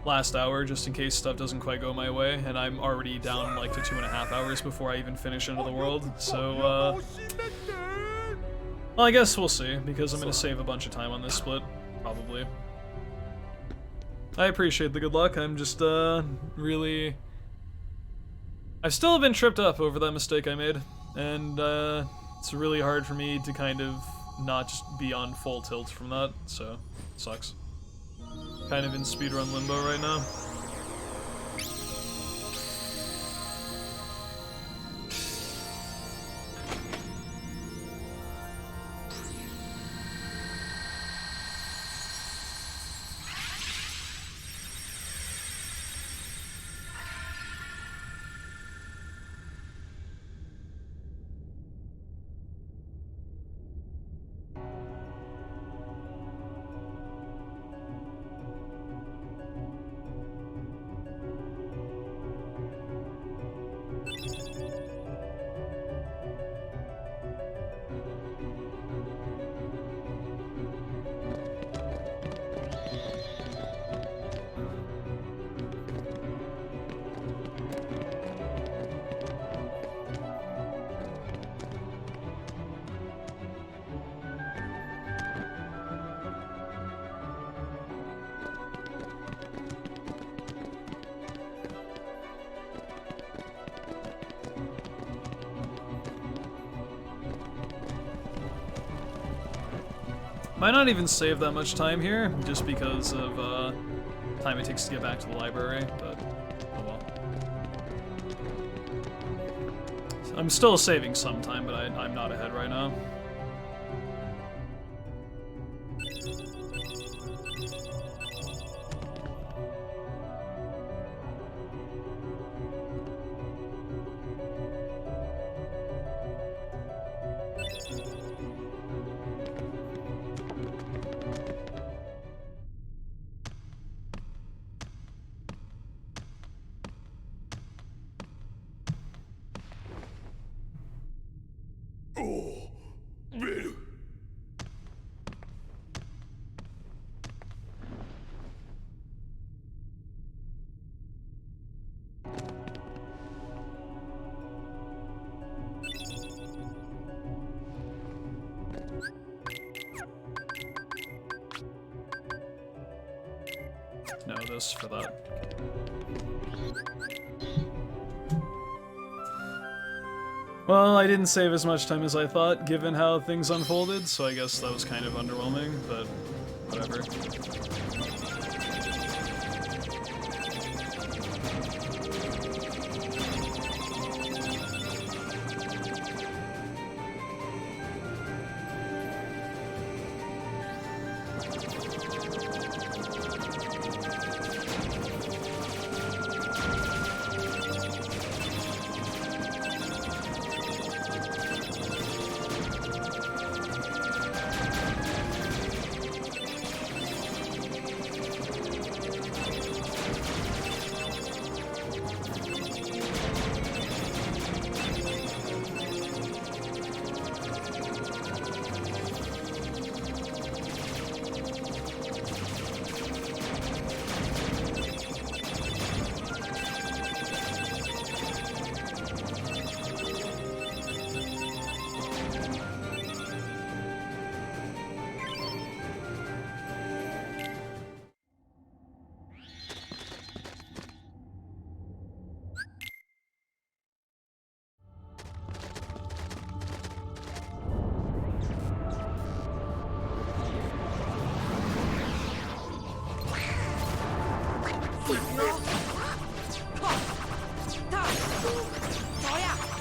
last hour, just in case stuff doesn't quite go my way, and I'm already down like to 2.5 hours before I even finish End of the World, so well, I guess we'll see, because I'm gonna save a bunch of time on this split, probably. I appreciate the good luck, I'm just, really... I've still been tripped up over that mistake I made, and, it's really hard for me to kind of not just be on full tilt from that, so, it sucks. Kind of in speedrun limbo right now. Might not even save that much time here, just because of time it takes to get back to the library, but oh well. I'm still saving some time, but I'm not ahead right now. No, this for that. Well, I didn't save as much time as I thought, given how things unfolded, so I guess that was kind of underwhelming, but whatever.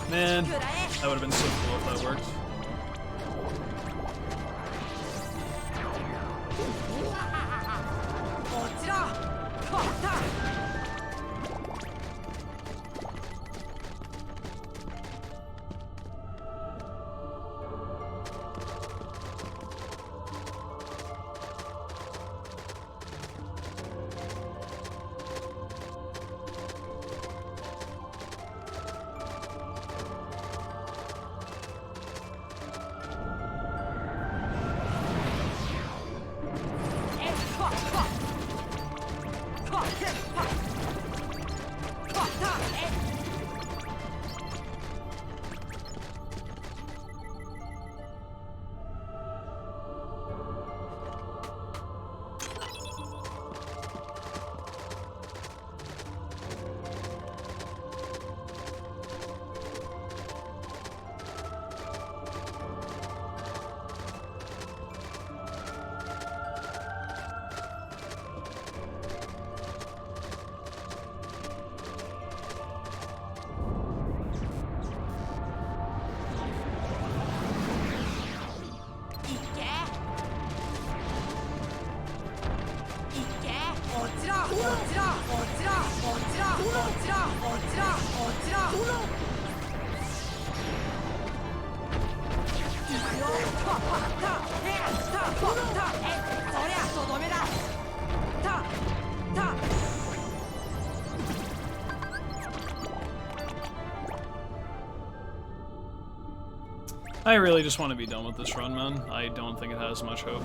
Man, that would have been so cool if that worked. I really just want to be done with this run, man. I don't think it has much hope.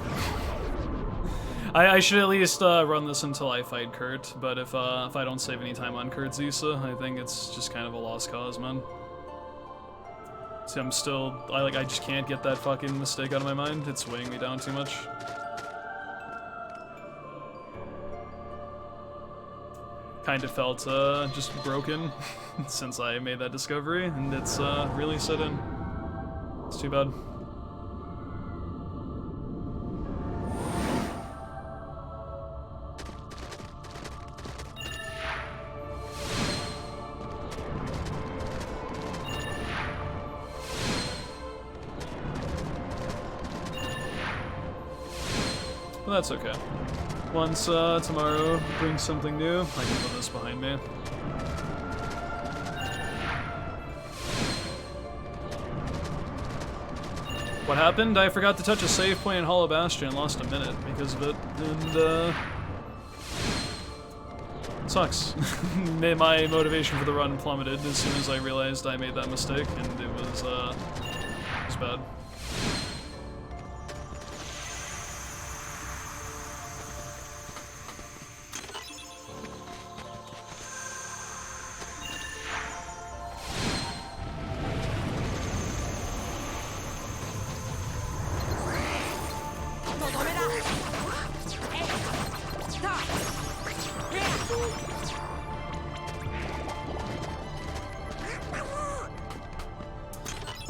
I should at least run this until I fight Kurt, but if I don't save any time on Kurt's Issa, I think it's just kind of a lost cause, man. See, I'm still, I just can't get that fucking mistake out of my mind. It's weighing me down too much. Kind of felt just broken since I made that discovery, and it's really set in. It's too bad. But that's okay. Once tomorrow brings something new, I can put this behind me. What happened? I forgot to touch a save point in Hollow Bastion and lost a minute because of it, and it sucks. My motivation for the run plummeted as soon as I realized I made that mistake, and it was bad.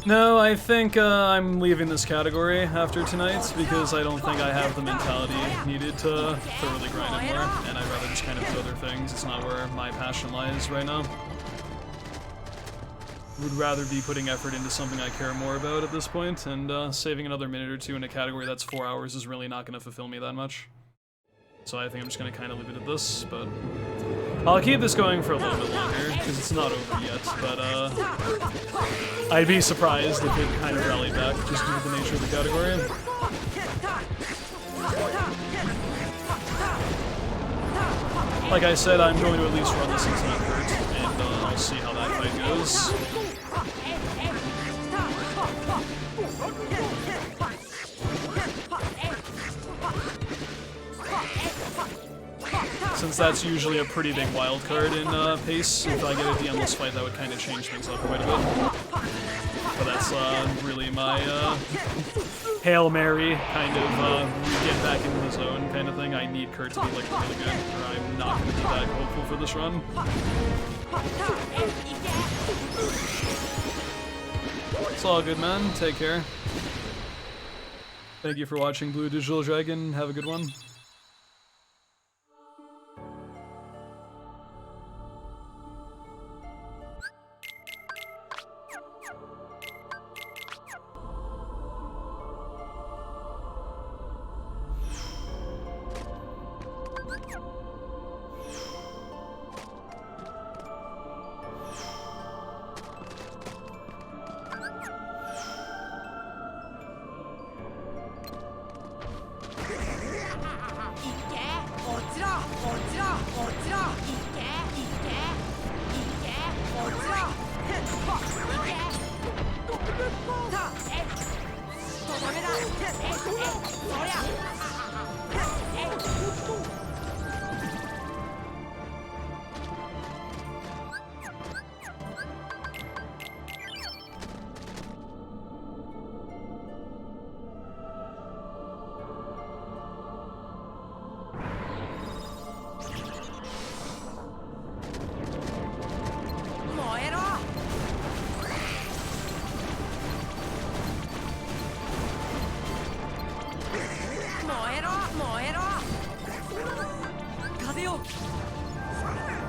No, I think I'm leaving this category after tonight because I don't think I have the mentality needed to thoroughly grind it more, and I'd rather just kind of do other things. It's not where my passion lies right now. Would rather be putting effort into something I care more about at this point, and saving another minute or two in a category that's 4 hours is really not going to fulfill me that much. So I think I'm just going to kind of leave it at this, but I'll keep this going for a little bit longer, because it's not over yet, but I'd be surprised if it kind of rallied back, just due to the nature of the category. Like I said, I'm going to at least run this until it hurts, and I'll see how that fight goes. Since that's usually a pretty big wild card in pace, if I get a DMless fight, that would kind of change things up quite a bit. But that's really my Hail Mary kind of get back into the zone kind of thing. I need Kurt to be like really good, or I'm not going to be that hopeful for this run. It's all good, man. Take care. Thank you for watching Blue Digital Dragon. Have a good one.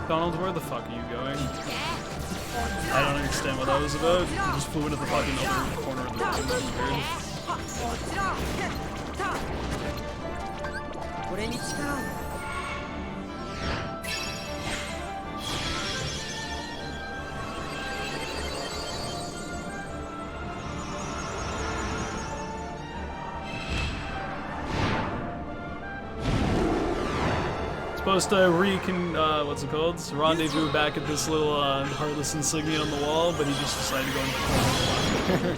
Donald, where the fuck are you going? I don't understand what that was about. You just flew into the fucking other corner of the room. That was weird. Supposed to what's it called? Rendezvous back at this little Heartless insignia on the wall, but he just decided to go into the corner.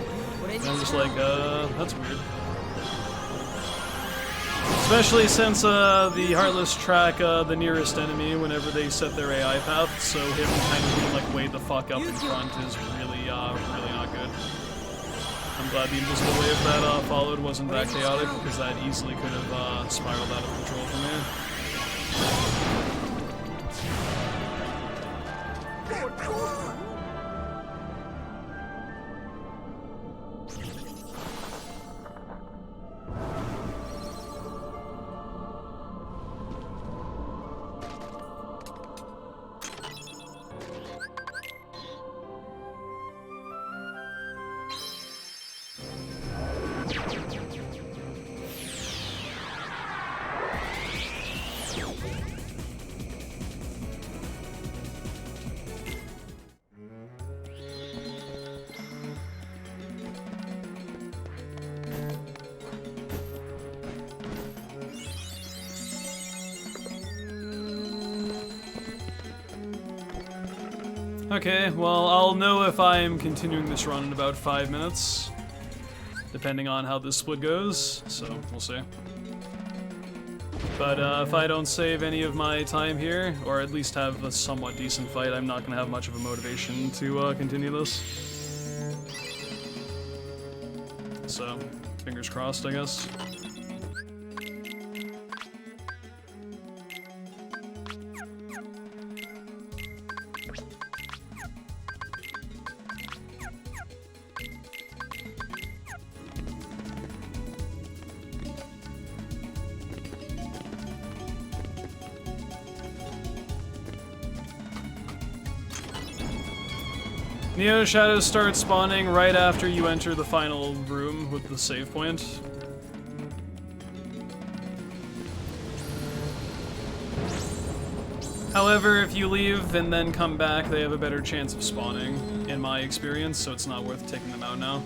And I'm just like, that's weird. Especially since the Heartless track the nearest enemy whenever they set their AI path, so him kind of being like way the fuck up in front is really, really not good. I'm glad the invisible wave that followed wasn't that chaotic, because that easily could have spiraled out of control for me. Okay, well, I'll know if I'm continuing this run in about 5 minutes, depending on how this split goes, so we'll see. But if I don't save any of my time here, or at least have a somewhat decent fight, I'm not going to have much of a motivation to continue this. So, fingers crossed, I guess. Neo shadows start spawning right after you enter the final room with the save point. However, if you leave and then come back, they have a better chance of spawning, in my experience, so it's not worth taking them out now.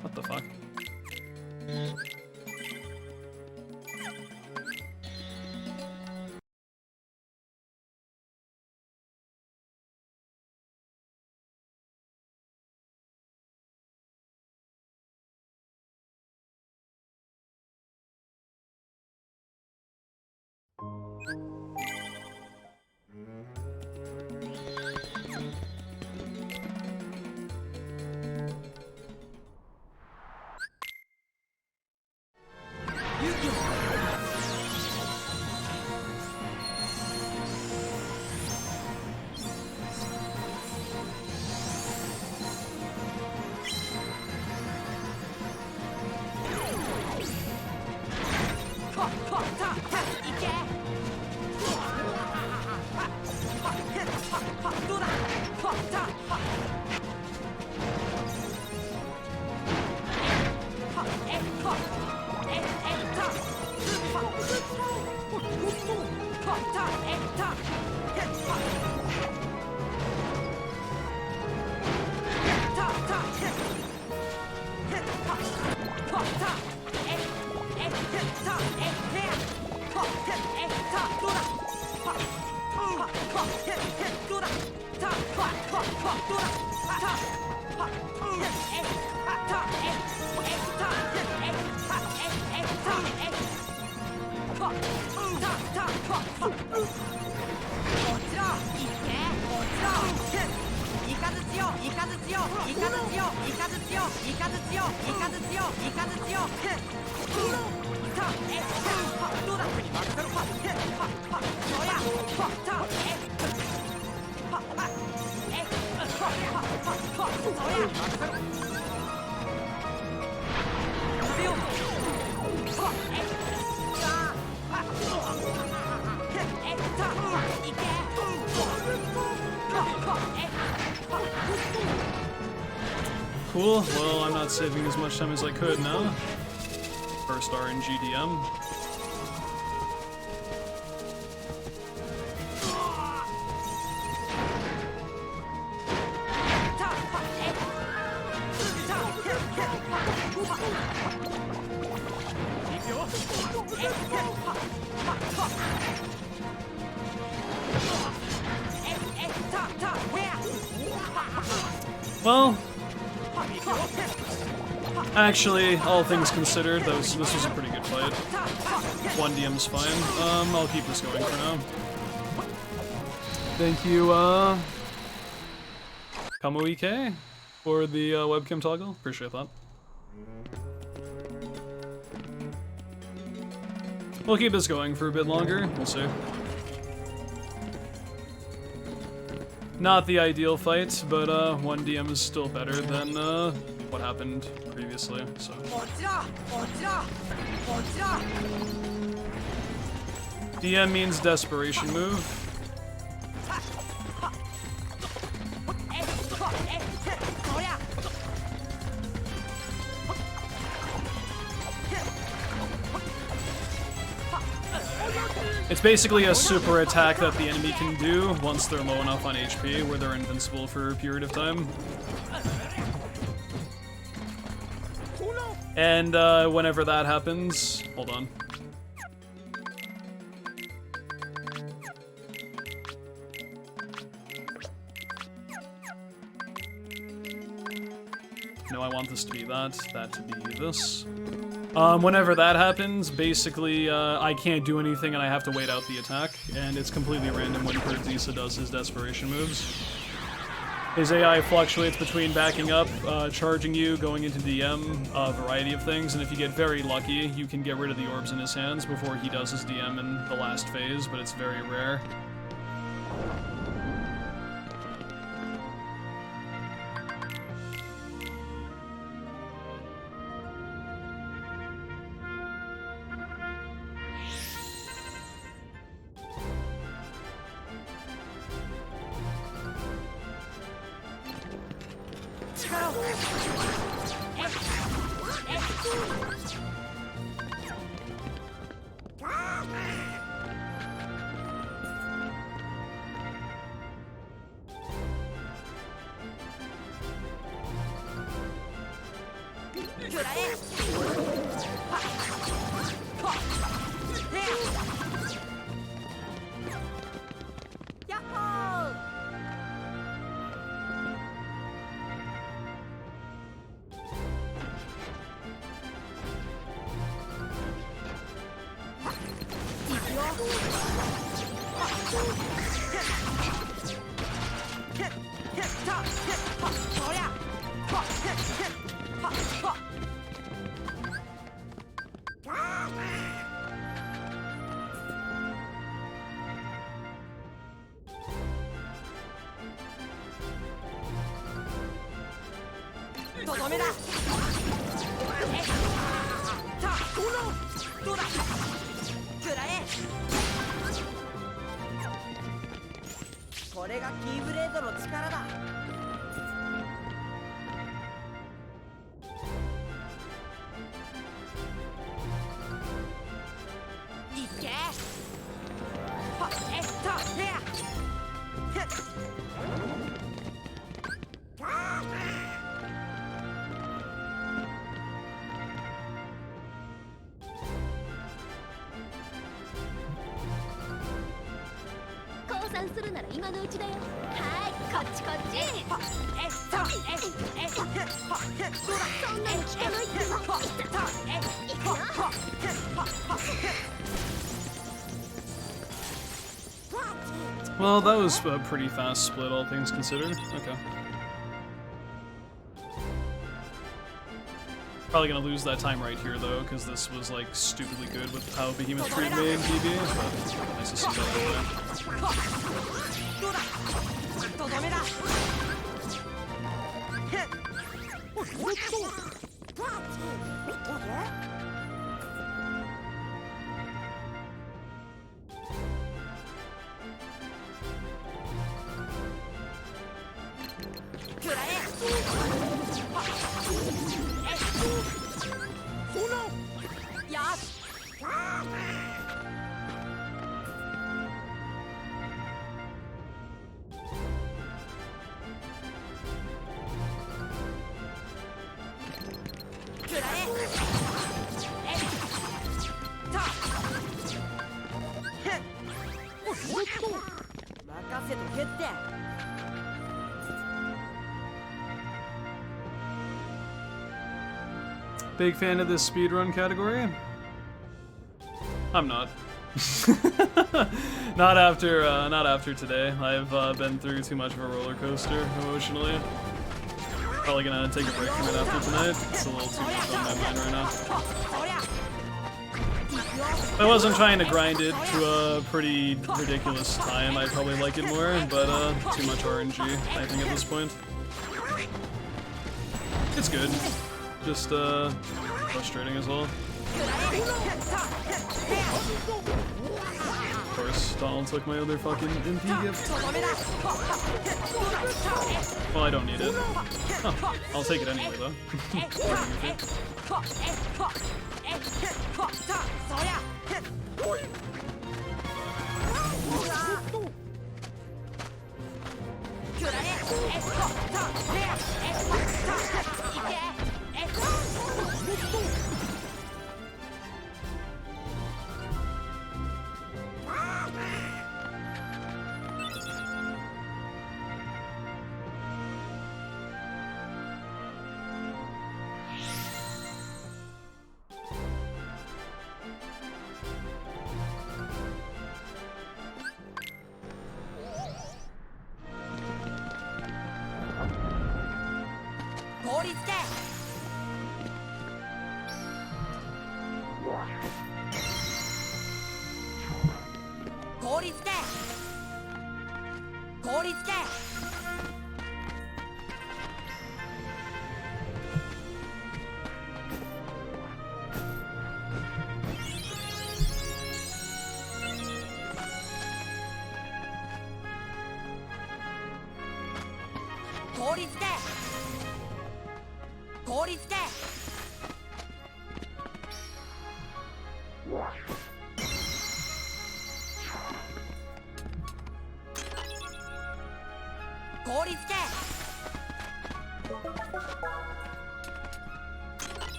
What the fuck? Cool, well, I'm not saving as much time as I could now. First RNG DM. Well, actually, all things considered, this was a pretty good fight. 1DM's fine. I'll keep this going for now. Thank you, Kamuike, for the webcam toggle. Appreciate that. We'll keep this going for a bit longer. We'll see. Not the ideal fight, but 1DM is still better than what happened previously, so. DM means desperation move. It It's basically a super attack that the enemy can do once they're low enough on HP, where they're invincible for a period of time. And whenever that happens, hold on. No, I want this to be that to be this. Whenever that happens, basically, I can't do anything and I have to wait out the attack, and it's completely random when Kurtzisa does his desperation moves. His AI fluctuates between backing up, charging you, going into DM, a variety of things, and if you get very lucky, you can get rid of the orbs in his hands before he does his DM in the last phase, but it's very rare. Well, that was a pretty fast split, all things considered. Okay. Probably gonna lose that time right here, though, because this was, like, stupidly good with how Behemoth treated me in PB, but nice to see that Big fan of this speedrun category? I'm not. not after today. I've been through too much of a roller coaster emotionally. Probably gonna take a break from it after tonight. It's a little too much on my mind right now. If I wasn't trying to grind it to a pretty ridiculous time, I'd probably like it more, but too much RNG, I think, at this point. It's good. Just frustrating as well. Of course, Donald took my other fucking MP gift. Well, I don't need it. Huh. I'll take it anyway, though.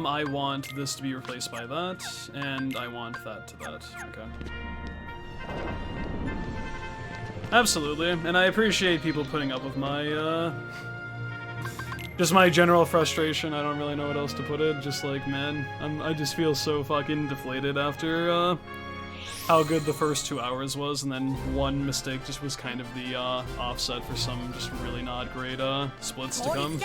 I want this to be replaced by that, and I want that to that. Okay. Absolutely, and I appreciate people putting up with my, just my general frustration. I don't really know what else to put it. Just like, man, I just feel so fucking deflated after, how good the first 2 hours was, and then one mistake just was kind of the, offset for some just really not great, splits to come.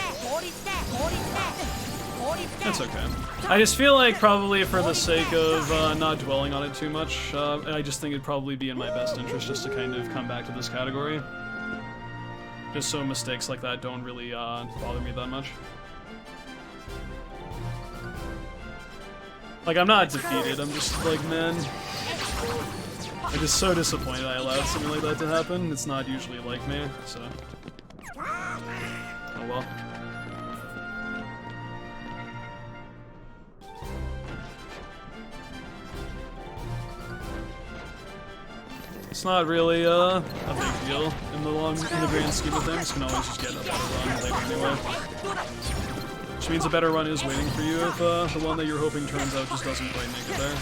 That's okay. I just feel like probably for the sake of not dwelling on it too much, I just think it'd probably be in my best interest just to kind of come back to this category. Just so mistakes like that don't really bother me that much. Like, I'm not defeated, I'm just like, man, I'm just so disappointed I allowed something like that to happen. It's not usually like me, so... Oh well. It's not really a big deal in the grand scheme of things. You can always just get a better run later anyway. Which means a better run is waiting for you if the one that you're hoping turns out just doesn't quite make it there.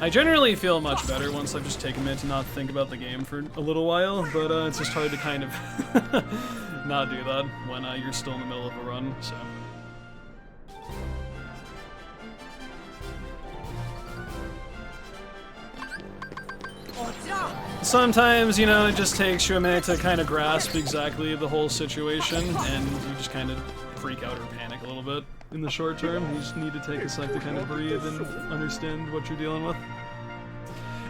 I generally feel much better once I've just taken a minute to not think about the game for a little while, but it's just hard to kind of not do that when you're still in the middle of a run, so. Sometimes, you know, it just takes you a minute to kind of grasp exactly the whole situation, and you just kind of freak out or panic a little bit in the short term. You just need to take a sec to kind of breathe and understand what you're dealing with.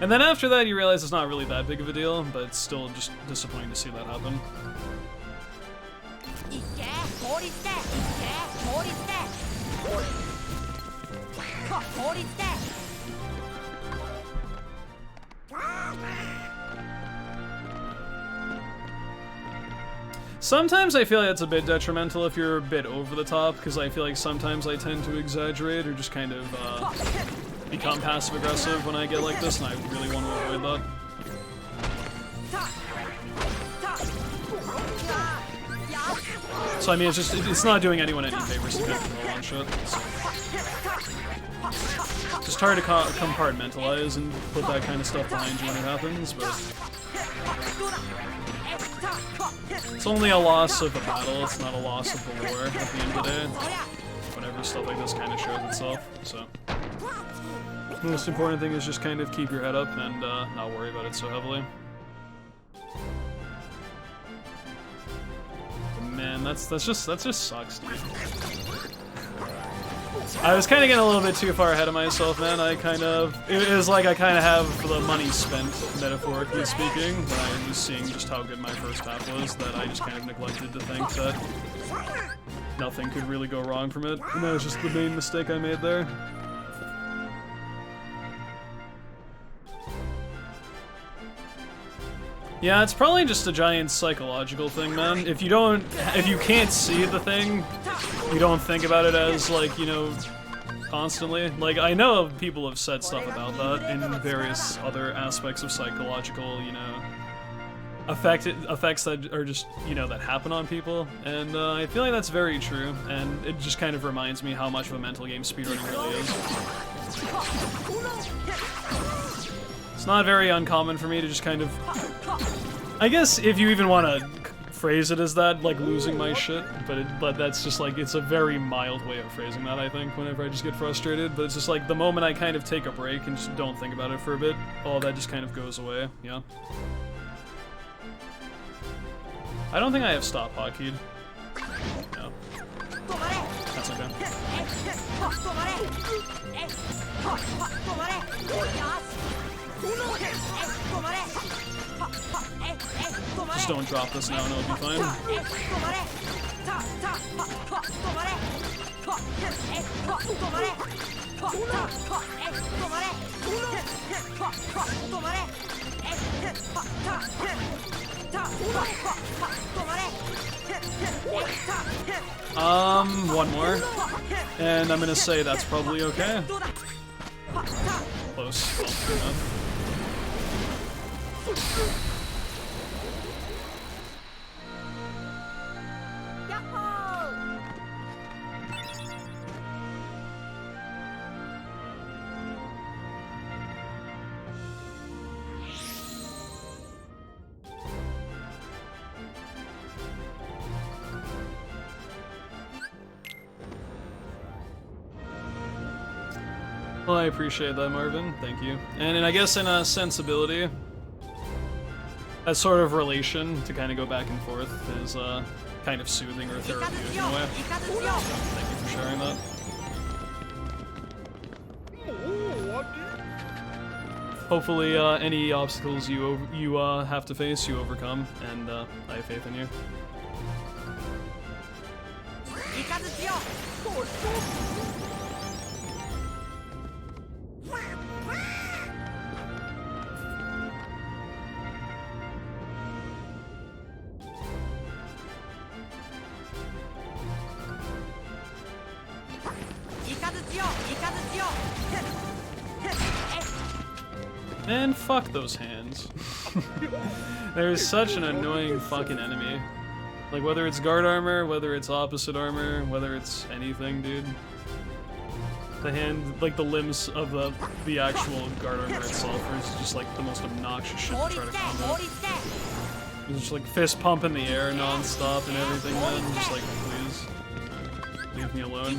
And then after that, you realize it's not really that big of a deal, but it's still just disappointing to see that happen. Sometimes I feel like it's a bit detrimental if you're a bit over the top, because I feel like sometimes I tend to exaggerate or just kind of become passive-aggressive when I get like this, and I really want to avoid that. So I mean, it's not doing anyone any favors to get the one shot. So. Just hard to compartmentalize and put that kind of stuff behind you when it happens, but it's only a loss of the battle, it's not a loss of the war at the end of the day, whenever stuff like this kind of shows itself, so. The most important thing is just kind of keep your head up and not worry about it so heavily. But man, that just sucks, dude. I was kind of getting a little bit too far ahead of myself, man. It was like I kind of have the money spent, metaphorically speaking, when I was seeing just how good my first half was, that I just kind of neglected to think that nothing could really go wrong from it. And that was just the main mistake I made there. Yeah, it's probably just a giant psychological thing, man. If you can't see the thing, you don't think about it as, like, you know, constantly. Like, I know people have said stuff about that in various other aspects of psychological, you know, effects that are just, you know, that happen on people. And I feel like that's very true, and it just kind of reminds me how much of a mental game speedrunning really is. It's not very uncommon for me to just kind of, I guess if you even want to phrase it as that, like losing my shit, but that's just like, it's a very mild way of phrasing that, I think, whenever I just get frustrated. But it's just like the moment I kind of take a break and just don't think about it for a bit, all that just kind of goes away, yeah. I don't think I have stop hotkeyed. No. That's okay. Just don't drop this now and it'll be fine. One more. And I'm gonna say that's probably okay. Close. Enough. Well, I appreciate that, Marvin. Thank you. And I guess in a sensibility, that sort of relation to kind of go back and forth is kind of soothing or therapeutic in a way. Thank you for sharing that. Hopefully, any obstacles you have to face, you overcome, and I have faith in you. Man, fuck those hands. They're such an annoying fucking enemy. Like, whether it's guard armor, whether it's opposite armor, whether it's anything, dude. The hand, like the limbs of the actual guard armor itself is just like the most obnoxious shit to try to combo. It's just like fist pump in the air non-stop and everything, man. Just like, please. Leave me alone.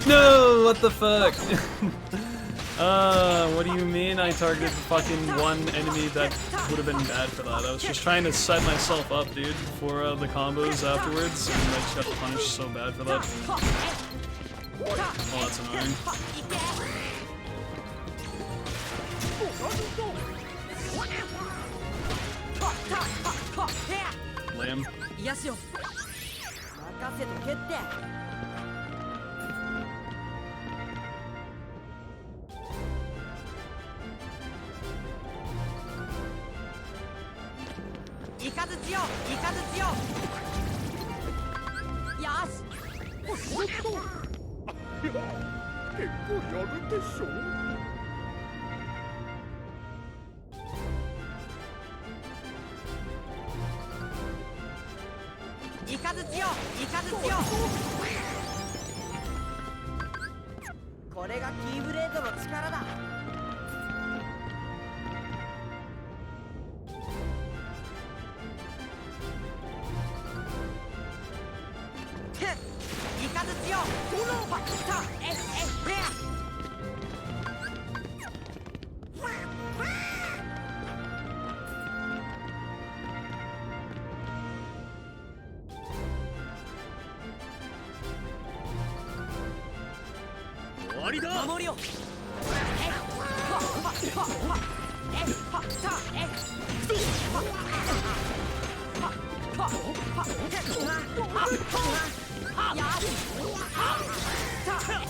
No, what the fuck? What do you mean I targeted fucking one enemy that would have been bad for that? I was just trying to set myself up, dude, for the combos afterwards, and I just got punished so bad for that. Oh, that's annoying. Lame.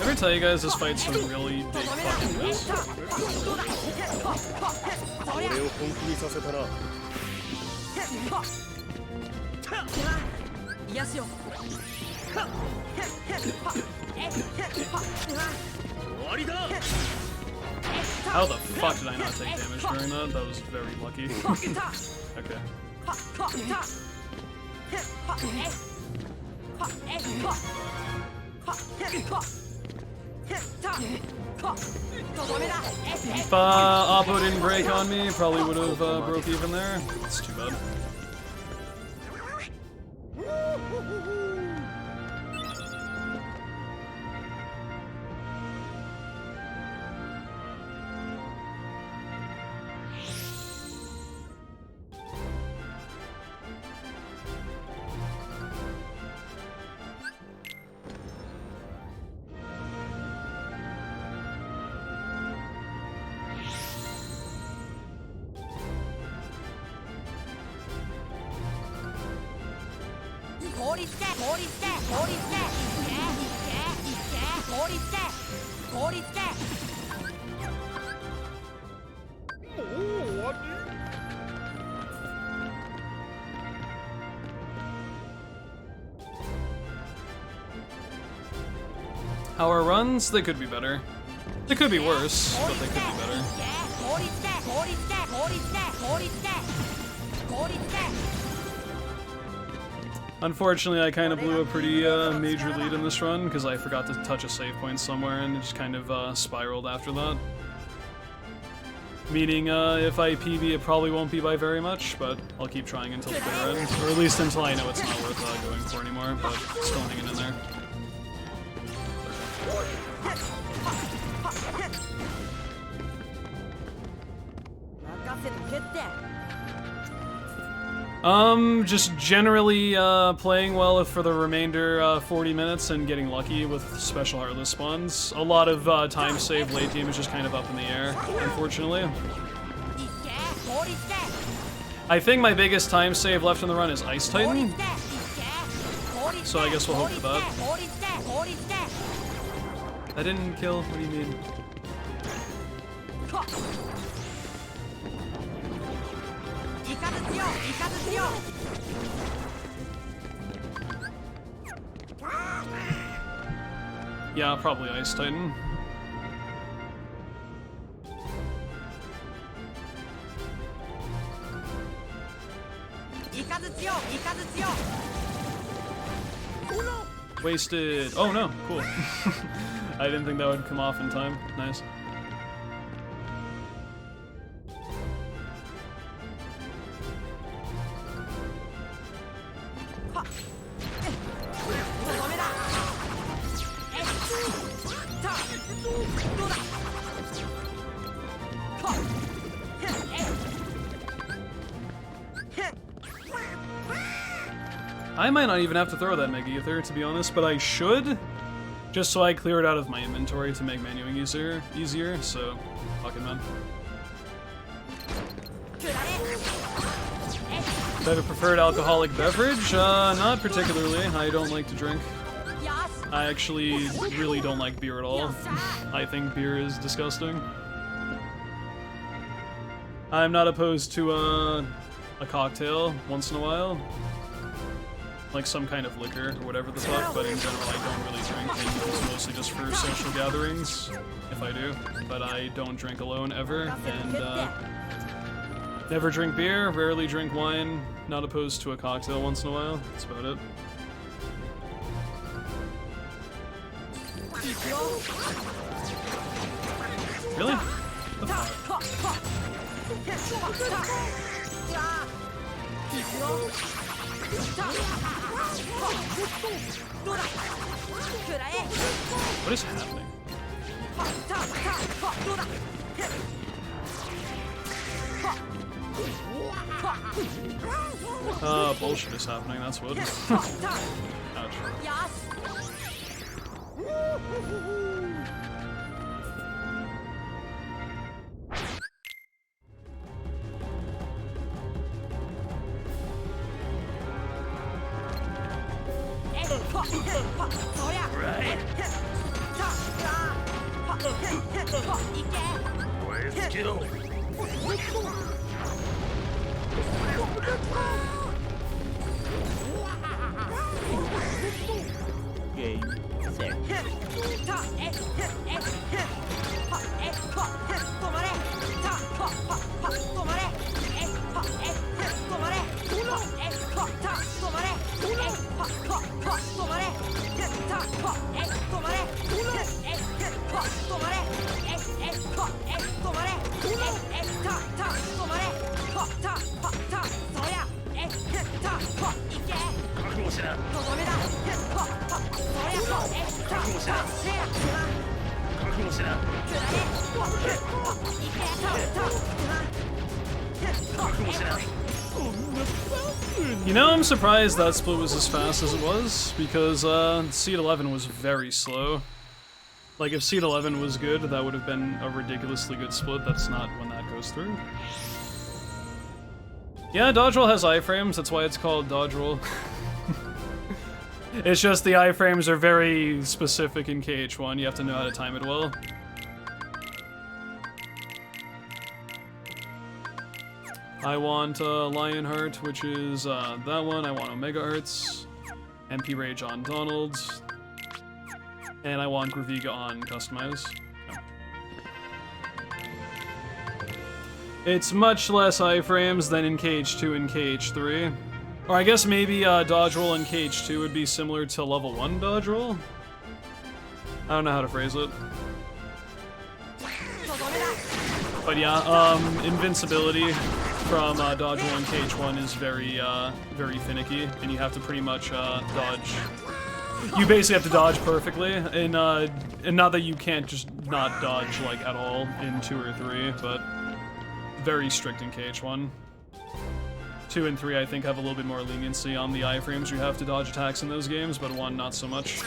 Ever tell you guys this fight's some really big fucking mess? How the fuck did I not take damage during that? That was very lucky. Okay. If Oppo didn't break on me, probably would have broke even there. It's too bad. How are runs? They could be better. They could be worse, but they could be better. Unfortunately, I kind of blew a pretty major lead in this run because I forgot to touch a save point somewhere and it just kind of spiraled after that. Meaning, if I PB, it probably won't be by very much, but I'll keep trying until the bitter end, or at least until I know it's not worth going for anymore, but still hanging in there. Just generally playing well for the remainder 40 minutes and getting lucky with special heartless spawns. A lot of time save late game is just kind of up in the air, unfortunately. I think my biggest time save left in the run is Ice Titan, so I guess we'll hope for that. I didn't kill, what do you mean? Yeah, probably Ice Titan. Wasted. Oh no, cool. I didn't think that would come off in time. Nice. I might not even have to throw that Mega Ether, to be honest, but I should, just so I clear it out of my inventory to make menuing easier, so fucking man. Do I have a preferred alcoholic beverage? Not particularly. I don't like to drink. I actually really don't like beer at all. I think beer is disgusting. I'm not opposed to a cocktail once in a while. Like some kind of liquor or whatever the fuck, but in general I don't really drink, and it's mostly just for social gatherings, if I do. But I don't drink alone ever, and never drink beer, rarely drink wine, not opposed to a cocktail once in a while, that's about it. Really? What the fuck? What is happening? Bullshit is happening, that's what. Ouch. You know, I'm surprised that split was as fast as it was, because Seed 11 was very slow. Like, if Seed 11 was good, that would have been a ridiculously good split. That's not when that goes through. Yeah, dodge roll has iframes, that's why it's called dodge roll. It's just the iframes are very specific in KH1, you have to know how to time it well. I want Lionheart, which is that one. I want Omega Hearts, MP Rage on Donald, and I want Graviga on Customize. No. It's much less iframes than in KH2 and KH3. Or I guess maybe dodge roll in KH2 would be similar to level 1 dodge roll? I don't know how to phrase it. But yeah, invincibility from dodge roll in KH1 is very, very finicky, and you have to pretty much dodge. You basically have to dodge perfectly, and not that you can't just not dodge like at all in 2 or 3, but very strict in KH1. 2 and 3 I think have a little bit more leniency on the iframes you have to dodge attacks in those games, but 1 not so much.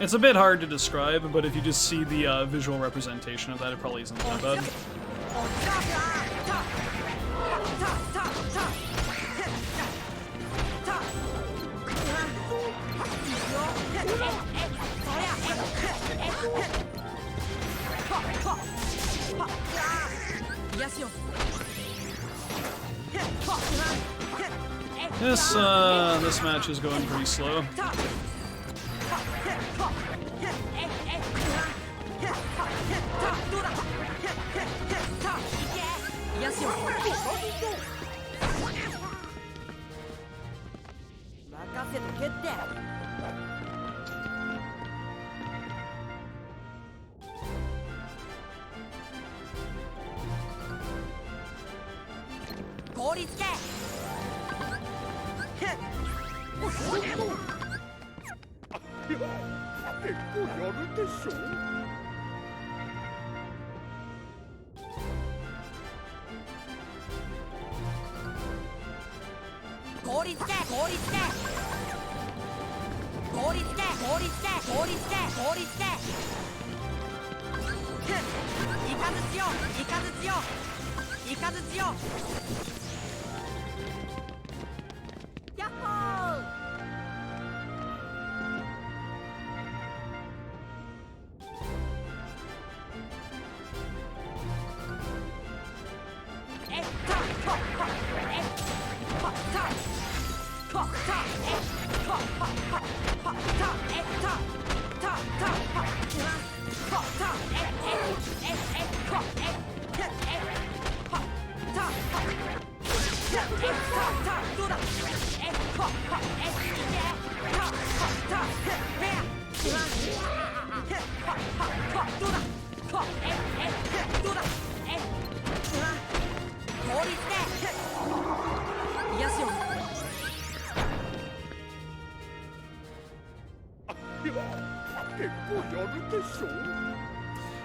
It's a bit hard to describe, but if you just see the visual representation of that, it probably isn't that bad. This match is going pretty slow.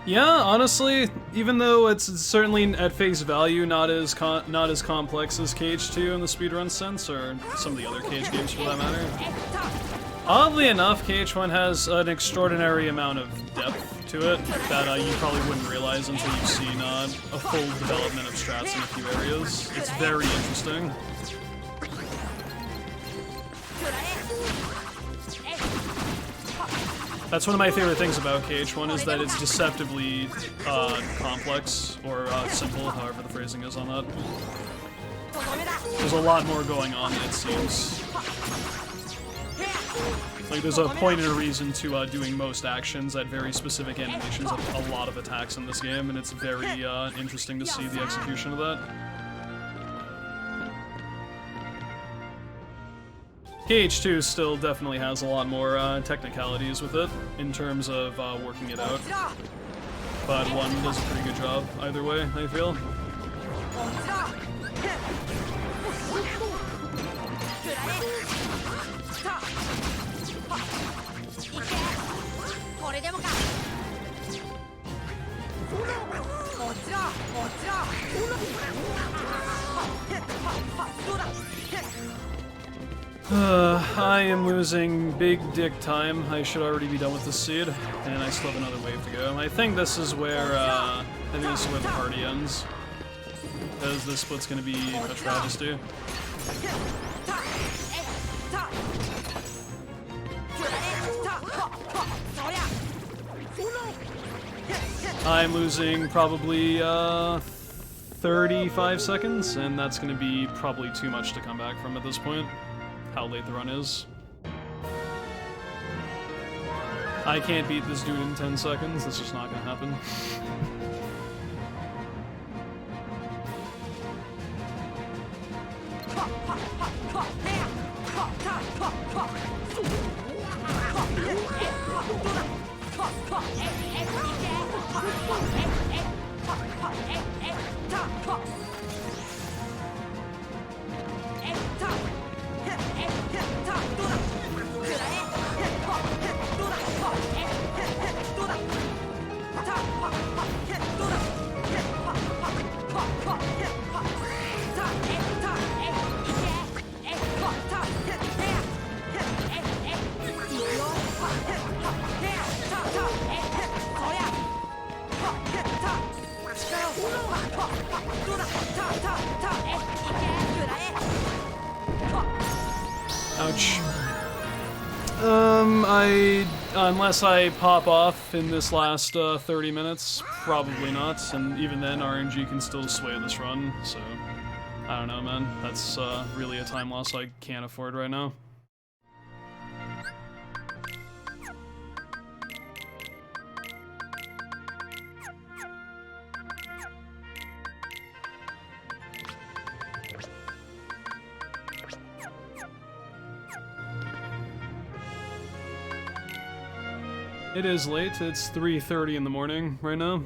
Yeah, honestly, even though it's certainly at face value not as complex as KH2 in the speedrun sense, or some of the other KH games for that matter. Oddly enough, KH1 has an extraordinary amount of depth to it that you probably wouldn't realize until you've seen a full development of strats in a few areas. It's very interesting. That's one of my favorite things about KH1 is that it's deceptively complex, or simple, however the phrasing is on that. There's a lot more going on than it seems. Like, there's a point and a reason to doing most actions at very specific animations of a lot of attacks in this game, and it's very interesting to see the execution of that. KH2 still definitely has a lot more technicalities with it, in terms of working it out. But 1 does a pretty good job either way, I feel. I am losing big dick time. I should already be done with this seed, and I still have another wave to go. I think this is where the party ends, because this split's gonna be a travesty. I'm losing probably 35 seconds, and that's gonna be probably too much to come back from at this point. How late the run is. I can't beat this dude in 10 seconds, that's just not gonna happen. Ouch. Unless I pop off in this last 30 minutes, probably not, and even then RNG can still sway this run, so I don't know, man. That's really a time loss I can't afford right now. It is late, it's 3:30 in the morning right now.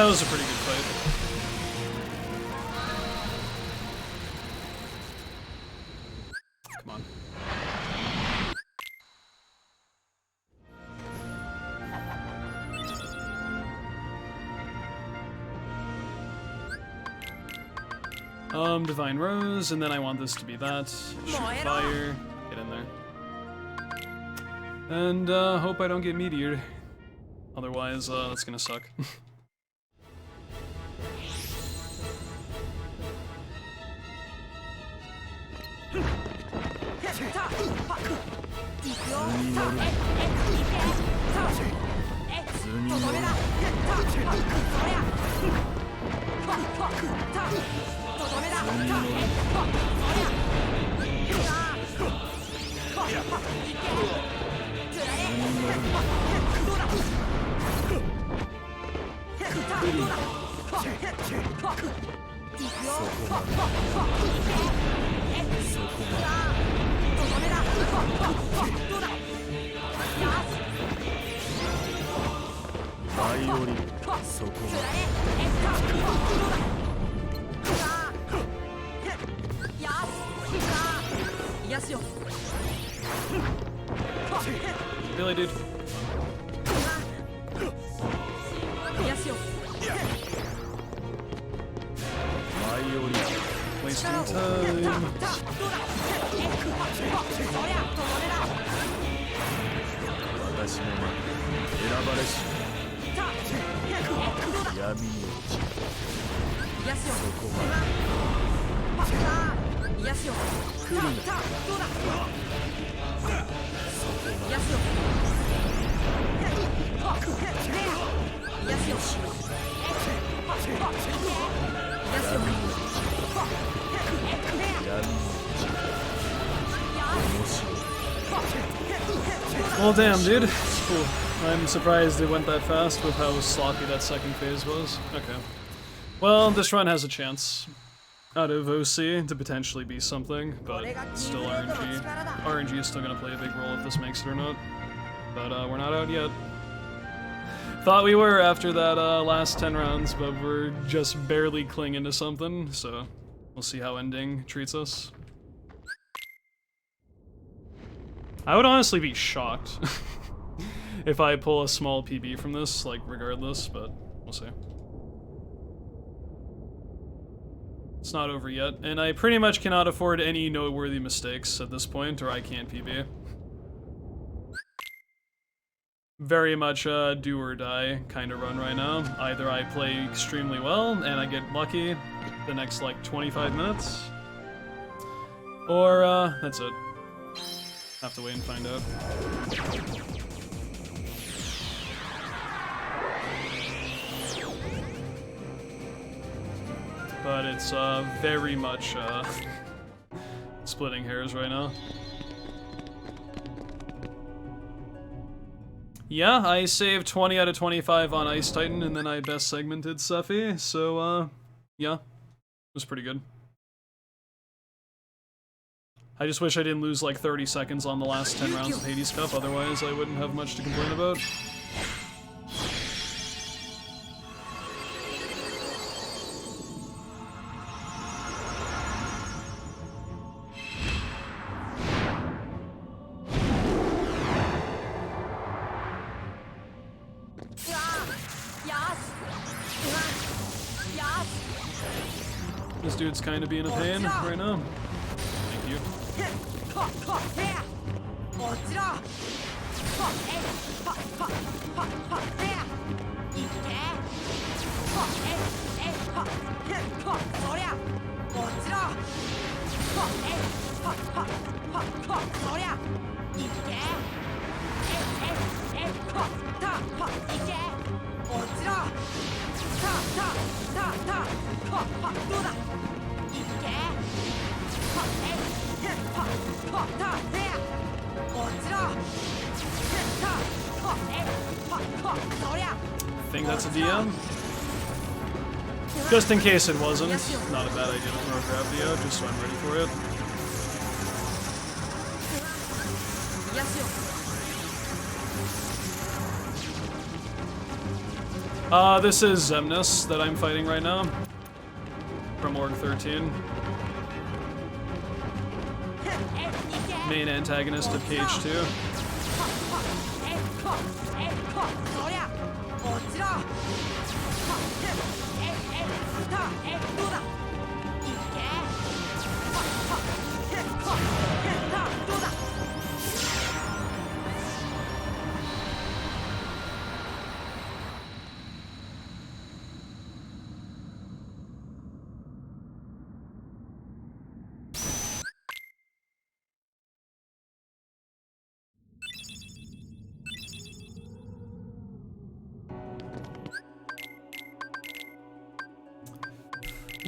That was a pretty good fight. Come on. Divine Rose, and then I want this to be that. Shoot fire. Get in there. And, hope I don't get meteored. Otherwise, that's gonna suck. Really, dude? Wasting time. Well, damn, dude. Cool. I'm surprised it went that fast with how sloppy that second phase was. Okay. Well, this run has a chance out of OC to potentially be something, but it's still RNG. RNG is still going to play a big role if this makes it or not. But we're not out yet. Thought we were after that last 10 rounds, but we're just barely clinging to something, so we'll see how ending treats us. I would honestly be shocked if I pull a small PB from this, like, regardless, but we'll see. It's not over yet, and I pretty much cannot afford any noteworthy mistakes at this point, or I can't PB. Very much a do or die kind of run right now. Either I play extremely well and I get lucky the next like 25 minutes, or that's it. Have to wait and find out. But it's very much splitting hairs right now. Yeah, I saved 20 out of 25 on Ice Titan, and then I best segmented Sephi, so, yeah. It was pretty good. I just wish I didn't lose like 30 seconds on the last 10 rounds of Hades Cup, otherwise I wouldn't have much to complain about. This dude's kind of being a pain right now. Thank you. I think that's a DM. Just in case it wasn't. Not a bad idea to throw gravity out, just so I'm ready for it. This is Zemnis that I'm fighting right now. From Org 13. Main antagonist of KH2.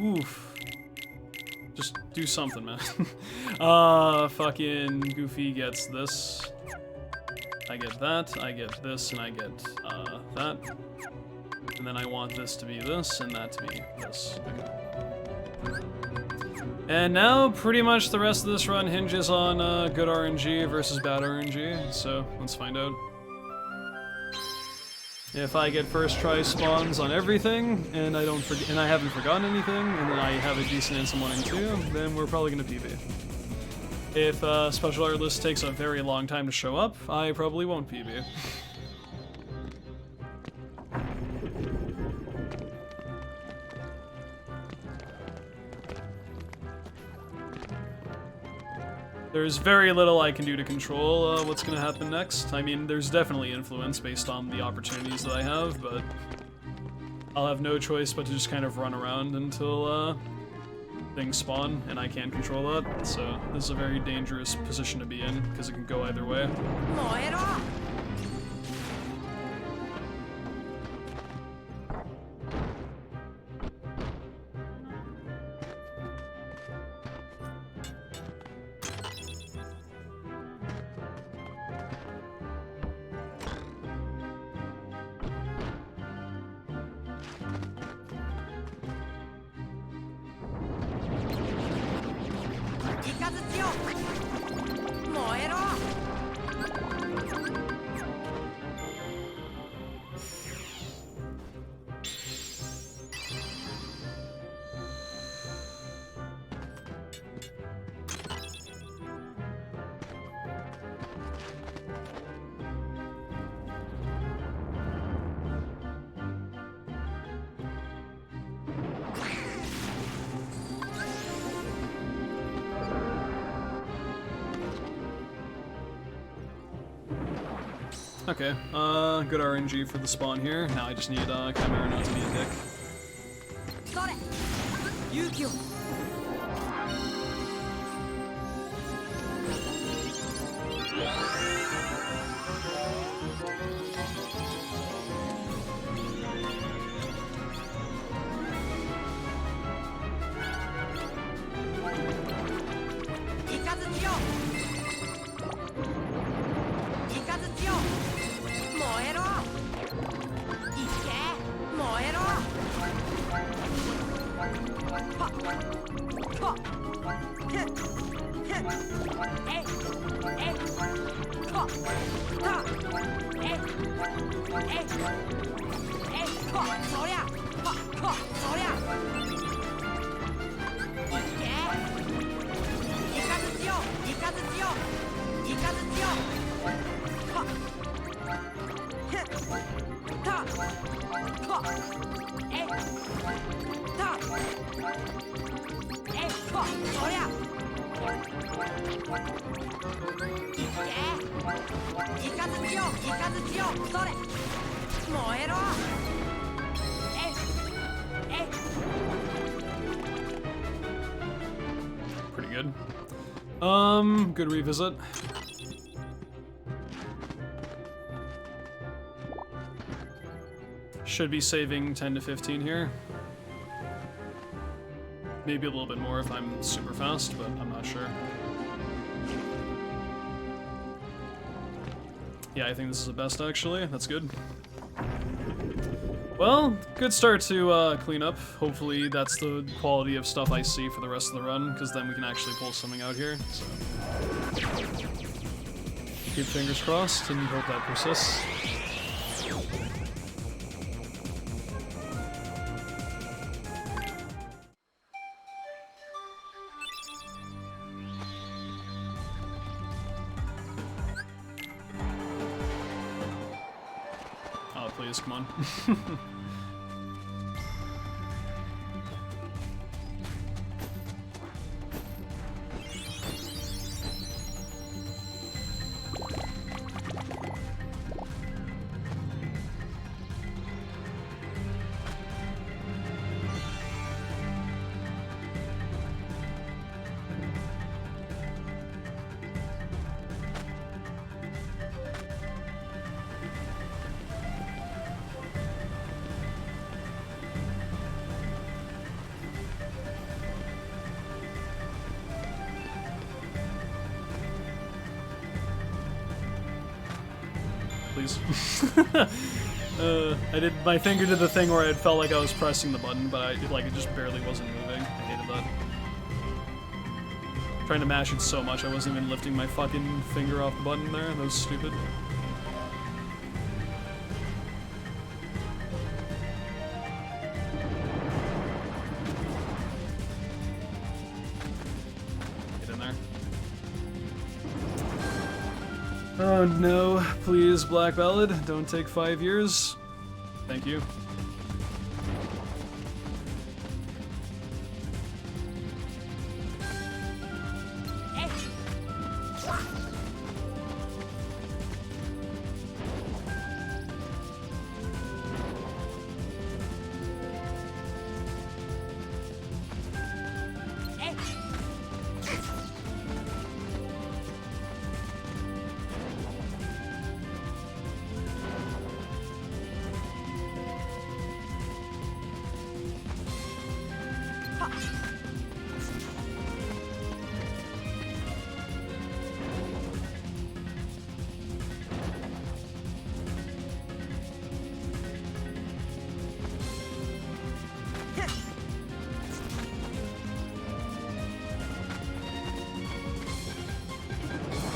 Oof. Just do something, man. Fucking Goofy gets this. I get that, I get this, and I get, that. And then I want this to be this, and that to be this. Okay. And now, pretty much the rest of this run hinges on, good RNG versus bad RNG, so let's find out. If I get first try spawns on everything, and I haven't forgotten anything, and then I have a decent Ansem 1 and 2, then we're probably gonna PB. If special art list takes a very long time to show up, I probably won't PB. There's very little I can do to control what's going to happen next. I mean, there's definitely influence based on the opportunities that I have, but I'll have no choice but to just kind of run around until things spawn, and I can't control that. So this is a very dangerous position to be in, because it can go either way. Okay, good RNG for the spawn here. Now I just need Chimera not to be a dick. Pretty good. Good revisit. Should be saving 10 to 15 here. Maybe a little bit more if I'm super fast, but I'm not sure. Yeah, I think this is the best actually. That's good. Well, good start to clean up. Hopefully that's the quality of stuff I see for the rest of the run, because then we can actually pull something out here. So keep fingers crossed and hope that persists. obvious, come on. Please. My finger did the thing where it felt like I was pressing the button, but it just barely wasn't moving. I hated that. Trying to mash it so much I wasn't even lifting my fucking finger off the button there. That was stupid. Oh no, please, Black Ballad, don't take 5 years. Thank you.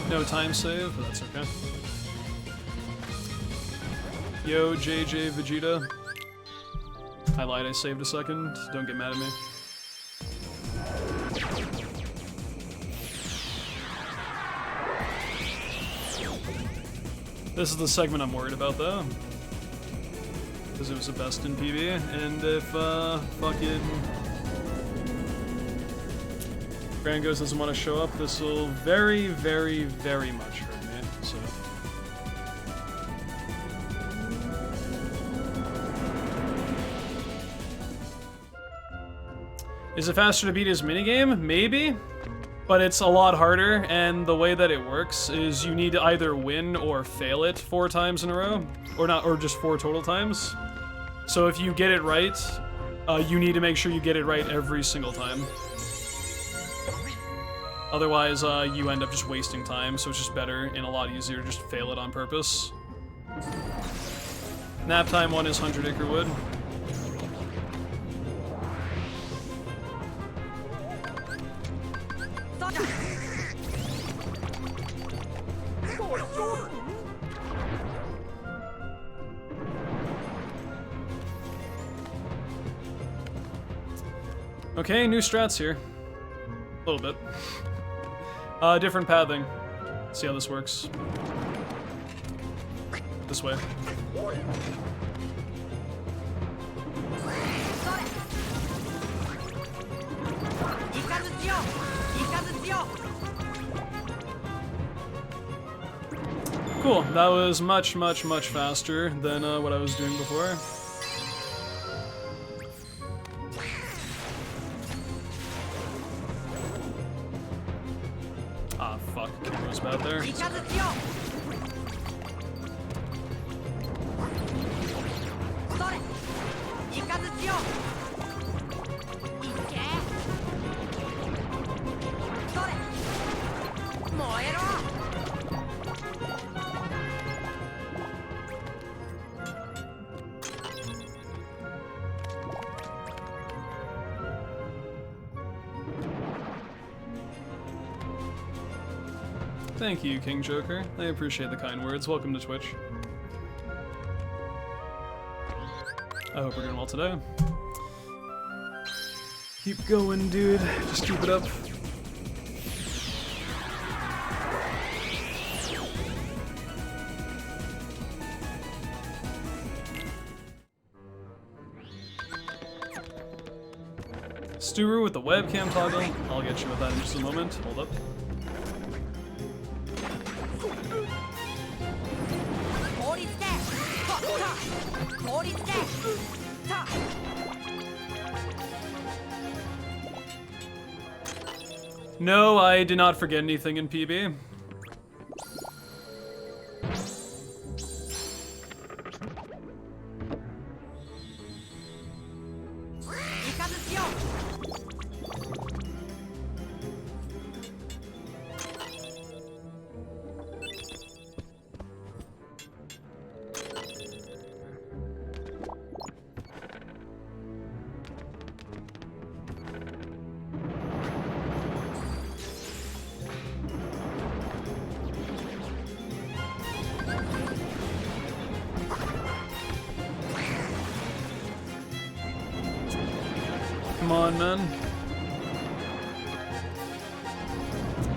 No time save, but that's okay. Yo, JJ Vegeta. I lied, I saved a second. Don't get mad at me. This is the segment I'm worried about, though. Because it was the best in PB, and if, fucking... Grangos doesn't want to show up, this will very, very, very much hurt me, so... Is it faster to beat his minigame? Maybe, but it's a lot harder, and the way that it works is you need to either win or fail it 4 times in a row, or just 4 total times. So if you get it right, you need to make sure you get it right every single time. Otherwise, you end up just wasting time, so it's just better and a lot easier to just fail it on purpose. Nap time 1 is 100 Acre Wood. Okay, new strats here. A little bit. Different pathing. See how this works. This way. Cool, that was much, much, much faster than what I was doing before. Ah, fuck, it was bad there. Thank you, King Joker. I appreciate the kind words. Welcome to Twitch. I hope we're doing well today. Keep going, dude. Just keep it up. Sturu with the webcam toggle. I'll get you with that in just a moment. Hold up. No, I did not forget anything in PB. Come on, man.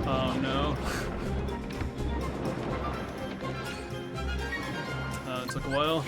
Oh no. It took a while.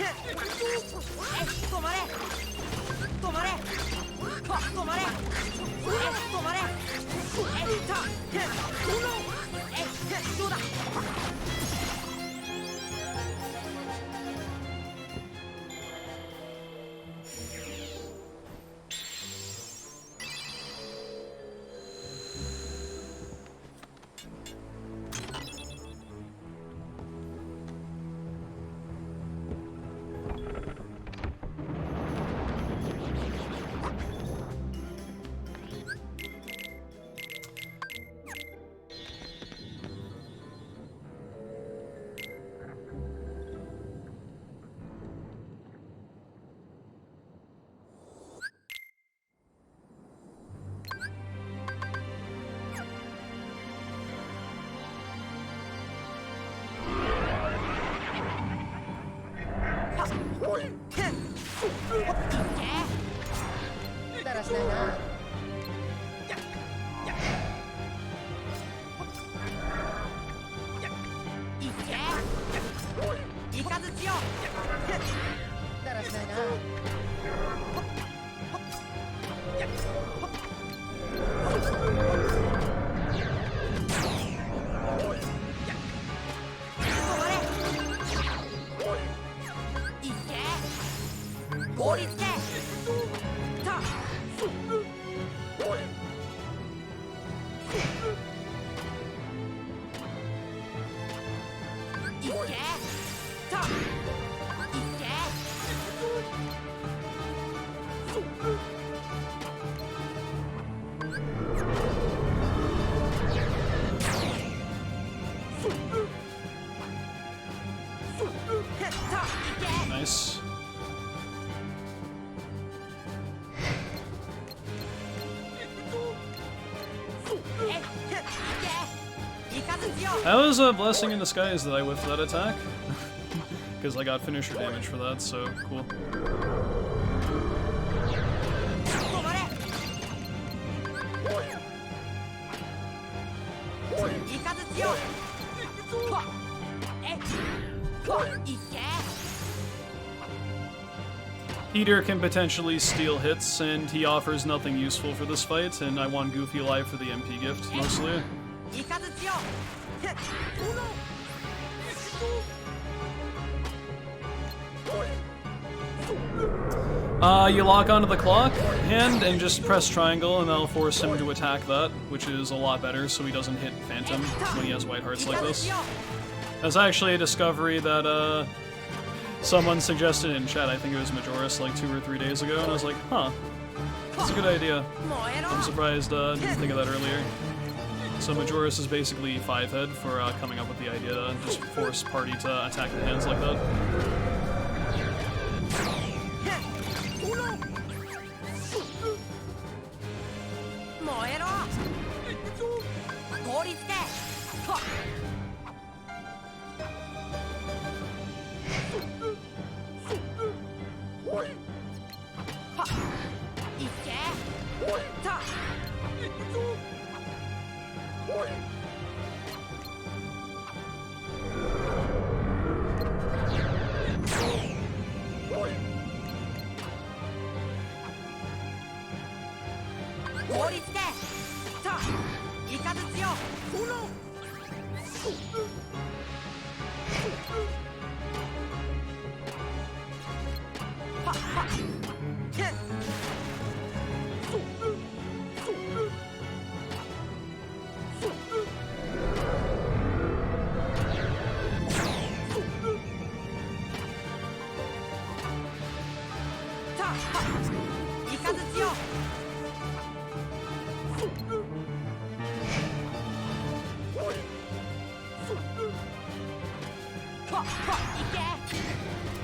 Nice. That was a blessing in disguise that I whiffed that attack. Because I got finisher damage for that, so cool. Peter can potentially steal hits, and he offers nothing useful for this fight, and I want Goofy alive for the MP gift, mostly. You lock onto the clock hand and just press triangle, and that'll force him to attack that, which is a lot better so he doesn't hit Phantom when he has white hearts like this. That's actually a discovery that someone suggested in chat. I think it was Majoris like 2 or 3 days ago, and I was like, huh, that's a good idea. I'm surprised I didn't think of that earlier. So Majoris is basically 5-head for coming up with the idea to just force party to attack the hands like that.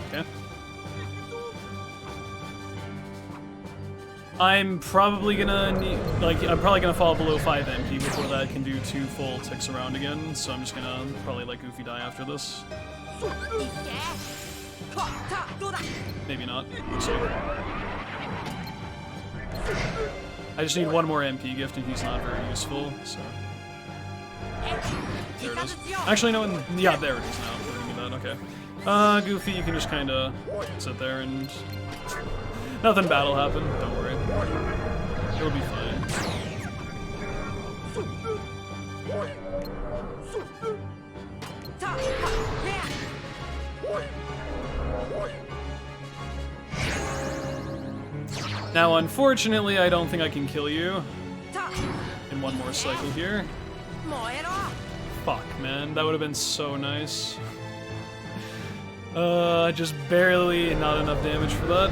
Okay. I'm probably gonna need, like, I'm probably gonna fall below 5 MP before that can do 2 full ticks around again, so I'm just gonna probably let Goofy die after this. Maybe not. We'll see. I just need one more MP gift and he's not very useful, so. There it is. Actually, no, yeah, there it is now. That. Okay. Goofy, you can just kinda sit there and nothing bad will happen, don't worry. It'll be fine. Now, unfortunately, I don't think I can kill you in one more cycle here. Fuck, man, that would have been so nice. Just barely not enough damage for that.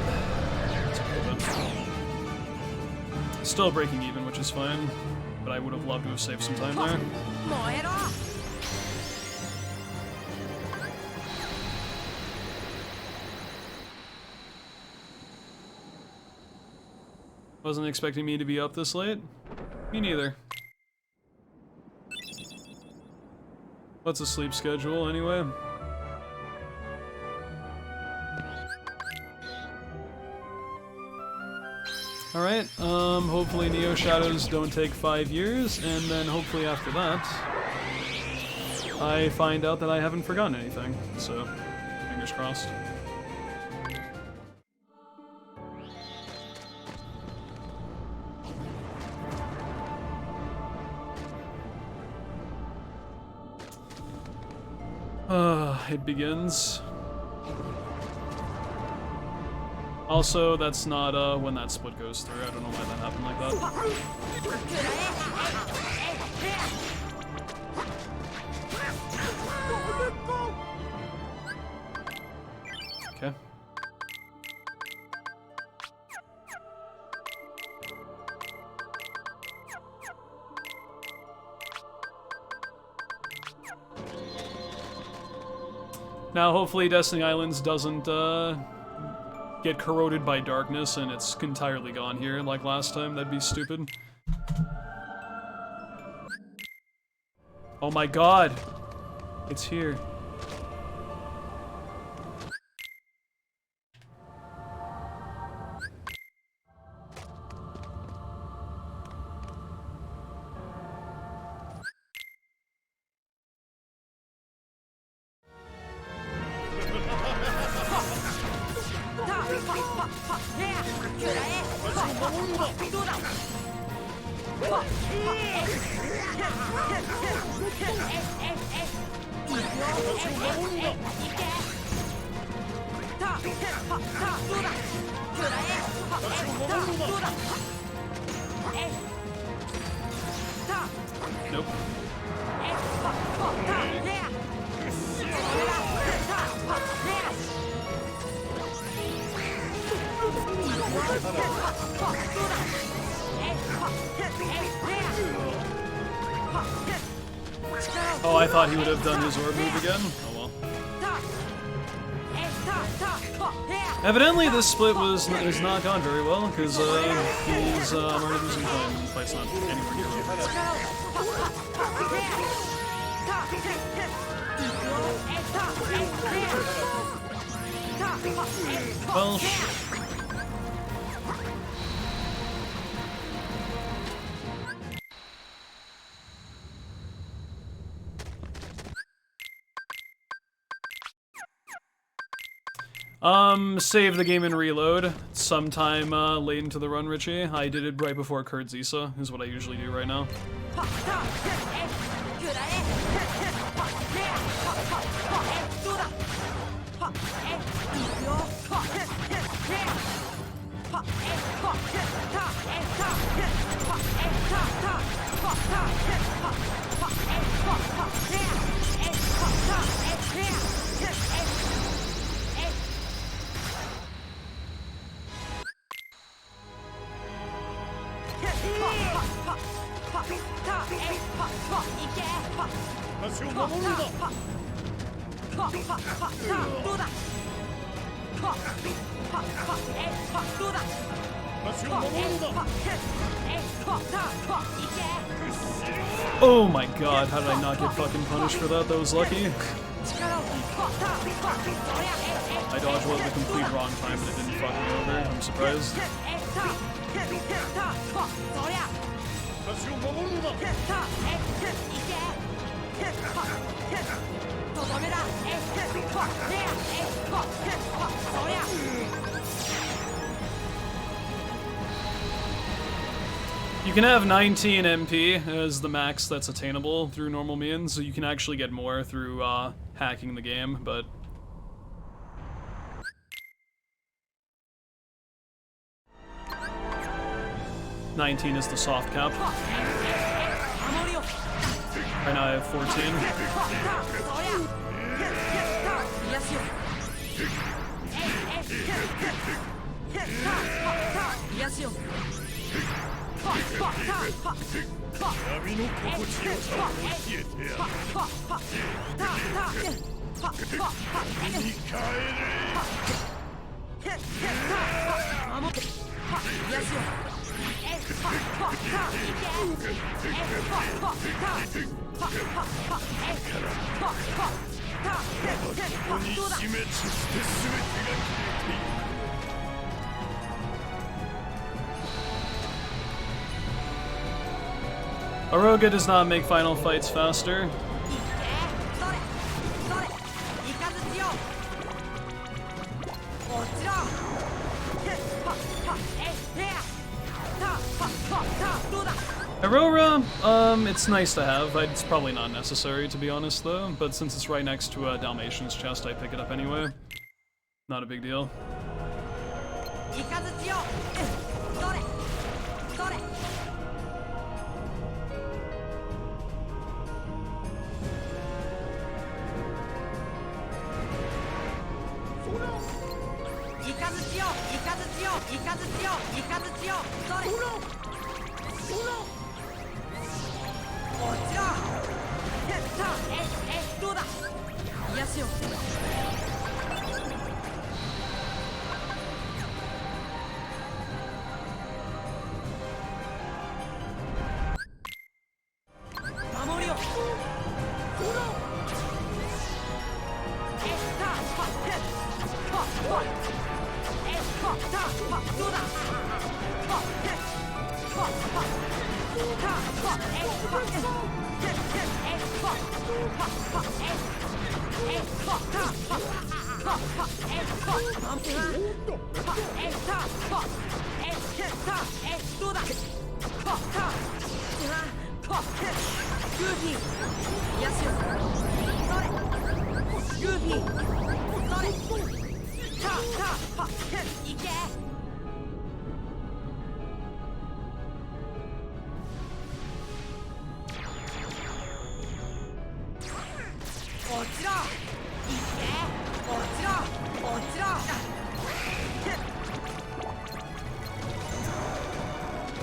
Still breaking even, which is fine, but I would have loved to have saved some time there. Wasn't expecting me to be up this late. Me neither. What's a sleep schedule, anyway? Alright, hopefully Neo Shadows don't take 5 years, and then hopefully after that, I find out that I haven't forgotten anything, so, fingers crossed. It begins. Also, that's not when that split goes through. I don't know why that happened like that. Okay. Now, hopefully Destiny Islands doesn't, get corroded by darkness and it's entirely gone here like last time. That'd be stupid. Oh my god! It's here. Nope. Oh, I thought he would have done his orb move again. Oh well. Evidently, this split is not gone very well because he's already losing time and the fight's not anywhere near over. Well. Save the game and reload sometime late into the run, Richie. I did it right before Kurt Zisa, is what I usually do right now. Oh my god, how did I not get fucking punished for that? That was lucky. I dodged one at the complete wrong time, but it didn't fuck me over. I'm surprised. You can have 19 MP as the max that's attainable through normal means, so you can actually get more through hacking the game, but... $19 is the soft cap. Right now I have 14. Aroga does not make final fights faster. Aurora, it's nice to have. It's probably not necessary, to be honest, though. But since it's right next to a Dalmatian's chest, I pick it up anyway. Not a big deal.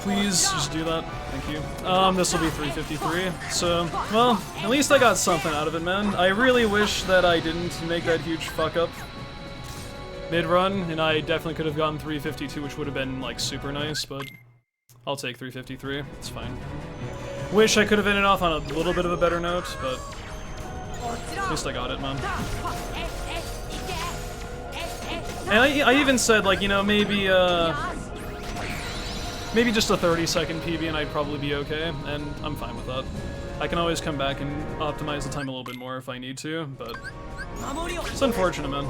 Please, just do that. Thank you. This will be 353. So, well, at least I got something out of it, man. I really wish that I didn't make that huge fuck up mid-run, and I definitely could have gotten 352, which would have been, like, super nice, but I'll take 353. It's fine. Wish I could have ended off on a little bit of a better note, but at least I got it, man. And I even said, like, you know, maybe just a 30-second PB and I'd probably be okay, and I'm fine with that. I can always come back and optimize the time a little bit more if I need to, but it's unfortunate, man.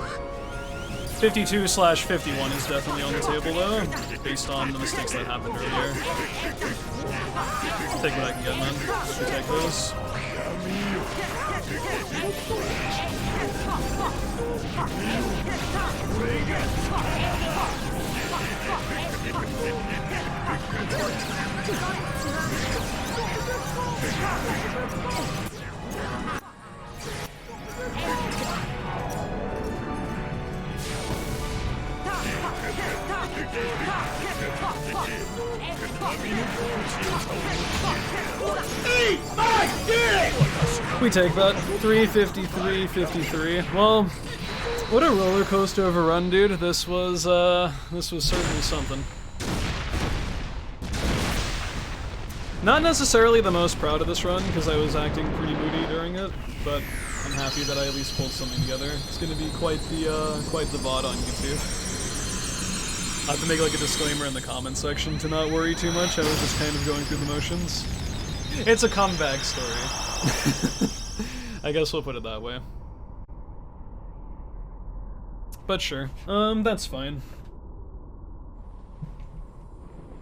52/51 is definitely on the table though, based on the mistakes that happened earlier. Take what I can get, man. Should take those. We take that. 353.53. Well, what a roller coaster of a run, dude. This was certainly something. Not necessarily the most proud of this run, because I was acting pretty moody during it, but I'm happy that I at least pulled something together. It's gonna be quite the VOD on YouTube. I have to make like a disclaimer in the comment section to not worry too much. I was just kind of going through the motions. It's a comeback story. I guess we'll put it that way. But sure, that's fine.